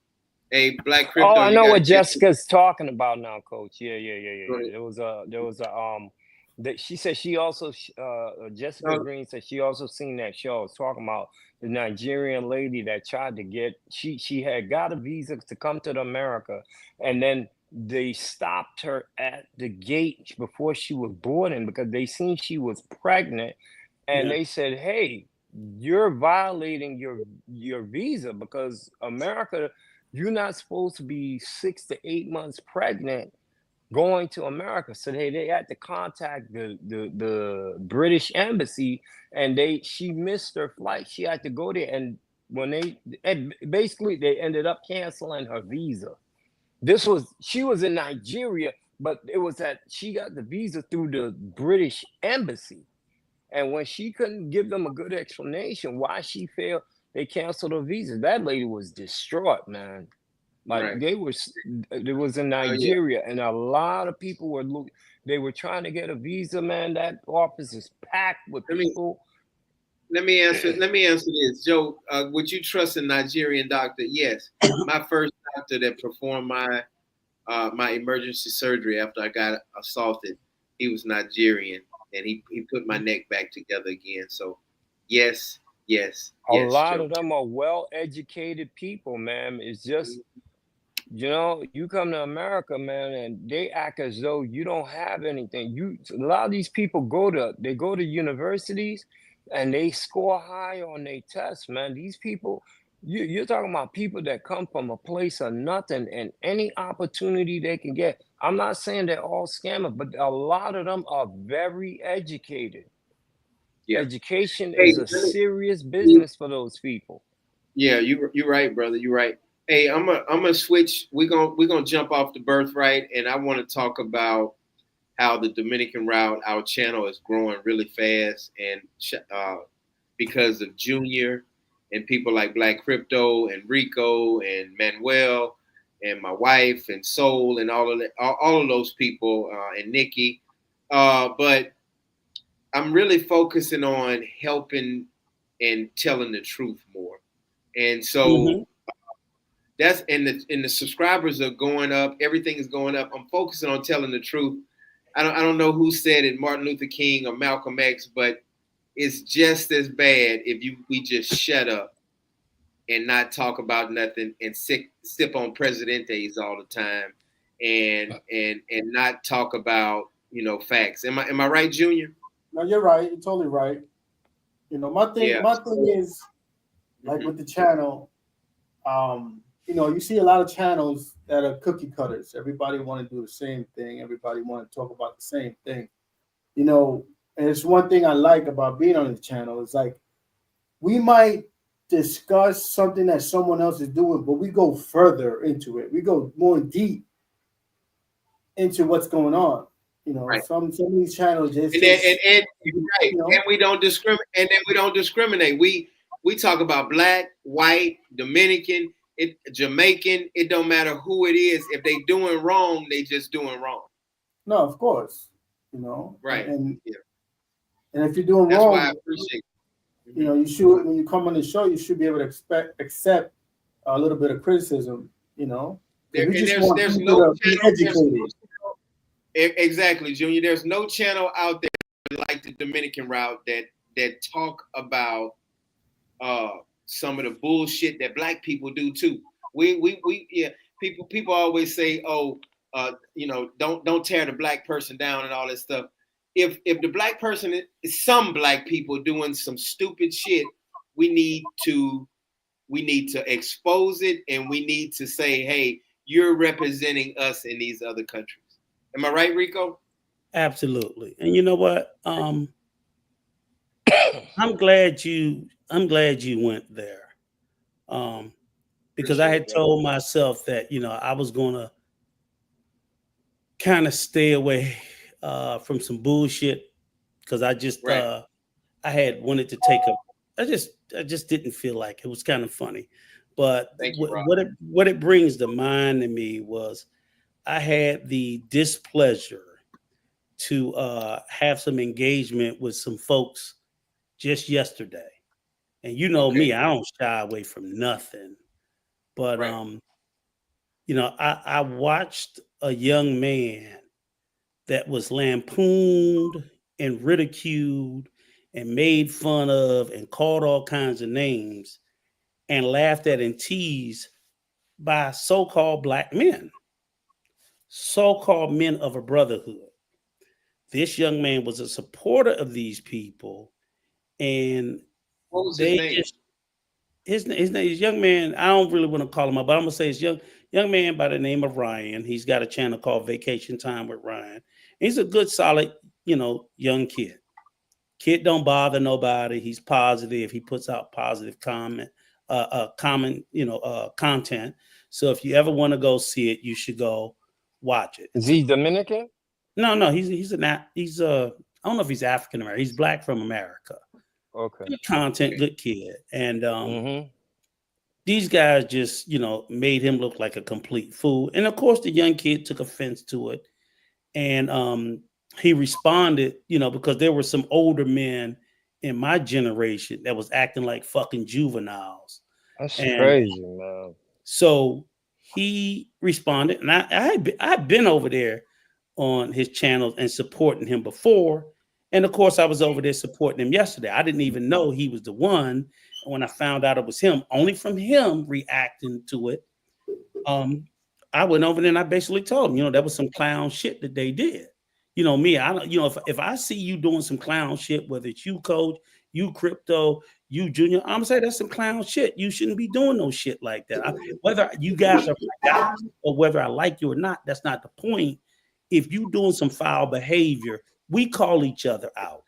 Black Crypto. Oh, I know what Jessica's talking about now, Coach. Yeah. There was she said she also Jessica Green said she also seen that show. I was talking about the Nigerian lady that tried to get she had got a visa to come to America, and then they stopped her at the gate before she was boarding because they seen she was pregnant, and they said, hey, you're violating your visa because America, you're not supposed to be 6 to 8 months pregnant going to America. So they had to contact the British embassy, and she missed her flight. She had to go there, and they ended up canceling her visa. She was in Nigeria, but it was that she got the visa through the British embassy. And when she couldn't give them a good explanation why she failed, they canceled her visa. That lady was distraught, man. Like it was in Nigeria, and a lot of people were trying to get a visa, man. That office is packed with people. Let me answer this, Joe. Would you trust a Nigerian doctor? Yes. My first doctor that performed my emergency surgery after I got assaulted, he was Nigerian, and he put my neck back together again. So, yes. A lot of them are well-educated people, man. It's just, you come to America, man, and they act as though you don't have anything. A lot of these people go to universities, and they score high on their tests, man. These people, you're talking about people that come from a place of nothing, and any opportunity they can get. I'm not saying they're all scammers, but a lot of them are very educated. Yeah. Education is a serious business for those people. Yeah, you're right, brother. You're right. Hey, I'm gonna switch. We're gonna jump off the Birthright, and I want to talk about how the Dominican route, our channel, is growing really fast, and because of Junior and people like Black Crypto and Rico and Manuel and my wife and Soul and all of those people and Nikki, but I'm really focusing on helping and telling the truth more, and so that's and the subscribers are going up. Everything is going up. I'm focusing on telling the truth. I don't know who said it, Martin Luther King or Malcolm X, but it's just as bad if we just shut up and not talk about nothing and sip on Presidentes all the time and not talk about facts. Am I right, Junior? No, you're right. You're totally right. My thing is like with the channel, you see a lot of channels that are cookie cutters. Everybody want to do the same thing. Everybody want to talk about the same thing. And it's one thing I like about being on the channel. It's like we might discuss something that someone else is doing, but we go further into it. We go more deep into what's going on. You know, some of these channels just and we don't discriminate. And then we don't discriminate. We talk about black, white, Dominican, Jamaican. It don't matter who it is. If they doing wrong, they just doing wrong. No, of course. You know, right. And if you're doing wrong, why I appreciate it. You know, you should, when you come on the show, you should be able to accept a little bit of criticism. You know, there's no educated. Exactly, Junior. There's no channel out there like the Dominican route that talk about some of the bullshit that black people do too. People always say, you know, don't tear the black person down and all that stuff. If the black person is some black people doing some stupid shit, we need to expose it, and we need to say, hey, you're representing us in these other countries. Am I right, Rico? Absolutely. And you know what? I'm glad you went there. Because I had told myself that, you know, I was gonna kind of stay away from some bullshit, because I just I had wanted to take I just didn't feel like it was kind of funny. But what it brings to mind to me was I had the displeasure to have some engagement with some folks just yesterday. And you know me, I don't shy away from nothing. But you know, I watched a young man that was lampooned and ridiculed and made fun of and called all kinds of names and laughed at and teased by so-called black men, so-called men of a brotherhood. This young man was a supporter of these people, and what was his name? His name is young man. I don't really want to call him up, but I'm gonna say it's young man by the name of Ryan. He's got a channel called Vacation Time with Ryan. He's a good, solid, you know, young kid. Kid don't bother nobody. He's positive. He puts out positive content. So if you ever want to go see it, you should go watch it. Is he Dominican? No. He's I don't know if he's African American. He's black from America. Okay. Good content, good kid. And these guys just, you know, made him look like a complete fool. And of course, the young kid took offense to it. And he responded, you know, because there were some older men in my generation that was acting like fucking juveniles. That's crazy, man. So he responded, and I've been over there on his channels and supporting him before. And of course, I was over there supporting him yesterday. I didn't even know he was the one. And when I found out it was him, only from him reacting to it, I went over there and I basically told him, you know, that was some clown shit that they did. You know, me, I don't, you know, if I see you doing some clown shit, whether it's you, Coach, you, Crypto, you, Junior, I'm gonna say that's some clown shit. You shouldn't be doing no shit like that. Whether you guys are guys or whether I like you or not, that's not the point. If you doing some foul behavior, we call each other out.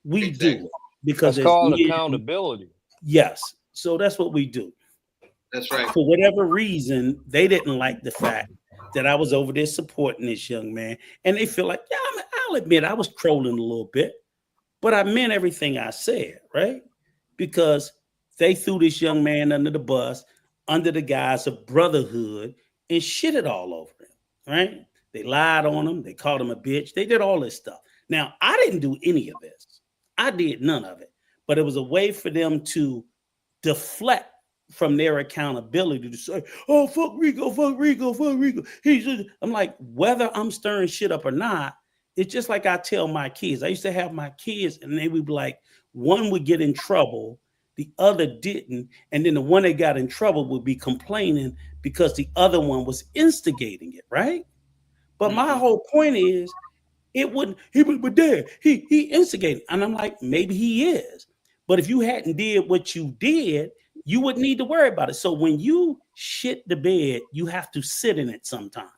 We do it because it's called accountability. Yes. So that's what we do. That's right. For whatever reason, they didn't like the fact that I was over there supporting this young man. And they feel like, yeah, I'll admit I was trolling a little bit, but I meant everything I said, right? Because they threw this young man under the bus, under the guise of brotherhood, and shitted all over him, right? They lied on him. They called him a bitch. They did all this stuff. Now, I didn't do any of this. I did none of it. But it was a way for them to deflect from their accountability to say, oh, fuck Rico, fuck Rico, fuck Rico. I'm like, whether I'm stirring shit up or not, it's just like I tell my kids. I used to have my kids and they would be like, one would get in trouble, the other didn't. And then the one that got in trouble would be complaining because the other one was instigating it, right? But my whole point is, it wouldn't, he instigated. And I'm like, maybe he is. But if you hadn't did what you did, you wouldn't need to worry about it. So when you shit the bed, you have to sit in it sometimes.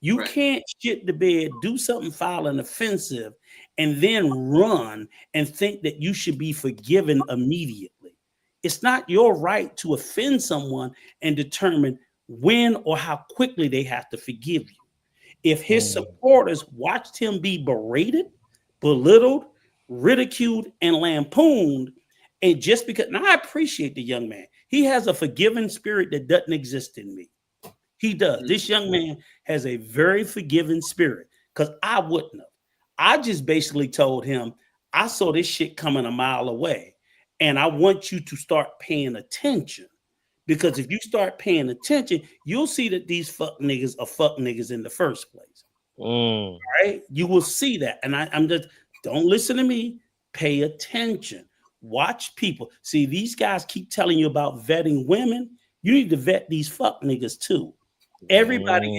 You can't shit the bed, do something foul and offensive, and then run and think that you should be forgiven immediately. It's not your right to offend someone and determine when or how quickly they have to forgive you. If his supporters watched him be berated, belittled, ridiculed, and lampooned, and just because, now I appreciate the young man. He has a forgiving spirit that doesn't exist in me. He does. This young man has a very forgiving spirit, because I wouldn't have. I just basically told him, I saw this shit coming a mile away, and I want you to start paying attention. Because if you start paying attention, you'll see that these fuck niggas are fuck niggas in the first place. Right? You will see that. And I'm just, don't listen to me. Pay attention. Watch people. See, these guys keep telling you about vetting women. You need to vet these fuck niggas too. Everybody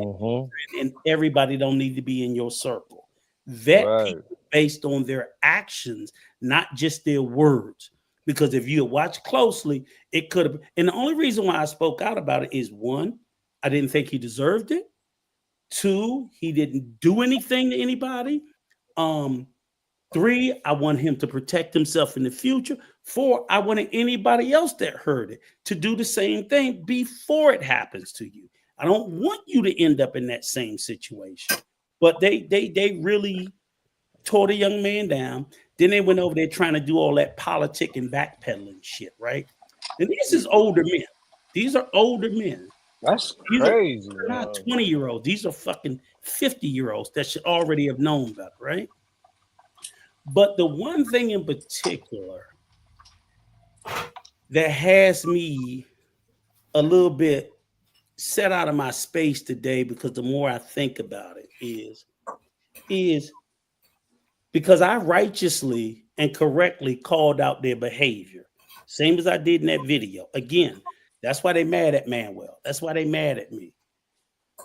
and everybody don't need to be in your circle. Vet people based on their actions, not just their words. Because if you watch closely, it could have. And the only reason why I spoke out about it is, one, I didn't think he deserved it. Two, he didn't do anything to anybody. Three, I want him to protect himself in the future. Four, I wanted anybody else that heard it to do the same thing before it happens to you. I don't want you to end up in that same situation. But they really tore the young man down. Then they went over there trying to do all that politic and backpedaling shit, right? And this is older men. These are older men. That's These crazy. They're not 20-year-olds. These are fucking 50-year-olds that should already have known better, right? But the one thing in particular that has me a little bit set out of my space today, because the more I think about it, is because I righteously and correctly called out their behavior, same as I did in that video. Again, that's why they mad at Manuel. That's why they mad at me.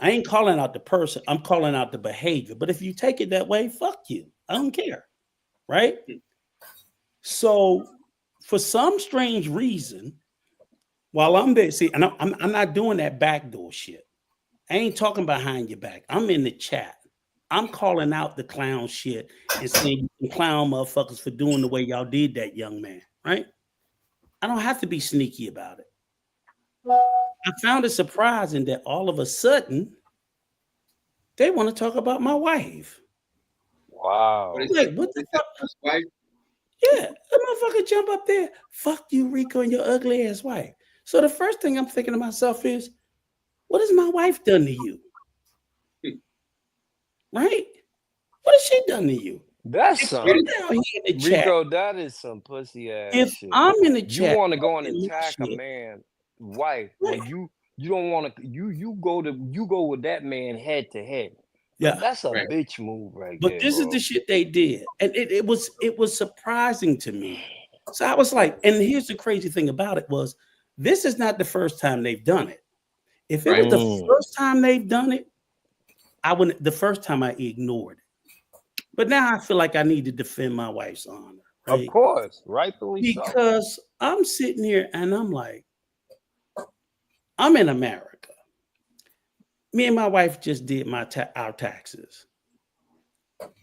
I ain't calling out the person. I'm calling out the behavior. But if you take it that way, fuck you. I don't care, right? So for some strange reason, while I'm there, see, and I'm not doing that backdoor shit. I ain't talking behind your back. I'm in the chat. I'm calling out the clown shit and saying you can clown motherfuckers for doing the way y'all did that young man, right? I don't have to be sneaky about it. I found it surprising that all of a sudden they want to talk about my wife. Wow. Like, what the fuck? Yeah, the motherfucker jump up there. Fuck you, Rico, and your ugly ass wife. So the first thing I'm thinking to myself is, what has my wife done to you? Right? What has she done to you? That's some Rico, that is some pussy ass if shit. I'm in the chat, you want to go and attack a man wife, right? You don't want to you go with that man head to head. Yeah, that's a bitch move right there. But this is the shit they did. And it was surprising to me. So I was like, and here's the crazy thing about it was, this is not the first time they've done it. If it was the first time they've done it, I wouldn't. The first time I ignored it, but now I feel like I need to defend my wife's honor. Right? Of course, rightfully so. Because I'm sitting here and I'm like, I'm in America. Me and my wife just did our taxes.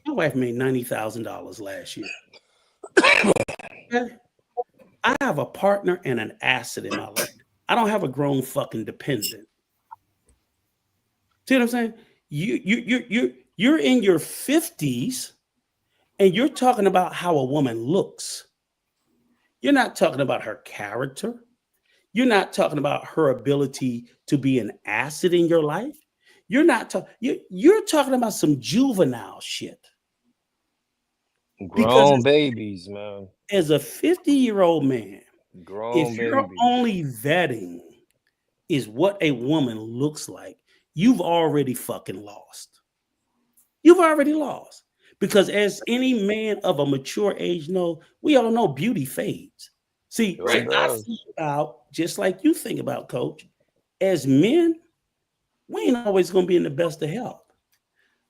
My wife made $90,000 last year. Okay? I have a partner and an asset in my life. I don't have a grown fucking dependent. See what I'm saying? You're in your 50s and you're talking about how a woman looks. You're not talking about her character. You're not talking about her ability to be an asset in your life. You're not talking. You're talking about some juvenile shit. Grown babies, man. As a 50-year-old man, if you're only vetting is what a woman looks like, you've already fucking lost. You've already lost. Because as any man of a mature age know, we all know beauty fades. See, I think about, just like you think about, Coach, as men, we ain't always going to be in the best of health.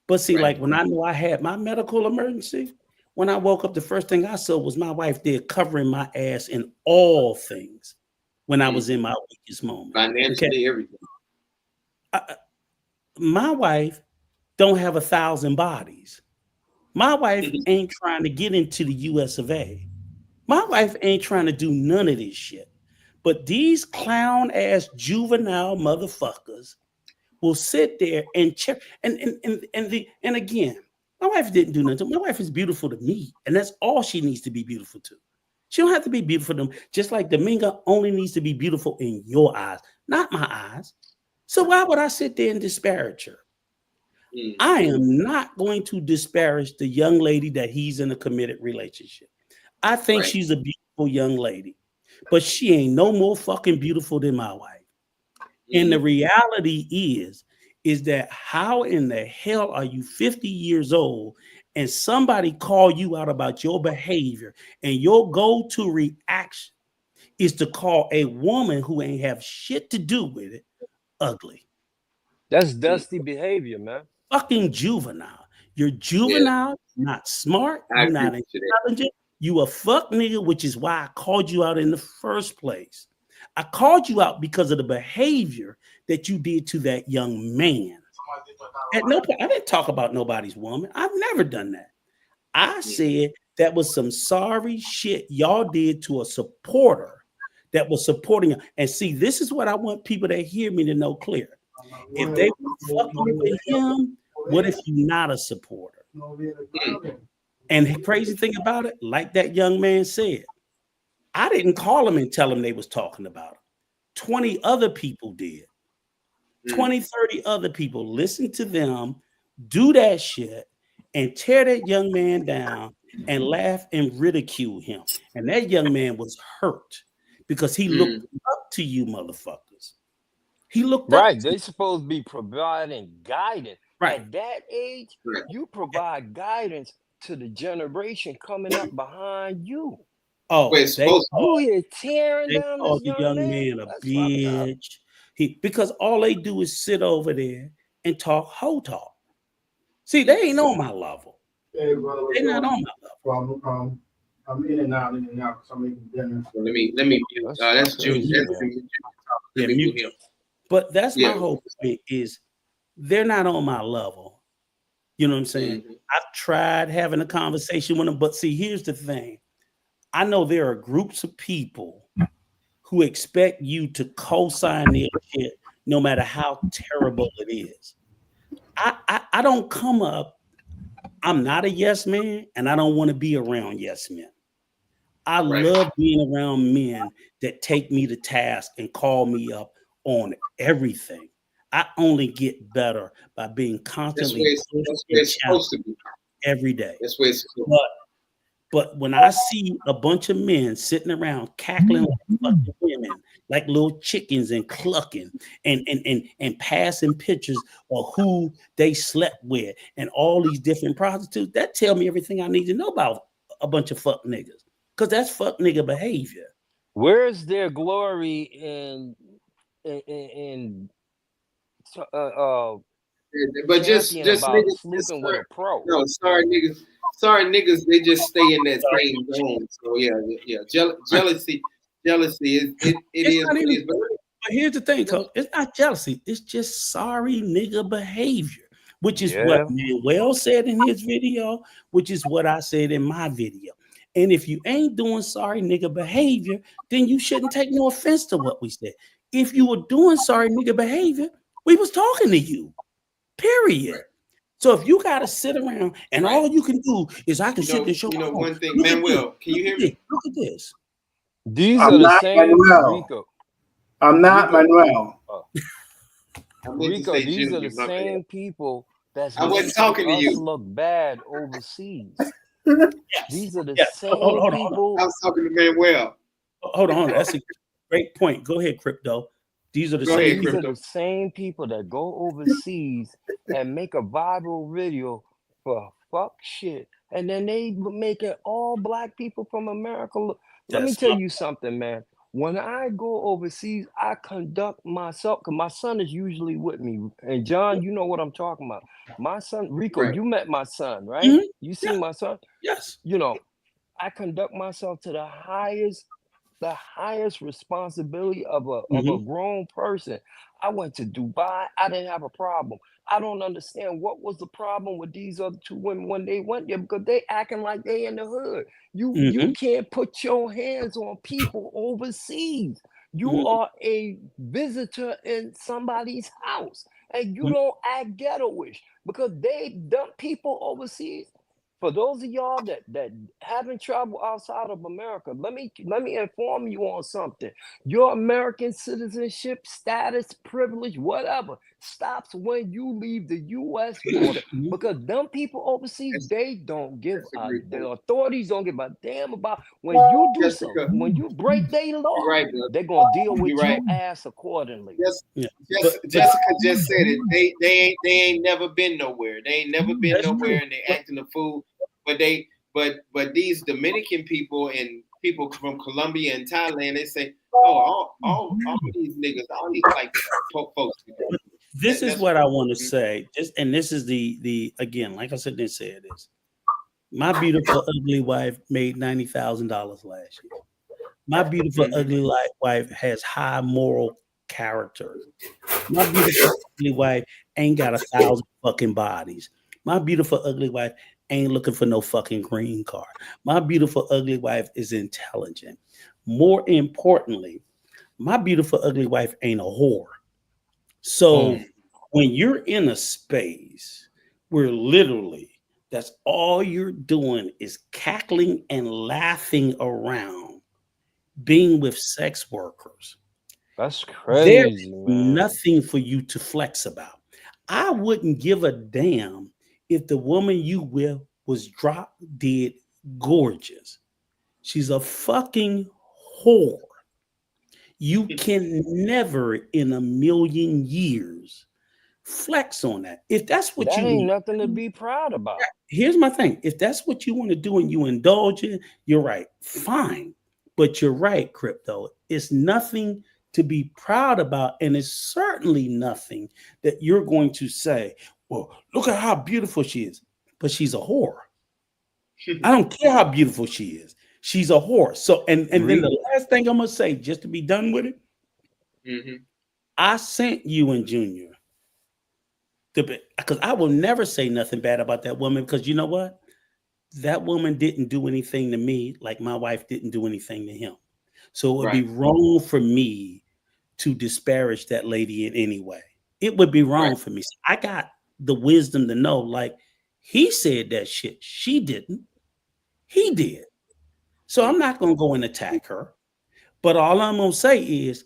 But see, like when I knew I had my medical emergency, when I woke up, the first thing I saw was my wife there covering my ass in all things when I was in my weakest moment. Financially, everything. My wife don't have 1,000 bodies. My wife ain't trying to get into the US of A. My wife ain't trying to do none of this shit. But these clown ass juvenile motherfuckers will sit there and check. And again, my wife didn't do nothing. My wife is beautiful to me, and that's all she needs to be beautiful to. She don't have to be beautiful to them. Just like Dominga only needs to be beautiful in your eyes, not my eyes. So why would I sit there and disparage her? I am not going to disparage the young lady that he's in a committed relationship. I think she's a beautiful young lady, but she ain't no more fucking beautiful than my wife. And the reality is that how in the hell are you 50 years old and somebody call you out about your behavior and your go-to reaction is to call a woman who ain't have shit to do with it ugly? That's dusty behavior, man. Fucking juvenile. You're juvenile, not smart, you're not intelligent. You a fuck nigga, which is why I called you out in the first place. I called you out because of the behavior that you did to that young man. At no point, I didn't talk about nobody's woman. I've never done that. I said that was some sorry shit y'all did to a supporter that was supporting him. And see, this is what I want people that hear me to know clear. If they were fucking with him, what if you're not a supporter? And the crazy thing about it, like that young man said, I didn't call him and tell him they was talking about him. 20 other people did. 20, 30 other people listened to them do that shit and tear that young man down and laugh and ridicule him. And that young man was hurt because he looked up to you motherfuckers. He looked up. Right. They supposed to be providing guidance. Right. At that age, you provide guidance to the generation coming up behind you. Oh, you here tearing down this young man a bitch. Because all they do is sit over there and talk hoe talk. See, they ain't on my level. Hey, brother, they're not on my level. I'm in and out because I'm making dinner. Let me that's June. Let me mute him. But that's my whole point is they're not on my level. You know what I'm saying? I've tried having a conversation with them, but see, here's the thing. I know there are groups of people who expect you to co-sign their shit no matter how terrible it is. I don't come up. I'm not a yes man, and I don't want to be around yes men. I love being around men that take me to task and call me up on everything. I only get better by being constantly supposed to be every day. That's where it's but when I see a bunch of men sitting around cackling like fucking women, like little chickens and clucking and passing pictures of who they slept with and all these different prostitutes, that tell me everything I need to know about a bunch of fuck niggas. Because that's fuck nigga behavior. Where's their glory in but just niggas sleeping with a pro? No, sorry niggas, they just stay in that same zone. So jealousy is it is. But here's the thing, Coach. It's not jealousy. It's just sorry nigga behavior, which is what Manuel said in his video, which is what I said in my video. And if you ain't doing sorry nigga behavior, then you shouldn't take no offense to what we said. If you were doing sorry nigga behavior, we was talking to you. Period. So if you gotta sit around and all you can do is I can sit there and show one thing, Manuel, can you hear me? Look at this. These are the same Rico. I'm not Manuel. Rico, these are the same people that's I wasn't talking to you. Look bad overseas. These are the same people. I was talking to Manuel. Hold on, that's a great point. Go ahead, Crypto. These are the same people that go overseas and make a viral video for fuck shit, and then they making all black people from America look. Let me tell you something, man. When I go overseas, I conduct myself because my son is usually with me. And John, you know what I'm talking about. My son, Rico, you met my son, right? Mm-hmm. You seen my son? Yes. You know, I conduct myself to the highest responsibility of a grown person. I went to Dubai. I didn't have a problem. I don't understand what was the problem with these other two women when they went there because they acting like they in the hood. You can't put your hands on people overseas. You are a visitor in somebody's house, and you don't act ghettoish because they dump people overseas. For those of y'all that haven't traveled outside of America, let me inform you on something. Your American citizenship status, privilege, whatever, stops when you leave the U.S. border because them people overseas, they don't give the authorities don't give a damn about when you do something. When you break their law, they're gonna deal with your ass accordingly. Jessica just said it. They ain't never been nowhere. They ain't never been nowhere, and they acting a fool. But these Dominican people and people from Colombia and Thailand, they say, oh, all these niggas, all these like folks. This is what I want to say. This is the again, like I said, this said this. My beautiful ugly wife made $90,000 last year. My beautiful ugly wife has high moral character. My beautiful ugly wife ain't got 1,000 fucking bodies. My beautiful ugly wife ain't looking for no fucking green card. My beautiful ugly wife is intelligent. More importantly, my beautiful ugly wife ain't a whore. So when you're in a space where literally that's all you're doing is cackling and laughing around, being with sex workers, that's crazy. There's nothing for you to flex about. I wouldn't give a damn if the woman you with was drop dead gorgeous. She's a fucking whore. You can never in a million years flex on that. If that's what that you ain't need, nothing to be proud about. Here's my thing. If that's what you want to do and you indulge in, you're right. Fine. But you're right, Crypto. It's nothing to be proud about. And it's certainly nothing that you're going to say, well, look at how beautiful she is. But she's a whore. I don't care how beautiful she is. She's a whore. So, and then the last thing I'm going to say, just to be done with it, I sent you and Junior, because I will never say nothing bad about that woman, because you know what? That woman didn't do anything to me like my wife didn't do anything to him. So it would be wrong for me to disparage that lady in any way. It would be wrong for me. I got the wisdom to know, like, he said that shit. She didn't. He did. So I'm not going to go and attack her. But all I'm going to say is,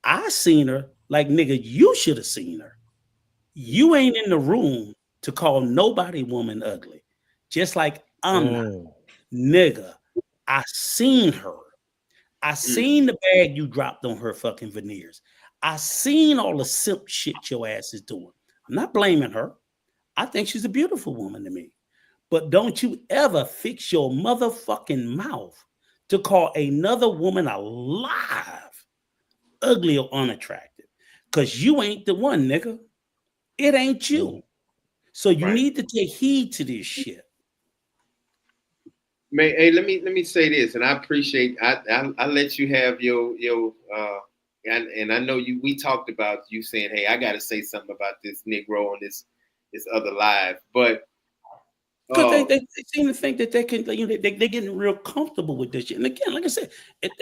I seen her like, nigga, you should have seen her. You ain't in the room to call nobody woman ugly. Just like I'm not. Nigga, I seen her. I seen the bag you dropped on her fucking veneers. I seen all the simp shit your ass is doing. I'm not blaming her. I think she's a beautiful woman to me. But don't you ever fix your motherfucking mouth to call another woman alive ugly or unattractive. Because you ain't the one, nigga. It ain't you. So you need to take heed to this shit. Hey, let me say this, and I appreciate. I let you have your and I know we talked about you saying, hey, I got to say something about this Negro on this other live, but because they seem to think that they can, they're getting real comfortable with this shit. And again, like I said,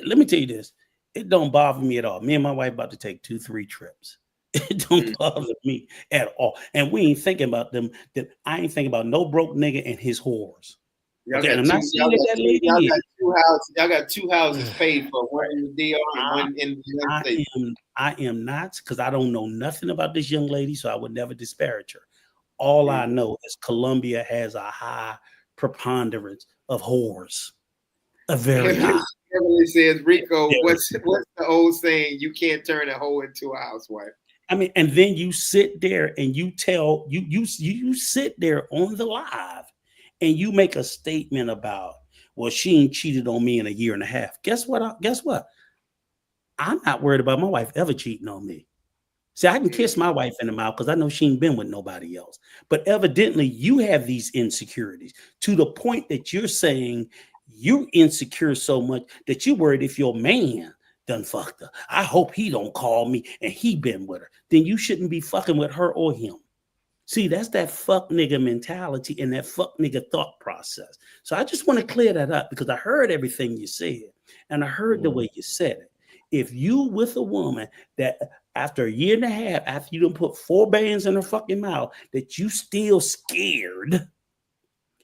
let me tell you this: it don't bother me at all. Me and my wife about to take 2-3 trips. It don't bother me at all, and we ain't thinking about them. That I ain't thinking about no broke nigga and his whores. Okay, I'm not saying that lady is. Y'all got 2 houses paid for, one in the DR and one in the United States. I am not, because I don't know nothing about this young lady, so I would never disparage her. All I know is Colombia has a high preponderance of whores. A very high. Emily says, Rico, what's the old saying? You can't turn a hoe into a housewife. I mean, and then you sit there and you tell you sit there on the live and you make a statement about, well, she ain't cheated on me in a year and a half. Guess what? I'm not worried about my wife ever cheating on me. See, I can kiss my wife in the mouth because I know she ain't been with nobody else. But evidently, you have these insecurities to the point that you're saying you're insecure so much that you're worried if your man done fucked her. I hope he don't call me and he been with her. Then you shouldn't be fucking with her or him. See, that's that fuck nigga mentality and that fuck nigga thought process. So I just want to clear that up because I heard everything you said and I heard the way you said it. if you with a woman that after a year and a half, after you done put 4 bands in her fucking mouth, that you still scared,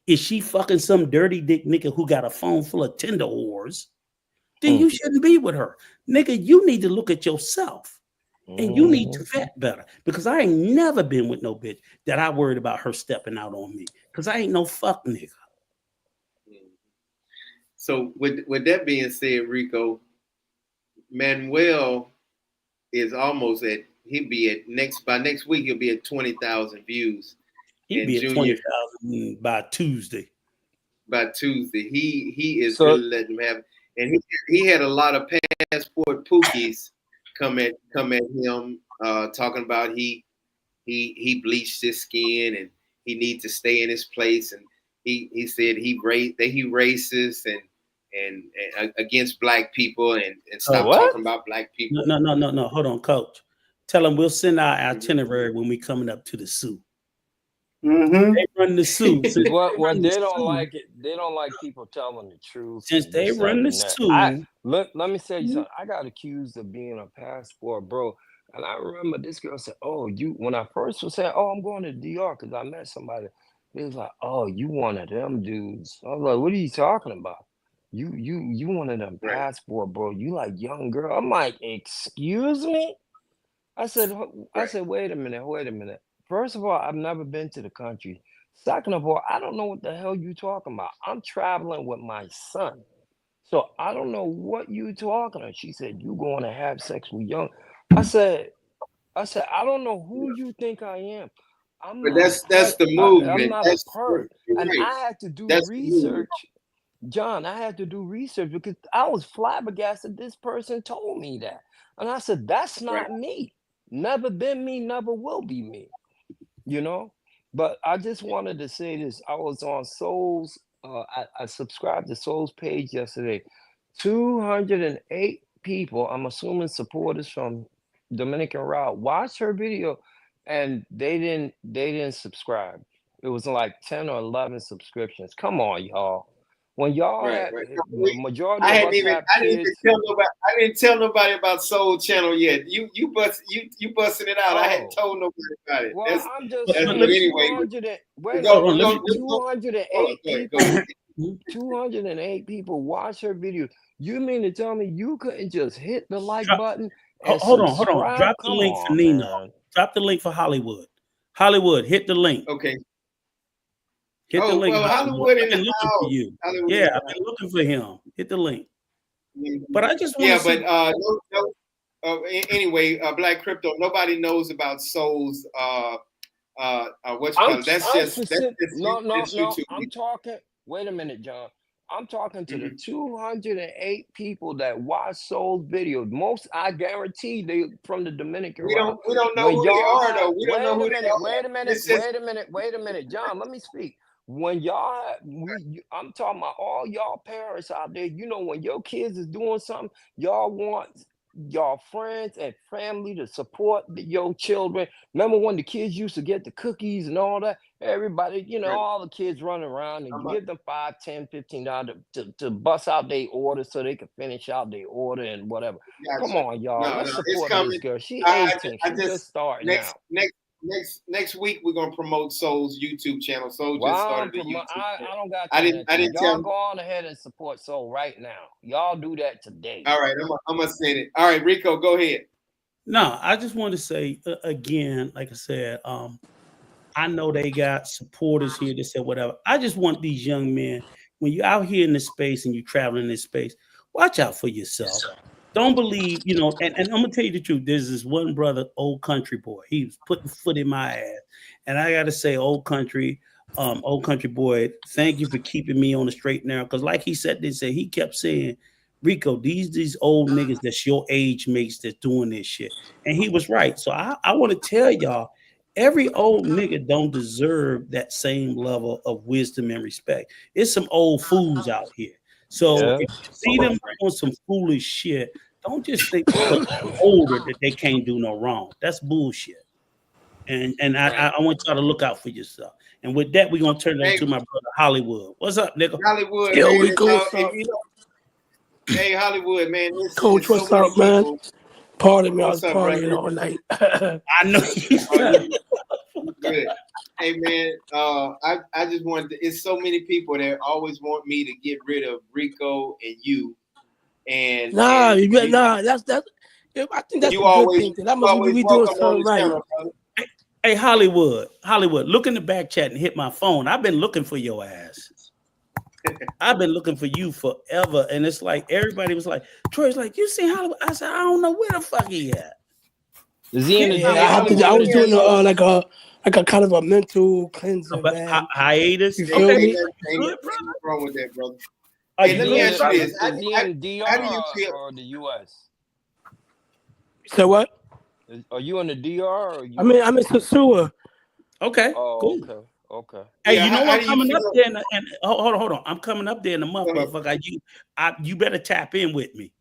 is she fucking some dirty dick nigga who got a phone full of Tinder whores, then you shouldn't be with her. Nigga, you need to look at yourself. And you need to vet better, because I ain't never been with no bitch that I worried about her stepping out on me, because I ain't no fuck nigga. So with that being said, Rico, Manuel is almost at, by next week he'll be at 20,000 views. He'll be at 20,000 by Tuesday. By Tuesday, he is really letting him have, and he had a lot of passport pookies come at him, talking about he bleached his skin and he needs to stay in his place, and he said he racist and against black people and stop talking about black people. No. Hold on, coach. Tell him we'll send our itinerary when we coming up to the zoo. Mm-hmm. They run the zoo. Well, they don't like it. They don't like people telling the truth. Since they run the zoo. Let me say something. I got accused of being a passport bro. And I remember this girl said, "Oh, when I first was saying, oh, I'm going to DR because I met somebody." It was like, "Oh, you one of them dudes." I was like, "What are you talking about? You one of them passport bro. You like young girl." I'm like, "Excuse me?" I said, wait a minute. First of all, I've never been to the country. Second of all, I don't know what the hell you talking about. I'm traveling with my son. So I don't know what you talking about. She said, "You going to have sex with young." I said, I don't know who you think I am. But that's the movement. I'm not a perv. And I had to do research. John, I had to do research because I was flabbergasted. This person told me that. And I said, that's not me. Never been me, never will be me. You know? But I just wanted to say this. I was on Soul's, I subscribed to Soul's page yesterday. 208 people, I'm assuming supporters from Dominican route, watched her video and they didn't subscribe. It was like 10 or 11 subscriptions. Come on, y'all. When y'all majority of us have kids. I didn't tell nobody about Soul Channel yet. You busting it out. I hadn't told nobody about it. Well, I'm just saying, anyway. 208 people watch her video. You mean to tell me you couldn't just hit the like button? Hold on. Drop the link for Nina. Man. Drop the link for Hollywood. Hollywood, hit the link. Okay. Hit the link. Well, Hollywood I've been looking for you. Hollywood. Yeah, I've been looking for him. Hit the link. But I just want to anyway, Black Crypto, nobody knows about Soul's what's called. That's YouTube. I'm talking. Wait a minute, John. I'm talking to the 208 people that watch Soul's videos. Most, I guarantee, they from the Dominican. We don't know who they are, though. We don't know who they are. Wait a minute, John. Let me speak. When I'm talking about all y'all parents out there. You know, when your kids is doing something, y'all want y'all friends and family to support your children. Remember when the kids used to get the cookies and all that? Everybody, all the kids running around and you give them $5, $10, $15 to bust out their order so they can finish out their order and whatever. Gotcha. Come on, y'all. Let's support this girl. She 18. She's just starting out. Next week we're gonna promote Soul's YouTube channel. Soul just started a YouTube channel. I don't got. I didn't y'all go on ahead and support Soul right now. Y'all do that today. All right, I'm gonna send it. All right, Rico, go ahead. No, I just want to say again, like I said, I know they got supporters here that said whatever. I just want these young men, when you're out here in this space and you're traveling in this space, watch out for yourself. Don't believe, and I'm gonna tell you the truth. There's this one brother, Old Country Boy. He was putting foot in my ass, and I gotta say, Old Country Boy, thank you for keeping me on the straight and narrow. Because, like he said, he kept saying, Rico, these old niggas that's your age mates that's doing this shit, and he was right. So I want to tell y'all, every old nigga don't deserve that same level of wisdom and respect. It's some old fools out here. So if you see them doing some foolish shit, don't just think because they're older that they can't do no wrong. That's bullshit. And I want y'all to look out for yourself. And with that, we're gonna turn it over to my brother Hollywood. What's up, nigga? Hollywood. Yo, we cool. Hey, Hollywood, man. Coach, what's so up, man? People. Pardon me, I was What's up, partying brother? all night. I know you. Good. Hey, man. I just wanted to. It's so many people that always want me to get rid of Rico and you. And Nah, that's I think that's a good thing. That must be we doing something right. Channel, hey, Hollywood, look in the back chat and hit my phone. I've been looking for your ass. I've been looking for you forever, and it's like everybody was like, Troy's like, you see Hollywood? I said, I don't know where the fuck he at. Is he in the I was doing like a kind of a mental cleanser, man. Hiatus. You feel me? Ain't wrong with that, brother. Hey, let me ask you this: Is he in DR how do you feel? or the US? So what? Are you in the DR or US? I'm in Sosua. Okay. Oh, Cool. Okay. Hey, Yeah, you know what? I'm coming up there and hold on. I'm coming up there in a month, motherfucker. You better tap in with me.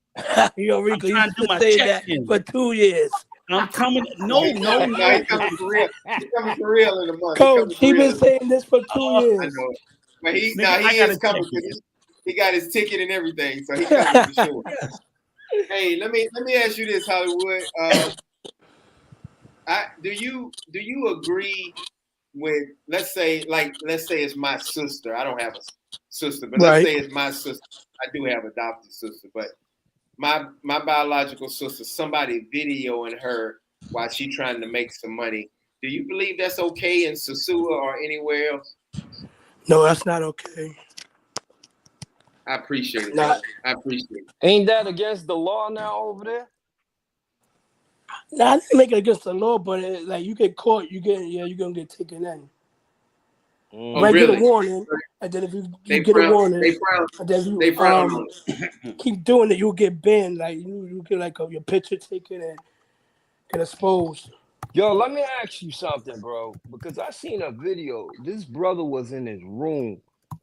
Yo, Rico, I'm trying to do my that for 2 years. I'm coming. No. He's coming for real. He's coming for real in a month. Coach, he's been saying this for 2 years. I know it. But he is coming. He got his ticket and everything, so he's coming for sure. Hey, let me ask you this, Hollywood. Do you agree with, let's say it's my sister. I don't have a sister, but let's say it's my sister. I do have adopted sister, but my biological sister, somebody videoing her while she trying to make some money. Do you believe that's okay in Sosua or anywhere else? No, that's not okay. I appreciate it. I appreciate it. Ain't that against the law now over there? Nah, I didn't make it against the law, but like you get caught, you're gonna get taken in. You might get a warning, and then if you get a warning, and then you keep doing it, you'll get banned. Like you get like your picture taken and get exposed. Yo, let me ask you something, bro, because I seen a video. This brother was in his room,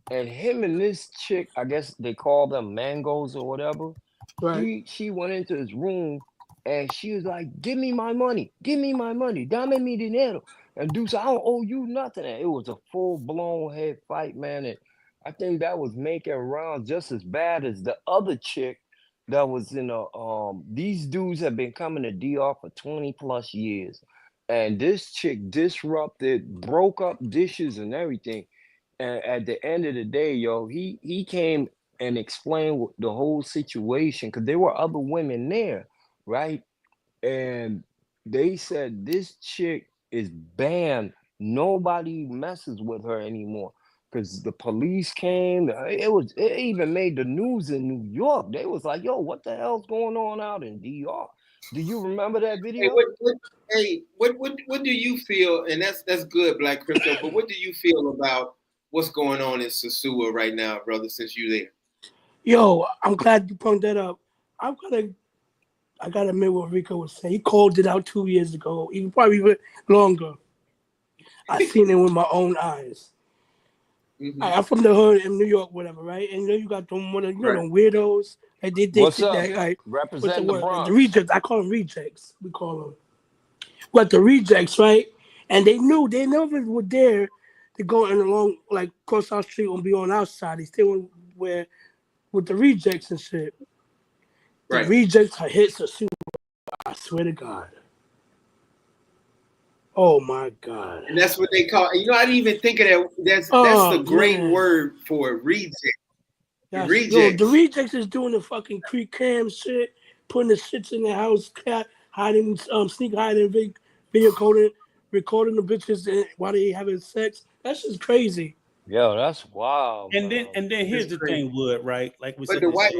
and him and this chick, I guess they call them mangoes or whatever. Right. She went into his room, and she was like, "Give me my money, dame mi dinero." And dude said, "I don't owe you nothing." And it was a full-blown head fight, man. And I think that was making rounds just as bad as the other chick that was in these dudes have been coming to DR for 20 plus years. And this chick disrupted, broke up dishes and everything. And at the end of the day, yo, he came and explained the whole situation because there were other women there, right? And they said this chick is banned. Nobody messes with her anymore because the police came. It even made the news in New York. They was like, "Yo, what the hell's going on out in DR?" Do you remember that video? What do you feel? And that's good, Black Crypto. But what do you feel about what's going on in Sosua right now, brother? Since you're there. Yo, I'm glad you brought that up. I gotta admit what Rico was saying. He called it out 2 years ago, even probably longer. I seen it with my own eyes. Mm-hmm. I'm from the hood in New York, whatever, right? And you got them, them weirdos. Like they What's sit up? there, like represent the Bronx. The rejects. I call them rejects. We call them. But the rejects, right? And they never were there to go in along, like cross our street and be on our side. They still were with the rejects and shit. The rejects are hits or super. I swear to God. Oh my God. And that's what they call it. I didn't even think of that. That's the great word for reject. The rejects. The rejects is doing the fucking creek cam shit, putting the shits in the house, hiding, sneak hiding, video recording the bitches while they having sex. That's just crazy. Yo, that's wild. And then here's the thing, Wood, right? Like we said, the white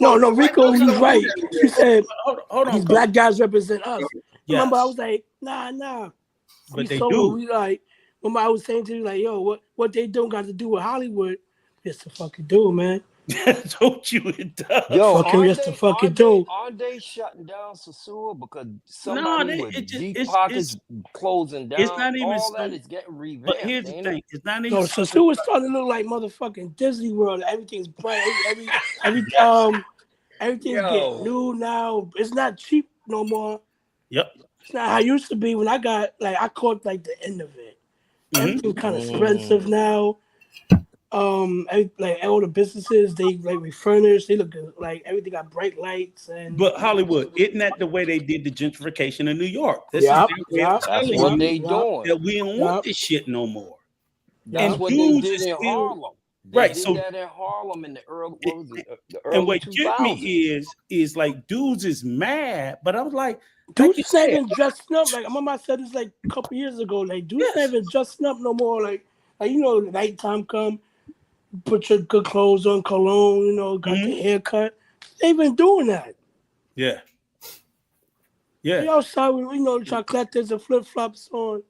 no, Rico, he's right. You said hold on, these black guys represent us. Yes. Remember, I was like, nah. But they do. We like, remember I was saying to you, like, yo, what they don't got to do with Hollywood, it's to fucking do, man. Don't you it does. Yo, do. Aren't they shutting down Sosua because somebody with deep pockets closing down? It's not even all that is getting revamped. But here's the thing: it's not even. No, Sosua starting to look like motherfucking Disney World. Everything's bright. Everything's getting new now. It's not cheap no more. Yep. It's not how it used to be when I caught like the end of it. Mm-hmm. Everything's kind of expensive now. like all the businesses they like refurnished. They look good. Like everything got bright lights and. But Hollywood, isn't that the way they did the gentrification in New York? This Yep, is their way of That's telling what you they doing. that we don't want this shit no more. That's And what they dudes did is in still Harlem. They right. did So that in Harlem in the early, what was it? The and early what 2000s. get me is like dudes is mad, but I was like, dudes like not even dressing up. Like my mama said this like a couple years ago. Like dudes not even dressing up no more. Like you know, nighttime come, put your good clothes on, cologne. You know, got the haircut. They been doing that. Yeah. Yeah. They outside with chocolates and flip flops on.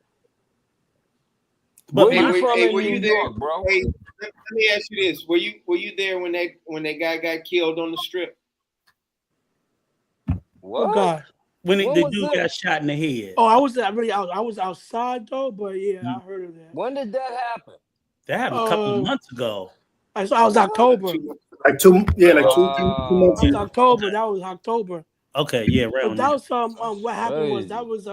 But where you from in New York, bro? Hey, let me ask you this: Were you there when that guy got killed on the Strip? What? Oh God! When the dude got shot in the head. Oh, I was outside though, but yeah, I heard of that. When did that happen? That happened a couple of months ago. I was October. Like 2 months. That was October. That was October. Okay, yeah, right. But that was what happened was that was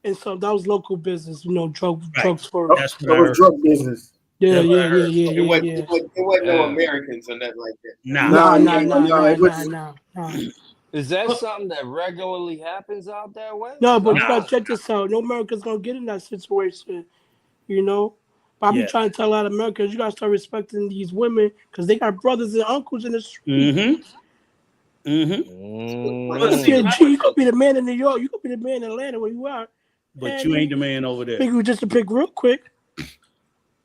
and so that was local business, drugs for That's that was drug business. Yeah. It wasn't no Americans or nothing like that. Nah. Is that something that regularly happens out that way? No, but you gotta check this out. No Americans gonna get in that situation, you know. But I be trying to tell a lot of Americans, you gotta start respecting these women because they got brothers and uncles in the street. You could be the man in New York, you could be the man in Atlanta where you are. But you ain't the man over there. Think you just to pick real quick.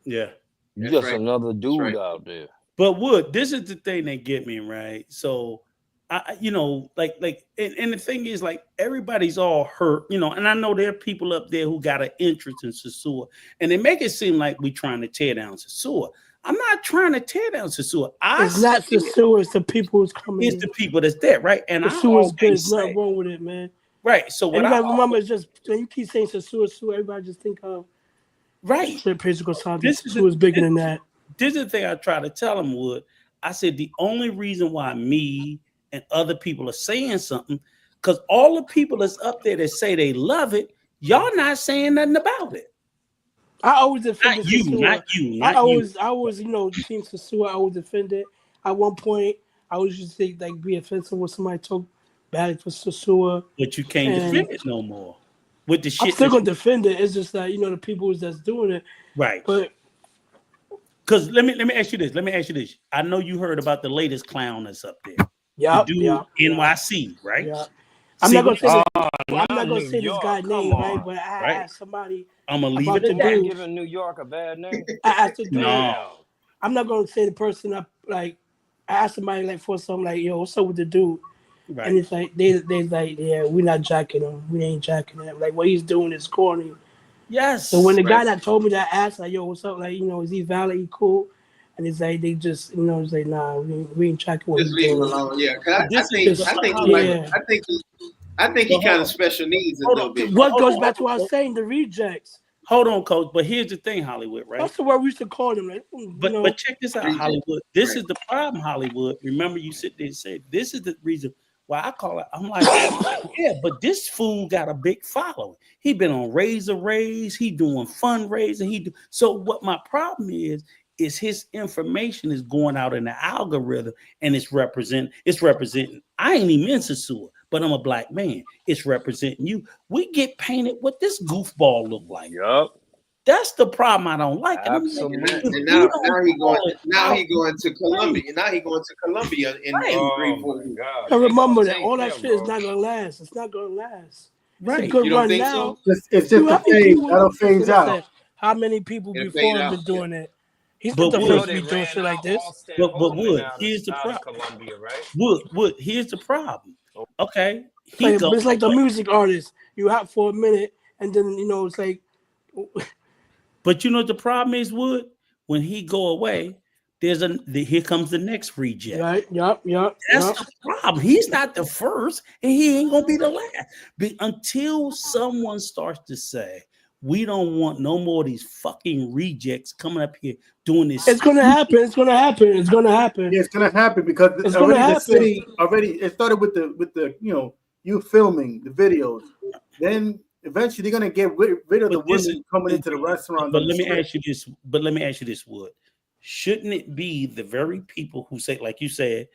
Yeah. You just another dude out there. But Wood, this is the thing that get me, right? So and the thing is, like, everybody's all hurt, and I know there are people up there who got an interest in Sasua, and they make it seem like we trying to tear down Sasua. I'm not trying to tear down Sasua. It's not Sasua, it's the people who's coming. It's the people that's there, right? And Sasua's good. There's nothing wrong with it, man. Right. So what you gotta remember is just when you keep saying Sasua, everybody just think of Sasua is bigger than that. This is the thing I try to tell them, Wood. I said the only reason why me and other people are saying something, because all the people that's up there that say they love it, y'all not saying nothing about it. I always defend Sasua. Not you. I always, Team Sasua. I always defend it. At one point, I was just think like be offensive when somebody talk bad for Sasua. But you can't defend it no more. With the shit, I'm still gonna defend it. It's just that the people that's doing it, right? But because let me ask you this. I know you heard about the latest clown that's up there. Yeah, NYC, right? Yeah. I'm not gonna say this guy's name, right? But I asked somebody. I'm gonna leave it at that. Giving New York a bad name. I asked the dude. No. I'm not gonna say the person up. Like, I asked somebody like for something like, "Yo, what's up with the dude?" Right. And it's like they like, "Yeah, we're not jacking him. We ain't jacking him. Like what he's doing is corny." Yes. So when the guy that told me that asked like, "Yo, what's up?" Like, is he valid? He cool? And it's like they just, it's like, nah, we ain't tracking what just leave him alone. Yeah, I think he kind of special needs a little bit. What goes back to what I was saying, the rejects. Hold on, Coach. But here's the thing, Hollywood, right? That's the word we used to call them. Like, but check this out, Hollywood. This is the problem, Hollywood. Remember, you sit there and say this is the reason why I call it. I'm like, yeah, but this fool got a big following. He been on Raise a Raise. He doing fundraising. So what my problem is his information is going out in the algorithm and it's representing. I ain't even in Sasua, but I'm a black man. It's representing you. We get painted what this goofball look like. Yup. That's the problem I don't like. Absolutely. And now he going to Colombia. Now he going to Colombia in 3-4 years. And remember that all that shit is not gonna last. It's not gonna last. Right. It's a good you don't run think now. so? It's just a phase. That'll phase out. How many people before have been doing it? He's not the first to be doing shit like this. But Wood, here's the problem. Wood, here's the problem. Okay. It's like the music artist. You out for a minute and then it's like. But you know what the problem is, Wood? When he go away, here comes the next reject. Right. Yup. That's the problem. He's not the first, and he ain't gonna be the last. But until someone starts to say, we don't want no more of these fucking rejects coming up here doing this. It's gonna happen. It's gonna happen. It's gonna happen. Yeah, it's gonna happen because it's already the city it started with the you filming the videos. Then eventually they're gonna get rid of the women coming into the restaurant. But let me ask you this. Wood. shouldn't it be the very people who say, like you said,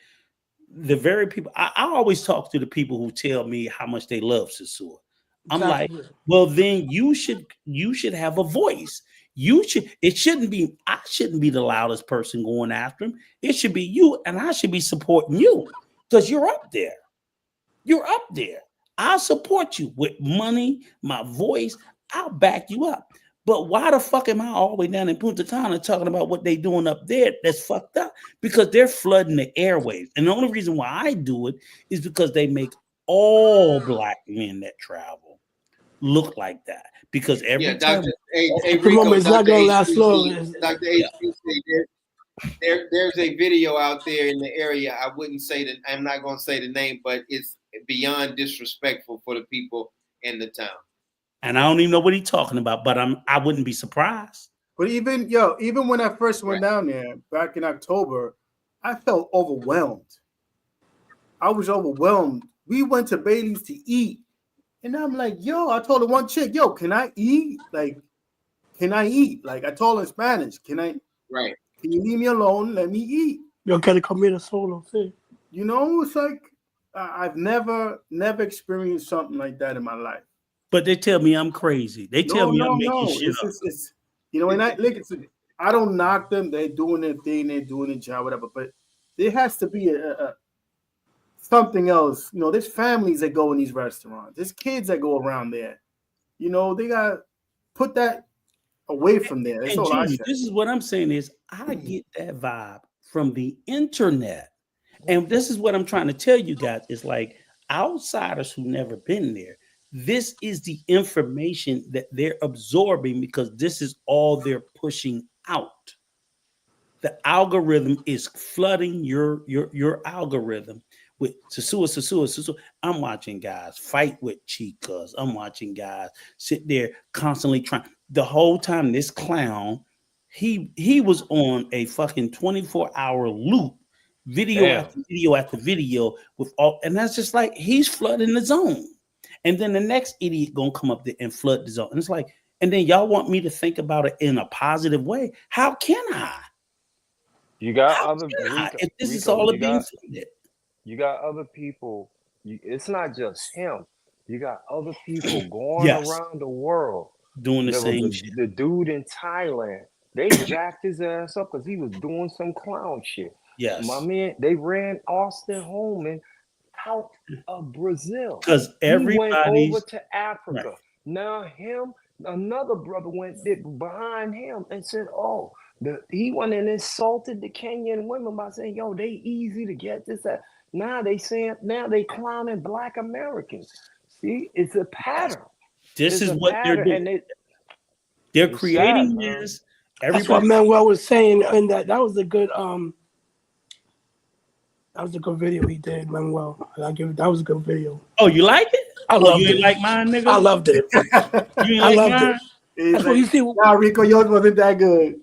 the very people? I always talk to the people who tell me how much they love Sasua. I'm like, well, then you should have a voice. It shouldn't be, I shouldn't be the loudest person going after him. It should be you, and I should be supporting you because you're up there. You're up there. I'll support you with money, my voice. I'll back you up. But why the fuck am I all the way down in Punta Cana talking about what they doing up there that's fucked up? Because they're flooding the airwaves. And the only reason why I do it is because they make all black men that travel look like that. Because every time Rico, it's not gonna last long. Dr. HBC, there's a video out there in the area. I wouldn't say that, I'm not gonna say the name, but it's beyond disrespectful for the people in the town. And I don't even know what he's talking about, but I wouldn't be surprised. But even when I first went down there back in October, I felt overwhelmed. I was overwhelmed. We went to Bailey's to eat, and I'm like, yo, I told her one chick, yo, can I eat? Like, can I eat? Like, I told her in Spanish, can I? Right. Can you leave me alone? Let me eat. Yo quiero comer solo, sí. You know, it's like I've never experienced something like that in my life. But they tell me I'm crazy. They tell me I'm making shit up. It's, you know, and I don't knock them. They're doing their thing. They're doing their job, whatever. But there has to be a something else. You know, there's families that go in these restaurants. There's kids that go around there. You know, they got to put that away from there. That's all I say. This is what I'm saying is I get that vibe from the internet. And this is what I'm trying to tell you guys. It's like outsiders who never been there. This is the information that they're absorbing because this is all they're pushing out. The algorithm is flooding your algorithm with Sasua. I'm watching guys fight with chicas. I'm watching guys sit there constantly trying. The whole time this clown, he was on a fucking 24-hour loop, video after video after video with all, and that's just like he's flooding the zone. And then the next idiot gonna come up there and flood the zone. And it's like, and then y'all want me to think about it in a positive way. How can I? You got if this is all being flooded. You got other people. It's not just him. You got other people going around the world doing the same shit. The dude in Thailand, they jacked his ass up because he was doing some clown shit. Yes. My man, they ran Austin Holman out of Brazil because everybody went over to Africa. Right. Now another brother went behind him and said, "Oh, he went and insulted the Kenyan women by saying, yo, they easy to get this." Now they clowning Black Americans. See, it's a pattern. This is what they're doing. They're creating this. That's what Manuel was saying, and that was a good that was a good video he did, Manuel. That was a good video. Oh, you like it? I loved it. You like mine, nigga? I loved it. You ain't like mine? That's like, what you see. Nah, Rico, yours wasn't that good.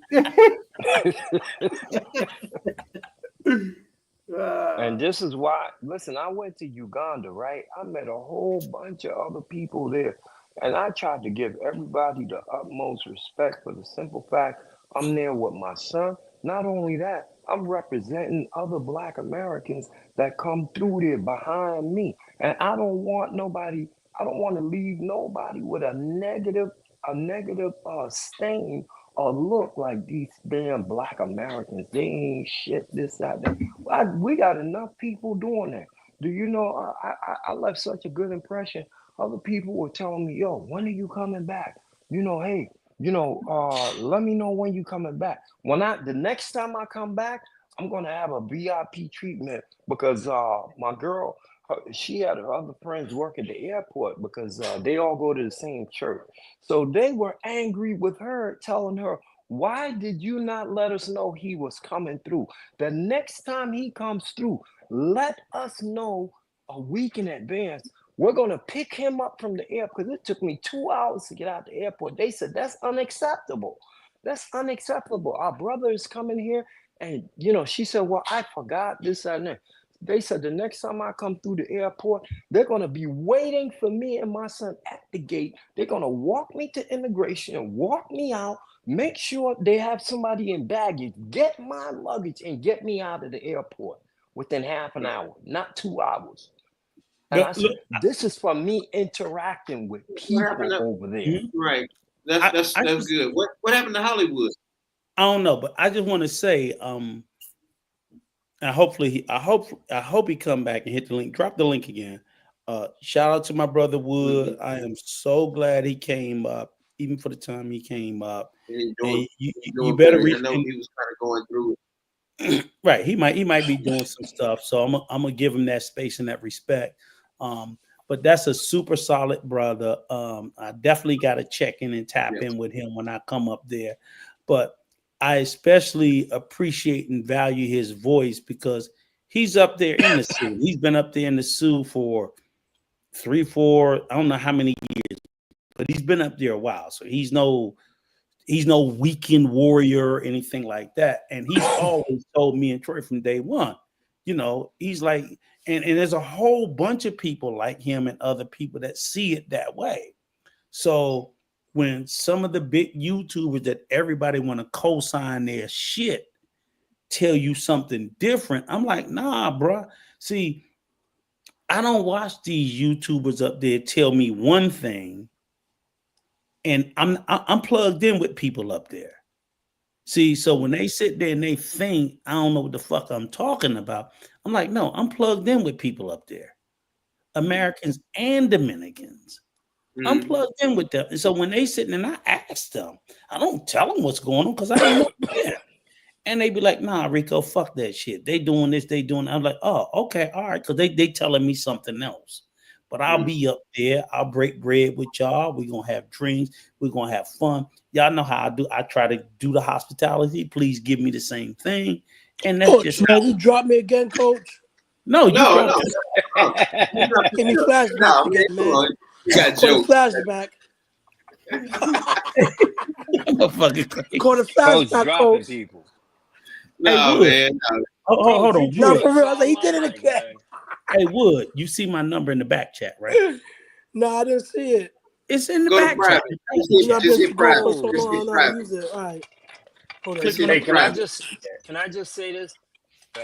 And this is why, listen, I went to Uganda, right? I met a whole bunch of other people there. And I tried to give everybody the utmost respect for the simple fact I'm there with my son. Not only that, I'm representing other Black Americans that come through there behind me. And I don't want to leave nobody with a negative stain or look like these damn Black Americans. They ain't shit, this, that. We got enough people doing that. Do you know, I left such a good impression. Other people were telling me, yo, when are you coming back? You know, hey, let me know when you coming back. The next time I come back, I'm gonna have a VIP treatment because my girl, she had her other friends work at the airport because they all go to the same church. So they were angry with her, telling her, why did you not let us know he was coming through? The next time he comes through, let us know a week in advance. We're going to pick him up from the airport because it took me 2 hours to get out the airport. They said, that's unacceptable. That's unacceptable. Our brother is coming here. And, she said, well, I forgot this and that. they said the next time I come through the airport, they're gonna be waiting for me and my son at the gate. They're gonna walk me to immigration, walk me out, make sure they have somebody in baggage, get my luggage, and get me out of the airport within half an hour, not 2 hours. And I said, this is for me interacting with people over there. Right. That's good. What happened to Hollywood? I don't know, but I just want to say, and hopefully, I hope he come back and hit the link. Drop the link again. Shout out to my brother Wood. I am so glad he came up, even for the time he came up. And you better read. I know he was kind of going through it. Right, he might be doing some stuff. So I'm gonna give him that space and that respect. But that's a super solid brother. I definitely got to check in and tap in with him when I come up there. But I especially appreciate and value his voice because he's up there in the Sioux. He's been up there in the Sioux for 3, 4, I don't know how many years, but he's been up there a while. So he's no weekend warrior or anything like that. And he's always told me and Troy from day one, you know, he's like, and there's a whole bunch of people like him and other people that see it that way. So when some of the big YouTubers that everybody want to co-sign their shit tell you something different, I'm like, nah, bro. See, I don't watch these YouTubers up there tell me one thing, and I'm plugged in with people up there. See, so when they sit there and they think I don't know what the fuck I'm talking about, I'm like, no, I'm plugged in with people up there, Americans and Dominicans. I'm plugged in with them. And so when they sit and I ask them, I don't tell them what's going on because I don't know them. And they be like, nah, Rico, fuck that shit. They doing this, they doing that. I'm like, oh, okay, all right. Because they telling me something else. But I'll be up there. I'll break bread with y'all. We're going to have drinks. We're going to have fun. Y'all know how I do. I try to do the hospitality. Please give me the same thing. And that's just man, you drop me again, coach? No. Give me flashback again, man. You got jokes. Flashback. Call the flashback, coach. People. No, man. No. Hold on. No, for real. He did it again. Hey, Wood, you see my number in the back chat, right? No, I didn't see it. It's in the back chat. Just hit private. All right. Hold on. Hey, can I just say this? For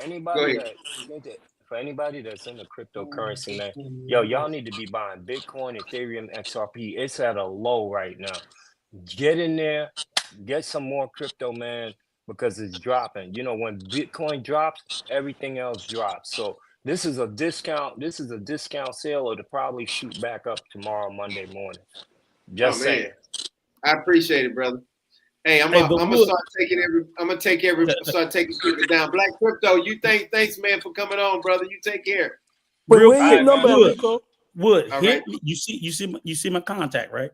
anybody that's in the cryptocurrency, man, y'all need to be buying Bitcoin, Ethereum, XRP. It's at a low right now. Get in there, get some more crypto, man, because it's dropping. You know, when Bitcoin drops, everything else drops. So this is a discount. This is a discount sale. It'll probably shoot back up tomorrow, Monday morning. Just saying. I appreciate it, brother. Hey, I'm gonna start taking people down. Black Crypto, thanks, man, for coming on, brother. You take care. Where's your number, Rico? Wood, hit me. You see my contact, right?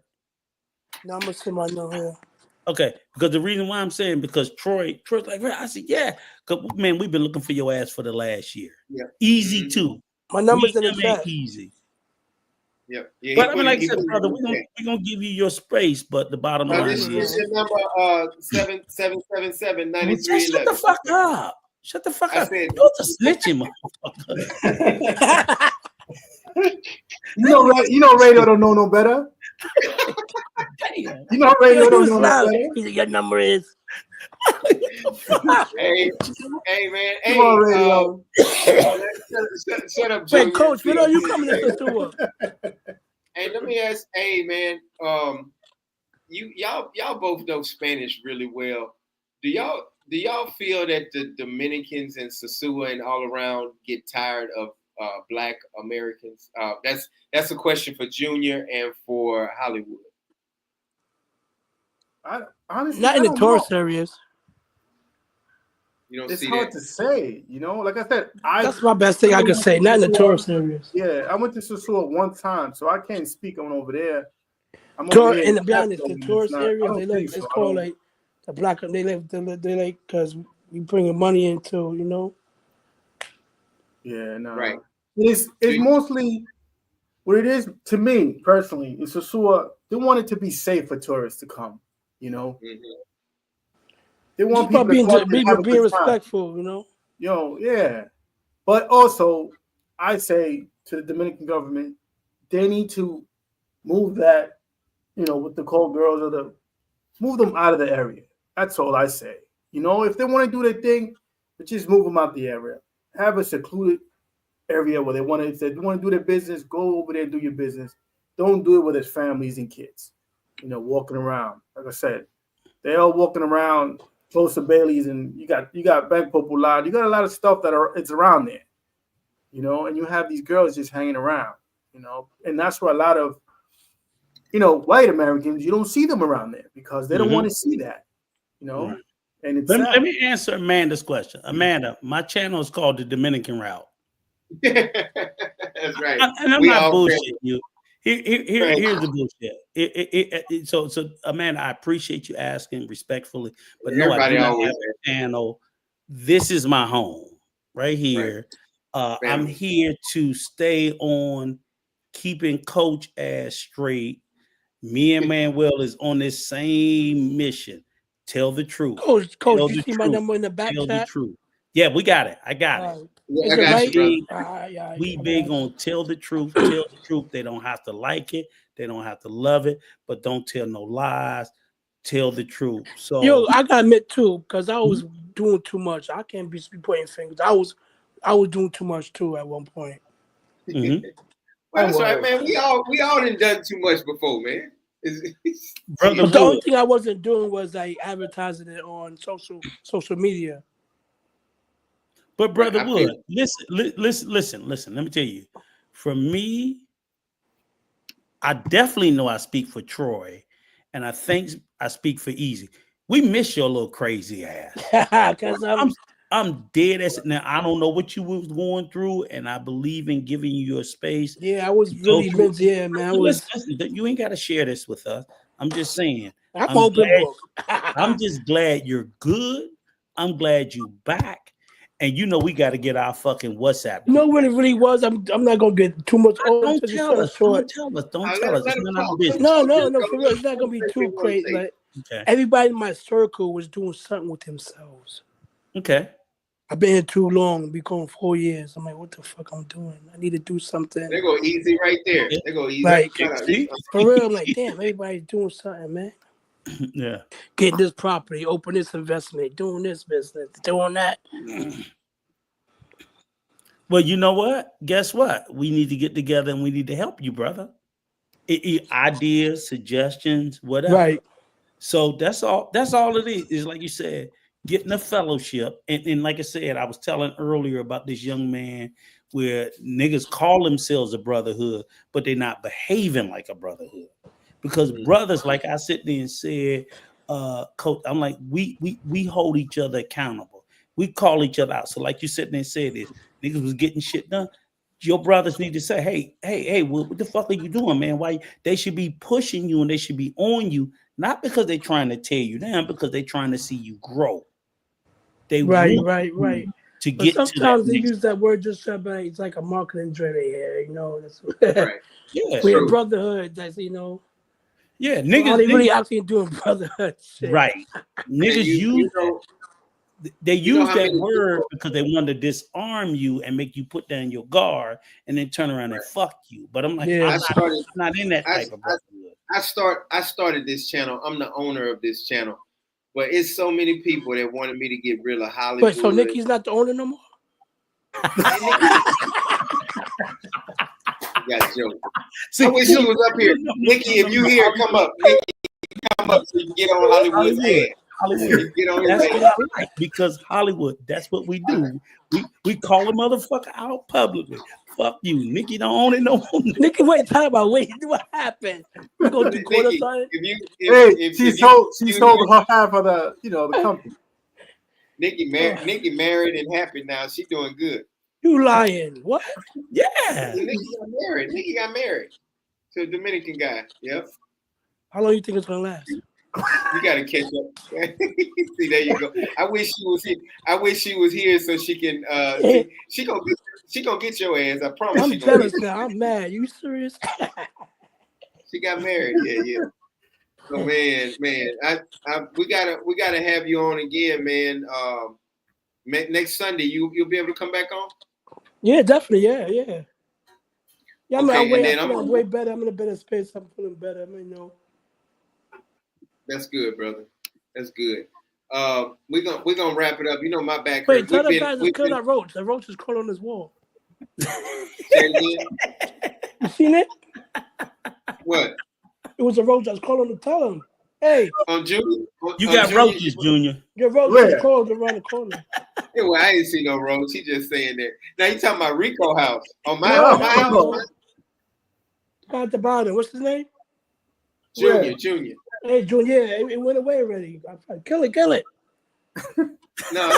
No, I'm gonna see my number here. Okay, because the reason why I'm saying because Troy's like, I said, yeah, man, we've been looking for your ass for the last year. Yeah, easy too. My number's in the chat. Easy. Yeah, but I mean, like I said, brother, we're gonna give you your space, but the bottom line is your number 7777-9311. Shut the fuck up. Shut the fuck up. You're just snitching, motherfucker. You know, radio don't know no better. Damn. You know, radio don't know no better. Your number is. Hey, man. Hey, shut up, Junior. Hey, coach, when are you coming to the store? Hey, let me ask. Hey, man. Y'all both know Spanish really well. Do y'all feel that the Dominicans and Sosua and all around get tired of Black Americans? That's a question for Junior and for Hollywood. Honestly, not in the tourist areas. You don't it's see hard that? to say, you know. Like I said, that's my best thing I can say. Not in the tourist areas. Yeah, I went to Sosua one time, so I can't speak on over there. And to be honest, the tourist areas they like it's called like the Black. They like because we bringing money into, you know. Yeah, no. Right. It's mostly what it is to me personally. In Sosua, they want it to be safe for tourists to come. You know. Mm-hmm. They want people being respectful, you know. Yeah. But also, I say to the Dominican government, they need to move that, with the call girls move them out of the area. That's all I say. If they want to do their thing, just move them out the area. Have a secluded area where they want to. If they want to do their business, go over there and do your business. Don't do it with their families and kids. Walking around. Like I said, they're all walking around close to Bailey's, and you got Bank Popular. You got a lot of stuff it's around there. And you have these girls just hanging around. And that's where a lot of white Americans, you don't see them around there because they don't want to see that. Right. And it's let me answer Amanda's question. Amanda, my channel is called the Dominican Route. That's right. And I'm not bullshitting you. Here's the bullshit. So Amanda, I appreciate you asking respectfully, but no, I do not have a channel. This is my home right here. Right. I'm here to stay on keeping Coach ass straight. Me and Manuel is on this same mission. Tell the truth. Coach, you see my number in the back chat? The truth. Yeah, we got it. I got it. Is it right? We big on tell the truth. Tell the truth. They don't have to like it. They don't have to love it. But don't tell no lies. Tell the truth. So I gotta admit too, because I was doing too much. I can't be pointing fingers. I was doing too much too at one point. Mm-hmm. Well, that's right, man. We all done too much before, man. Brother, the only thing I wasn't doing was like advertising it on social media. But Brother Wood, listen. Let me tell you. For me, I definitely know I speak for Troy, and I think I speak for Easy. We miss your little crazy ass. Because I'm dead as now. I don't know what you was going through, and I believe in giving you your space. Yeah, I was really man. Listen, you ain't got to share this with us. I'm just saying. I'm open book. I'm just glad you're good. I'm glad you back, and we got to get our fucking WhatsApp. You know what it really was? I'm not gonna get too much. Don't tell us. Don't tell us. It's not our business. No. For real, it's not gonna be too crazy. Like everybody in my circle was doing something with themselves. Okay. I've been here too long. Be going 4 years. I'm like, what the fuck I'm doing? I need to do something. They go Easy right there. They go Easy. Like, for real, I'm like, damn, everybody's doing something, man. Yeah. Getting this property, open this investment, doing this business, doing that. Well, you know what? Guess what? We need to get together and we need to help you, brother. Ideas, suggestions, whatever. Right. So that's all it is. Is like you said, getting a fellowship. And like I said, I was telling earlier about this young man where niggas call themselves a brotherhood, but they're not behaving like a brotherhood. Because brothers, like I sit there and said, Coach, I'm like, we hold each other accountable. We call each other out. So like you sitting there and said this, niggas was getting shit done. Your brothers need to say, hey, what the fuck are you doing, man? Why they should be pushing you and they should be on you, not because they're trying to tear you down, because they're trying to see you grow. They right. To but get sometimes to they use that word just but it's like a marketing trend here, That's right. Yeah, we're brotherhood. That's Yeah, niggas. Are they really actually doing brotherhood shit? Right. Niggas use they use that word because they want to disarm you and make you put down your guard and then turn around and fuck you. But I'm like, I'm not in that type of brotherhood. I started this channel. I'm the owner of this channel. But it's so many people that wanted me to get rid of Hollywood. Wait, so Nikki's not the owner no more? You got joke. I wish she was up here. Nikki, if you here, come up. Nikki, come up so you can get on Hollywood's head. Hollywood. That's what I like, because Hollywood, that's what we do. We call a motherfucker out publicly. Fuck you. Nikki don't own it no more. Nikki, what happened? We gonna do court or something? She sold her half of the company. Nikki married and happy now. She doing good. You lying. What? Yeah. Nikki got married to a Dominican guy. Yep. How long you think it's gonna last? You gotta catch up. See, there you go. I wish she was here. So she can. She gonna get your ass. I promise. I'm jealous now. I'm mad. You serious? She got married. Yeah. So man, we gotta have you on again, man. Next Sunday, you'll be able to come back on. Yeah, definitely. Yeah. Yeah, Okay, I'm way better. I'm in a better space. I'm feeling better. That's good, brother. That's good. We're gonna wrap it up. You know my back hurts. Wait, tell the guys to kill that roach. The roach is crawling on this wall. Say it again. You seen it? What? It was a roach. I was calling to tell him, hey. On Junior? You got roaches, Junior. Your roach is crawled around the corner. Yeah, well, I ain't see no roach. He just saying that. Now you talking about Rico house. On my house? At the bottom. What's his name? Junior. Hey, Junior. Yeah, it went away already. Kill it. No,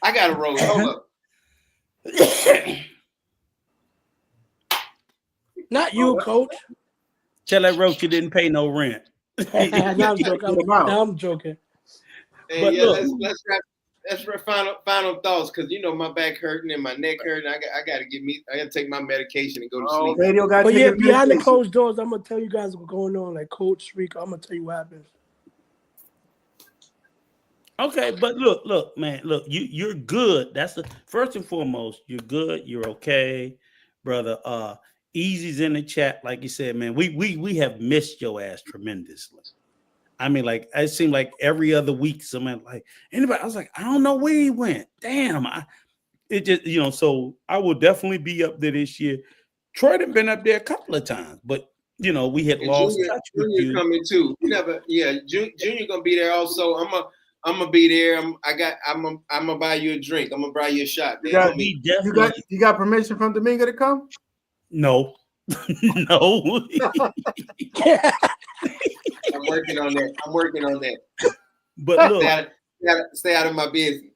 I got a roach. Hold up. Not you, Coach. Tell that roach you didn't pay no rent. I'm joking. Hey, but yeah, look, let's final thoughts, because you know my back hurting and my neck hurting. I gotta take my medication and go to sleep. But yeah, behind the closed doors, I'm gonna tell you guys what's going on. Like Coach Rico, I'm gonna tell you what happens. Okay, but look, man, you're good. That's the first and foremost. You're good. You're okay, brother. Easy's in the chat, like you said, man. We have missed your ass tremendously. I mean, like it seemed like every other week, someone like anybody. I was like, I don't know where he went. Damn, it just So I will definitely be up there this year. Troy had been up there a couple of times, but we had lost touch with you. Junior coming too. Junior gonna be there also. I'm gonna be there. I'm gonna buy you a drink. I'm gonna buy you a shot. You got permission from Domingo to come? No. No. I'm working on that. But look, stay out of my business.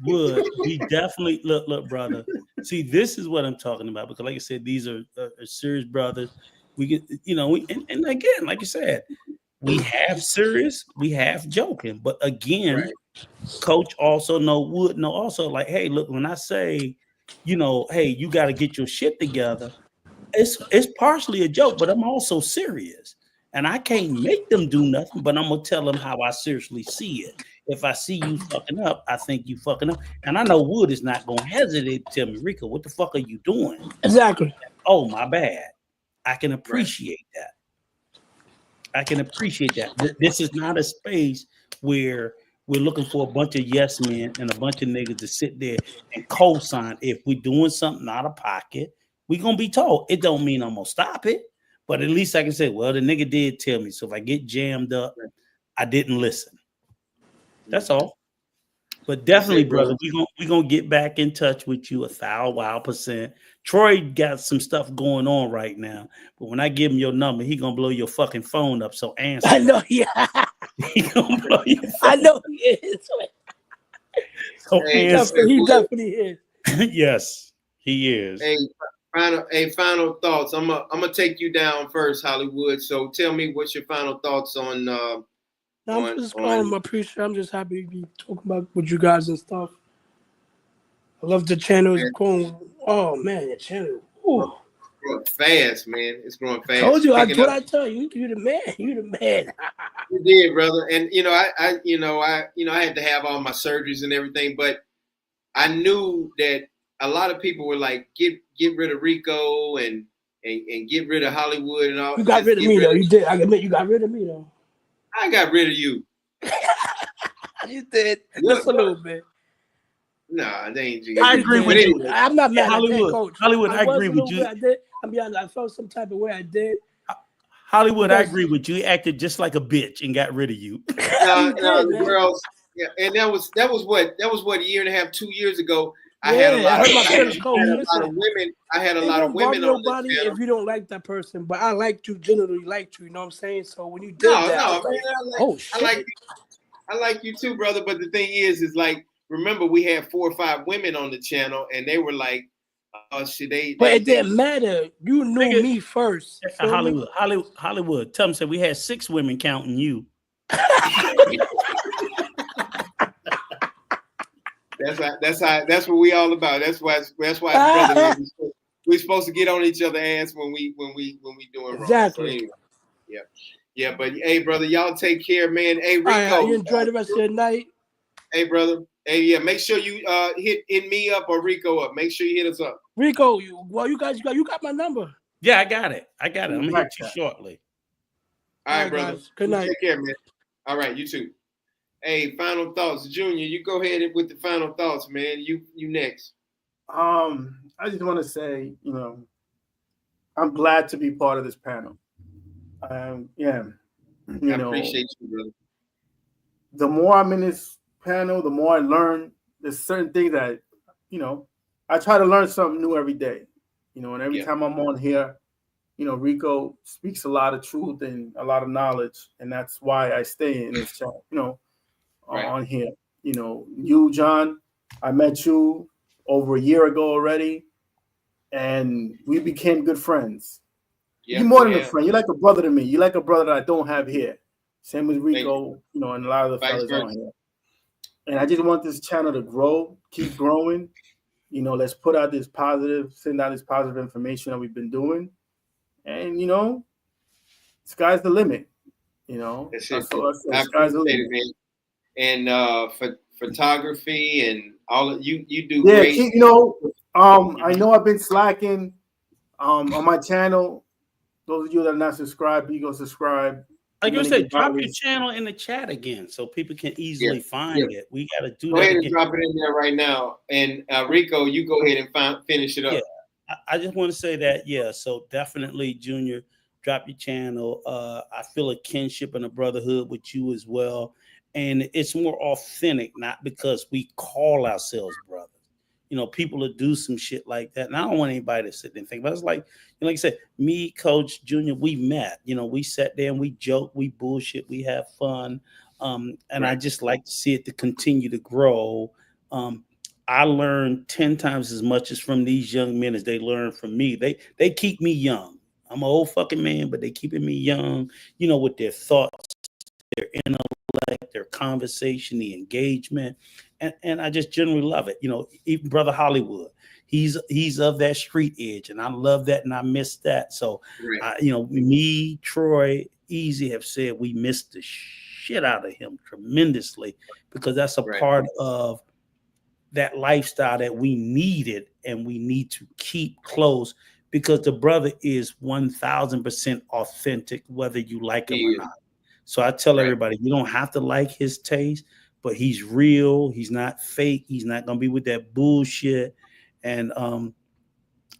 Would we definitely look, brother? See, this is what I'm talking about, because, like I said, these are serious brothers. We get, and again, like you said, we have serious, we have joking, but again, right. Coach also would know also, like, hey, look, when I say, hey, you got to get your shit together, it's partially a joke, but I'm also serious. And I can't make them do nothing, but I'm going to tell them how I seriously see it. If I see you fucking up, I think you fucking up. And I know Wood is not going to hesitate to tell me, Rico, what the fuck are you doing? Exactly. Oh, my bad. I can appreciate that. I can appreciate that. This is not a space where we're looking for a bunch of yes men and a bunch of niggas to sit there and co-sign. If we're doing something out of pocket, we're going to be told. It don't mean I'm going to stop it. But at least I can say, well, the nigga did tell me. So if I get jammed up, I didn't listen. That's all. But definitely, brother, we're gonna get back in touch with you 1,000%. Troy got some stuff going on right now. But when I give him your number, he gonna blow your fucking phone up. So answer. I know, yeah. He gonna blow your phone. I know he is. So he definitely is. Yes, he is. Final thoughts. I'm gonna take you down first, Hollywood. So tell me what's your final thoughts on. I'm just I'm just happy to be talking about with you guys and stuff. I love the channel. It's growing. Oh man, the channel. Ooh. Growing fast, man. It's growing fast. Told you. I tell you. You the man. You the man. You did, brother. And I had to have all my surgeries and everything, but I knew that a lot of people were like, get rid of Rico and get rid of Hollywood and all. You got rid of me though. You did. I admit you got rid of me though. I got rid of you. You did. Just a little bit. Nah, they ain't. I agree with you. I'm not mad Hollywood. at that, Coach. Hollywood, I agree with you. I did. I'll be honest. I felt some type of way. I did. Hollywood, I agree with you. He acted just like a bitch and got rid of you. The girls. Yeah, and that was what a year and a half, 2 years ago. I had a lot of women. I had a lot of women on nobody if you don't like that person, but I liked you, generally liked you. You know what I'm saying? So when you did I like you too, brother. But the thing is like, remember we had 4 or 5 women on the channel, and they were like, But it didn't matter. You knew me first. Hollywood. Tell them said we had 6 women counting you. That's what we all about. That's why brother, we're supposed to get on each other's ass when we doing wrong. Exactly. So anyway, yeah. But hey, brother, y'all take care, man. Hey, Rico, you enjoy the rest of the night. Hey, brother. Hey, yeah. Make sure you hit me up or Rico up. Make sure you hit us up. Rico, you got my number. Yeah, I got it. I'm gonna hit you shortly. All right, brother. Guys. Good night. Take care, man. All right, you too. Hey, final thoughts, Junior. You go ahead with the final thoughts, man. You next. I just want to say, I'm glad to be part of this panel. Yeah, I appreciate you, brother. The more I'm in this panel, the more I learn. There's certain things that, I try to learn something new every day. And every time I'm on here, Rico speaks a lot of truth and a lot of knowledge, and that's why I stay in this chat. On here. You, John, I met you over a year ago already, and we became good friends. You're more than a friend. You're like a brother to me. You're like a brother that I don't have here. Same with Rico, and a lot of the fellas on here. And I just want this channel to grow, keep growing. Let's send out this positive information that we've been doing. And, sky's the limit. Sky's the limit. Man. And photography and all of you do great. I know I've been slacking on my channel. Those of you that are not subscribed, you go subscribe. Like I said, drop your channel in the chat again so people can easily find it. We got to do that. Go ahead and drop it in there right now. And Rico, you go ahead and finish it up. Yeah, I just want to say that, so definitely, Junior, drop your channel. I feel a kinship and a brotherhood with you as well. And it's more authentic, not because we call ourselves brothers. People that do some shit like that. And I don't want anybody to sit there and think, but it's like I said, me, Coach, Junior, we met. We sat there and we joked, we bullshit, we have fun. And I just like to see it to continue to grow. I learn 10 times as much as from these young men as they learn from me. They keep me young. I'm an old fucking man, but they keeping me young, with their thoughts, their intellect, their conversation, the engagement. And I just generally love it. Even Brother Hollywood, he's of that street edge, and I love that, and I miss that. So, me, Troy, Easy have said we missed the shit out of him tremendously because that's a part of that lifestyle that we needed and we need to keep close because the brother is 1,000% authentic, whether you like him or not. So I tell everybody, you don't have to like his taste, but he's real. He's not fake. He's not going to be with that bullshit. And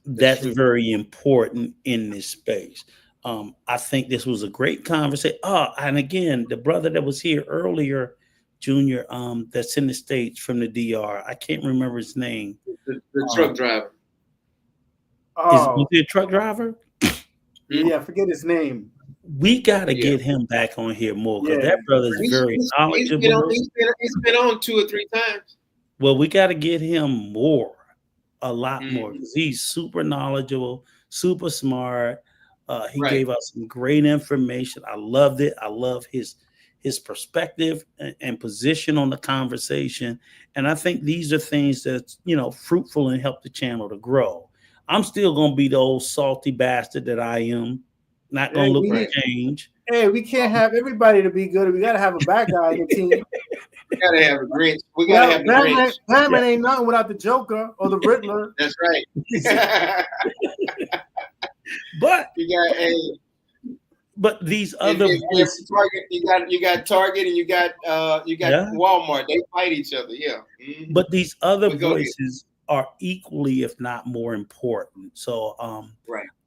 that's very important in this space. I think this was a great conversation. And again, the brother that was here earlier, Junior, that's in the States from the DR. I can't remember his name. The truck driver. Was he a truck driver? Yeah, I forget his name. We got to get him back on here more because that brother is very knowledgeable. He's been on 2 or 3 times. Well, we got to get him a lot more, because he's super knowledgeable, super smart. He gave us some great information. I loved it. I love his perspective and position on the conversation. And I think these are things that's, fruitful and help the channel to grow. I'm still going to be the old salty bastard that I am. Not going to look for change. Hey, we can't have everybody to be good. We got to have a bad guy in the team. We got to have a Grinch. We got to have the Grinch. Batman ain't nothing without the Joker or the Riddler. That's right. But you got But these other voices, Target, you got Target and you got Walmart. They fight each other. Yeah. Mm-hmm. But these other voices are equally, if not more important. So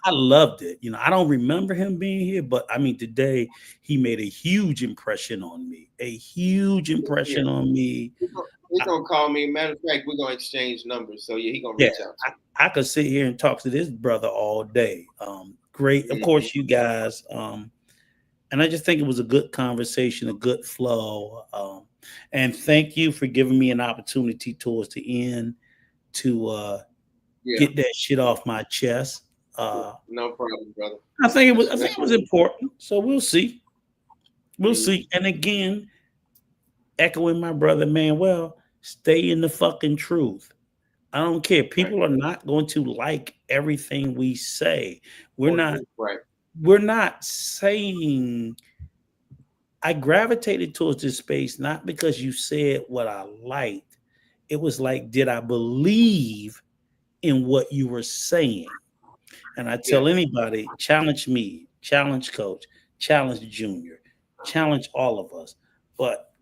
I loved it. I don't remember him being here, but I mean, today he made a huge impression on me. On me. He's gonna call me. Matter of fact, we're gonna exchange numbers. So he's gonna reach out to me. I could sit here and talk to this brother all day. Great, of course, you guys. And I just think it was a good conversation, a good flow. And thank you for giving me an opportunity towards the end to get that shit off my chest. No problem, brother. I think it was important. So we'll see. We'll see. And again, echoing my brother Manuel, stay in the fucking truth. I don't care. People are not going to like everything we say. We're not saying, I gravitated towards this space not because you said what I liked. It was like, did I believe in what you were saying? And I tell anybody, challenge me, challenge Coach, challenge Junior, challenge all of us. But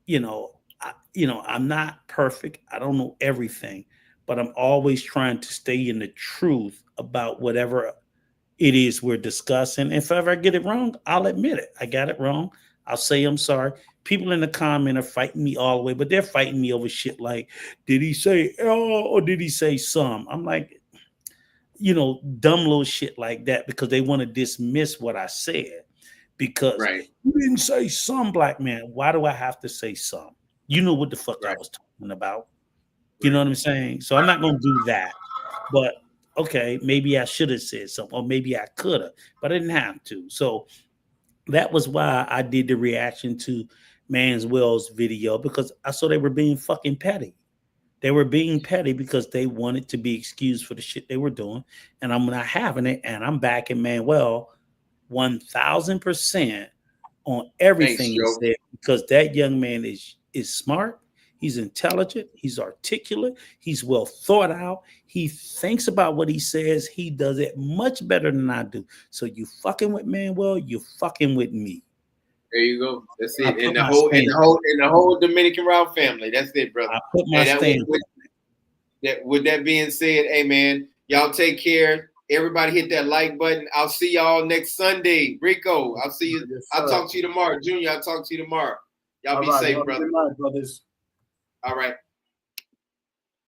I'm not perfect. I don't know everything, but I'm always trying to stay in the truth about whatever it is we're discussing. If ever I get it wrong, I'll admit it. I got it wrong. I'll say I'm sorry. People in the comment are fighting me all the way, but they're fighting me over shit like, did he say or did he say some? I'm like, dumb little shit like that because they want to dismiss what I said because you didn't say some, black man. Why do I have to say some? You know what the fuck I was talking about. You know what I'm saying? So I'm not going to do that. But okay, maybe I should have said something, or maybe I could have, but I didn't have to. So that was why I did the reaction to Manswell's video, because I saw they were being fucking petty. They were being petty because they wanted to be excused for the shit they were doing. And I'm not having it. And I'm backing Manuel 1000% on everything he said, because that young man is smart. He's intelligent. He's articulate. He's well thought out. He thinks about what he says. He does it much better than I do. So you fucking with Manuel, you fucking with me. There you go. That's it. And the whole Dominican Route family. That's it, brother. I put my stand. With that being said, hey man, y'all take care. Everybody hit that like button. I'll see y'all next Sunday. Rico, I'll see you. Yes, I'll talk to you tomorrow. Junior, I'll talk to you tomorrow. Y'all be safe, brother. Good night, brothers. All right.